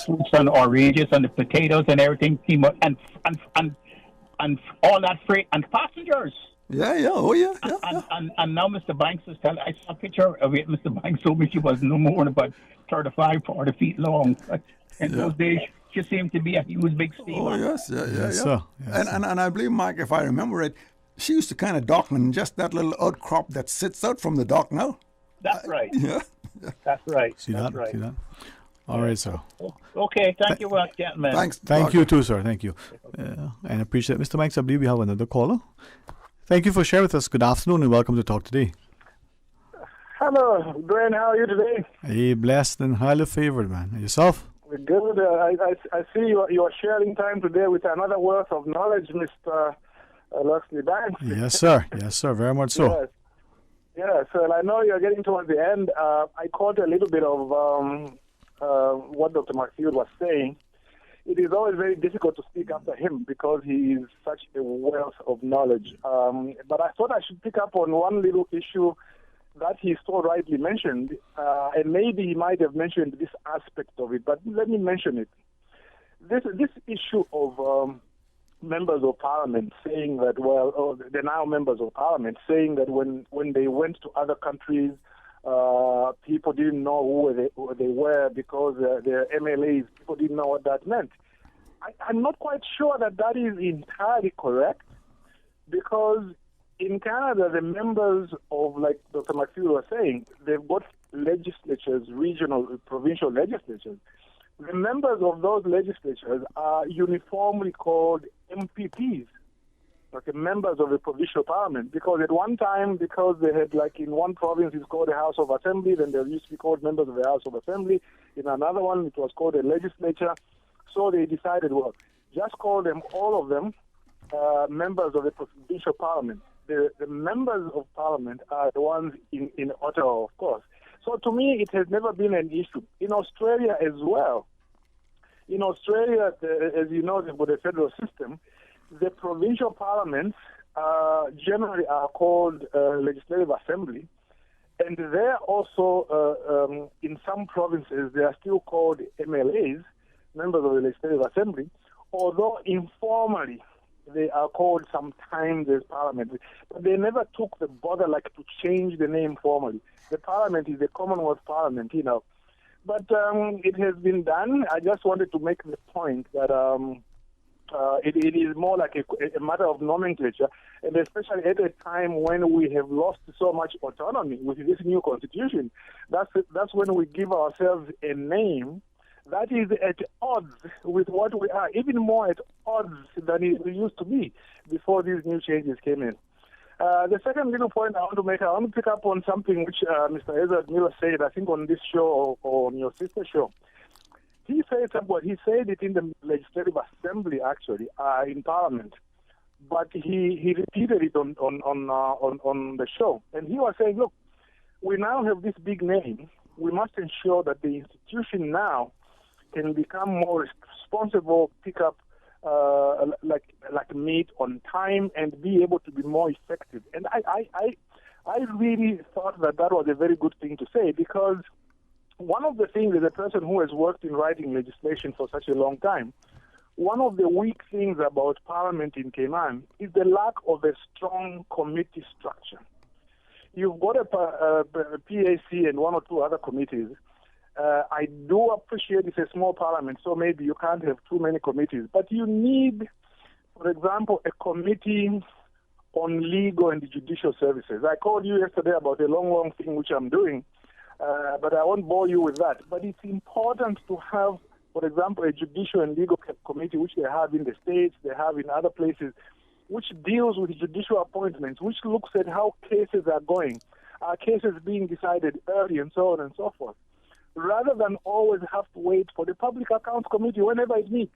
fruits and oranges and the potatoes and everything came up, and all that freight and passengers. Yeah. And now Mr. Banks is telling. I saw a picture of it. Mr. Banks told me she was no more than about 35, 40 feet long. In those days, she seemed to be a huge, big steamer. Oh, yes. So, and I believe, Mike, if I remember it, she used to kind of dock in just that little outcrop that sits out from the dock now. That's right. Yeah. That's right. See that? All right, sir. Okay, thank you, gentlemen. Thanks. Thank you too, sir. Thank you. And appreciate it. Mr. Banks, I believe we have another caller. Thank you for sharing with us. Good afternoon and welcome to Talk Today. Hello, Dwayne. How are you today? Hey, blessed and highly favored, man. And yourself? Good. I see you are sharing time today with another wealth of knowledge, Mr. Luxley Banks. Yes, sir. Very much so. Yes. Well, I know you're getting towards the end. I caught a little bit of what Dr. McField was saying. It is always very difficult to speak after him because he is such a wealth of knowledge. But I thought I should pick up on one little issue that he so rightly mentioned, and maybe he might have mentioned this aspect of it, but let me mention it. This issue of members of parliament saying that, they're now members of parliament, saying that when they went to other countries, people didn't know who they were because they're MLAs. People didn't know what that meant. I'm not quite sure that is entirely correct, because in Canada, the members of, like Dr. McField was saying, they've got legislatures, regional, provincial legislatures. The members of those legislatures are uniformly called MPPs, like members of the provincial parliament, because at one time, because they had, like in one province, it's called the House of Assembly, then they used to be called members of the House of Assembly. In another one, it was called a legislature. So they decided, just call them, all of them, members of the provincial parliament. The members of parliament are the ones in Ottawa, of course. So to me, it has never been an issue. In Australia as well. In Australia, as you know, they've got a federal system. The provincial parliaments generally are called legislative assembly. And they're also, in some provinces, they are still called MLAs, members of the legislative assembly, although informally they are called sometimes as parliament. But they never took the bother to change the name formally. The parliament is the Commonwealth Parliament, But it has been done. I just wanted to make the point that it is more like a matter of nomenclature, and especially at a time when we have lost so much autonomy with this new constitution. That's when we give ourselves a name that is at odds with what we are, even more at odds than it used to be before these new changes came in. The second little point I want to make, I want to pick up on something which Mr. Ezra Miller said, I think on this show or on your sister show. He said something. He said it in the Legislative Assembly, actually, in Parliament, but he repeated it on the show. And he was saying, look, we now have this big name. We must ensure that the institution now can become more responsible, pick up like meat on time, and be able to be more effective. And I really thought that was a very good thing to say, because one of the things, as a person who has worked in writing legislation for such a long time, one of the weak things about Parliament in Cayman is the lack of a strong committee structure. You've got a PAC and one or two other committees. I do appreciate it's a small parliament, so maybe you can't have too many committees. But you need, for example, a committee on legal and judicial services. I called you yesterday about a long thing which I'm doing, but I won't bore you with that. But it's important to have, for example, a judicial and legal committee, which they have in the States, they have in other places, which deals with judicial appointments, which looks at how cases are going, are cases being decided early, and so on and so forth, rather than always have to wait for the Public Accounts Committee whenever it meets,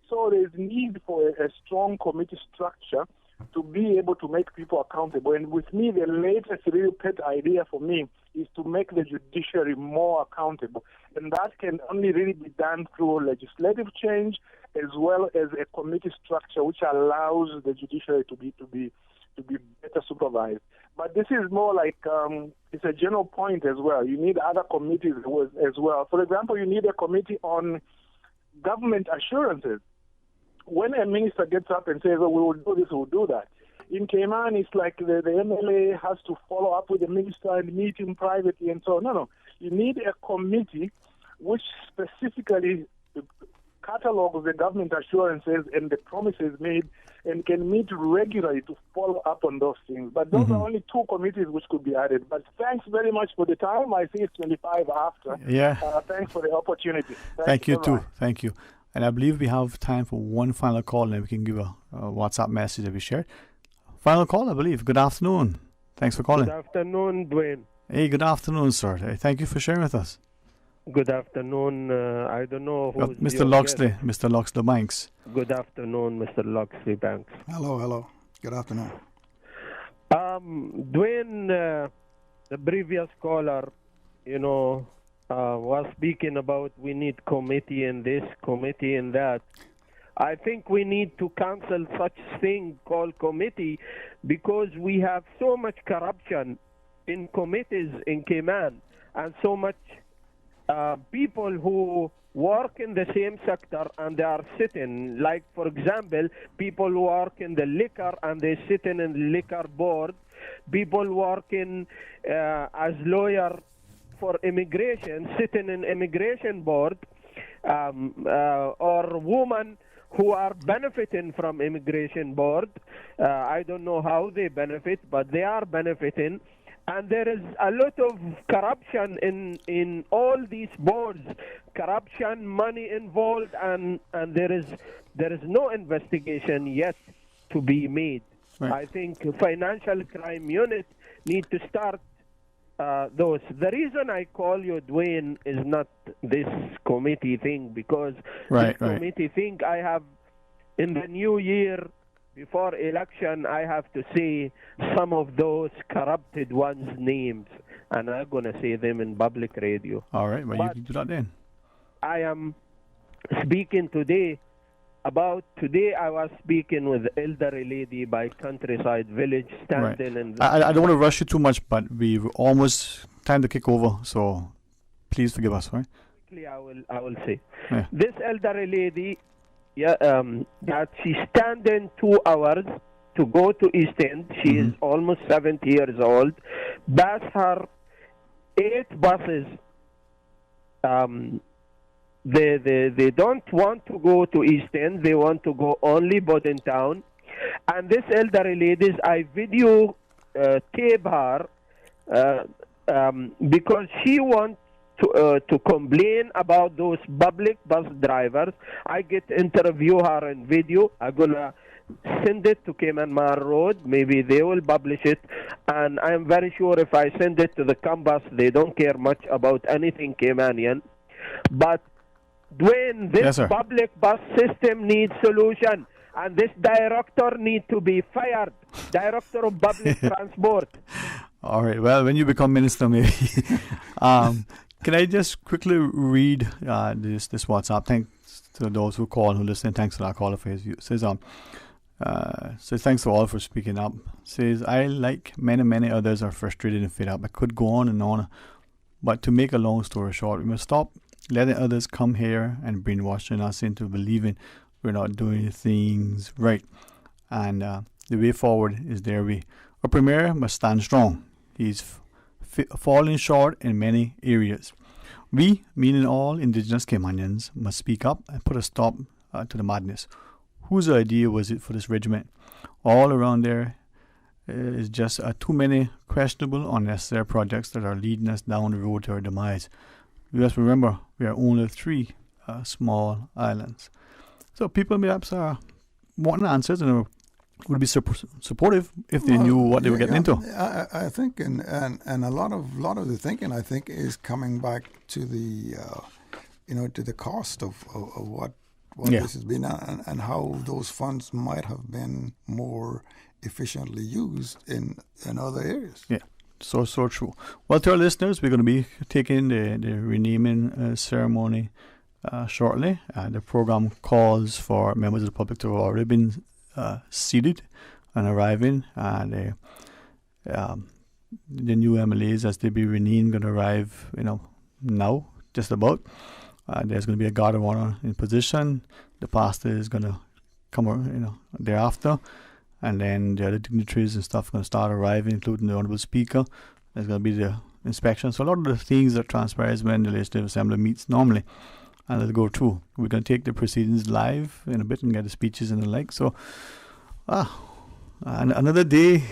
So there's need for a strong committee structure to be able to make people accountable. And with me, the latest real pet idea for me is to make the judiciary more accountable. And that can only really be done through legislative change, as well as a committee structure which allows the judiciary to be better supervised. But this is more like it's a general point as well. You need other committees as well. For example, you need a committee on government assurances. When a minister gets up and says, "Oh, we will do this, we will do that," in Cayman, it's like the MLA has to follow up with the minister and meet him privately and so on. No. You need a committee which specifically catalogs the government assurances and the promises made and can meet regularly to follow up on those things. But those are only two committees which could be added. But thanks very much for the time. I see it's 25 after. Yeah. Thanks for the opportunity. Thank you too. Thank you. And I believe we have time for one final call, and then we can give a WhatsApp message that we shared. Final call, I believe. Good afternoon. Thanks for calling. Good afternoon, Dwayne. Hey, good afternoon, sir. Thank you for sharing with us. Good afternoon. I don't know who's Mr. Loxley. Mr. Loxley Banks. Good afternoon, Mr. Loxley Banks. Hello. Good afternoon. Dwayne, the previous caller, was speaking about we need committee and this, committee and that. I think we need to cancel such thing called committee, because we have so much corruption in committees in Cayman, and so much people who work in the same sector and they are sitting, like, for example, people who work in the liquor and they sit in the liquor board, people working as lawyer for immigration, sitting in immigration board, or women who are benefiting from immigration board. I don't know how they benefit, but they are benefiting. And there is a lot of corruption in all these boards, corruption, money involved, and there is no investigation yet to be made. Right. I think financial crime unit need to start those. The reason I call you, Dwayne, is not this committee thing, because this committee thing I have in the new year, before election, I have to say some of those corrupted ones' names, and I'm going to say them in public radio. All right, well, you can do that then. I am speaking today I was speaking with elderly lady by Countryside Village, standing in the... I don't want to rush you too much, but we've almost time to kick over, so please forgive us, right? Quickly, I will say. Yeah. This elderly lady, that she's standing 2 hours to go to East End. She is almost 70 years old. Bus her 8 buses They don't want to go to East End. They want to go only Bodin Town. And this elderly lady, I video tape her because she wants to complain about those public bus drivers. I get interview her in video. I'm gonna send it to Cayman Mar Road. Maybe they will publish it. And I'm very sure if I send it to the Cambus, they don't care much about anything Caymanian. But Dwayne, this public bus system needs solution. And this director needs to be fired. Director of Public Transport. All right. Well, when you become minister, maybe. Can I just quickly read this WhatsApp? Thanks to those who call, who listen. Thanks to our caller for his view. Says thanks to all for speaking up. Says, I, like many others, are frustrated and fed up. I could go on and on, but to make a long story short, we must stop letting others come here and brainwashing us into believing we're not doing things right. And the way forward is their way. Our Premier must stand strong. He's falling short in many areas. We, meaning all Indigenous Caymanians, must speak up and put a stop to the madness. Whose idea was it for this regiment? All around there is just too many questionable, unnecessary projects that are leading us down the road to our demise. We must remember we are only 3 small islands. So people perhaps are wanting answers and would be supportive if they knew what they were getting into. I think, and a lot of the thinking, I think, is coming back to the to the cost of what this has been and how those funds might have been more efficiently used in other areas. Yeah, so true. Well, to our listeners, we're going to be taking the renaming ceremony shortly. The program calls for members of the public to have already been seated and arriving. The new MLAs, as they be renamed, going to arrive, now, just about. There's going to be a guard of honor in position. The pastor is going to come, thereafter. And then the other dignitaries and stuff are going to start arriving, including the Honorable Speaker. There's going to be the inspection. So a lot of the things that transpires when the Legislative Assembly meets normally, and it'll go through. We're going to take the proceedings live in a bit and get the speeches and the like. So, another day.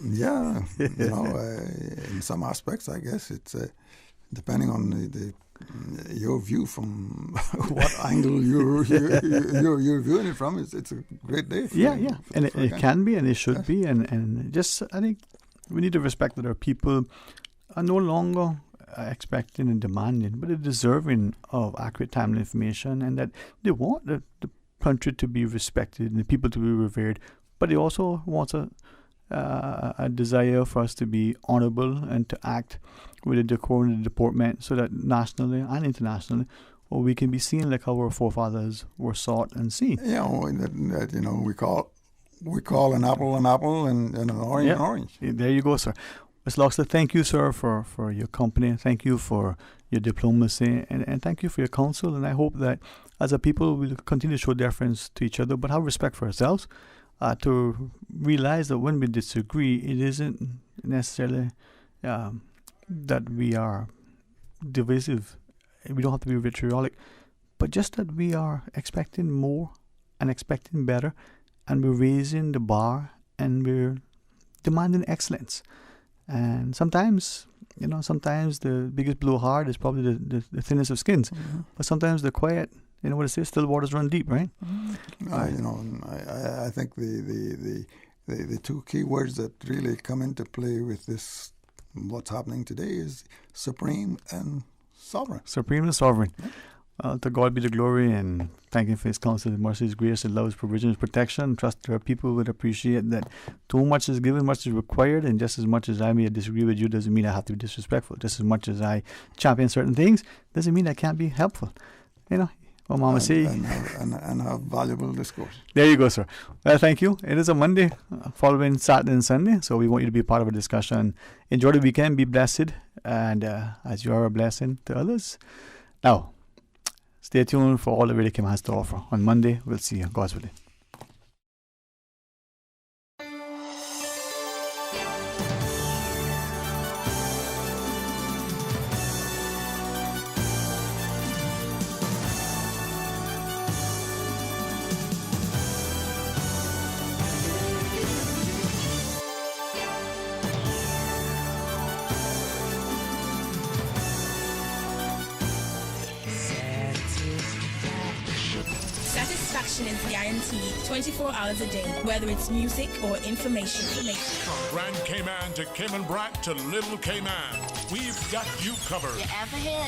Yeah, in some aspects, I guess it's depending on your view from what angle you're viewing it from. It's a great day. And it can be, and it should be, and just I think we need to respect that our people are no longer expecting and demanding, but they're deserving of accurate, timely information, and that they want the country to be respected and the people to be revered, but they also want a desire for us to be honorable and to act with a decorum and deportment, so that nationally and internationally, we can be seen like how our forefathers were sought and seen. We call an apple and an orange an orange. There you go, sir. Mr. Loxley, thank you, sir, for your company. Thank you for your diplomacy, and thank you for your counsel. And I hope that as a people we'll continue to show deference to each other, but have respect for ourselves, to realize that when we disagree, it isn't necessarily that we are divisive. We don't have to be vitriolic, but just that we are expecting more and expecting better, and we're raising the bar and we're demanding excellence. And sometimes the biggest blowhard is probably the thinnest of skins. Mm-hmm. But sometimes the quiet, what it says, still waters run deep, right? Mm-hmm. I think the two key words that really come into play with this, what's happening today, is supreme and sovereign. Supreme and sovereign. Yeah. To God be the glory, and thank Him for His counsel, His mercy, His grace, His love, His provision, His protection. Trust that our people would appreciate that too much is given, much is required, and just as much as I may disagree with you doesn't mean I have to be disrespectful. Just as much as I champion certain things doesn't mean I can't be helpful. What Mama say. And have valuable discourse. There you go, sir. Well, thank you. It is a Monday following Saturday and Sunday, so we want you to be part of a discussion. Enjoy the weekend, be blessed, and as you are a blessing to others. Now, stay tuned for all that Radio Cayman has to offer. On Monday, we'll see you. God's willing. information is guaranteed 24 hours a day, whether it's music or information. From Grand Cayman to Cayman Brac to Little Cayman, we've got you covered. You ever hear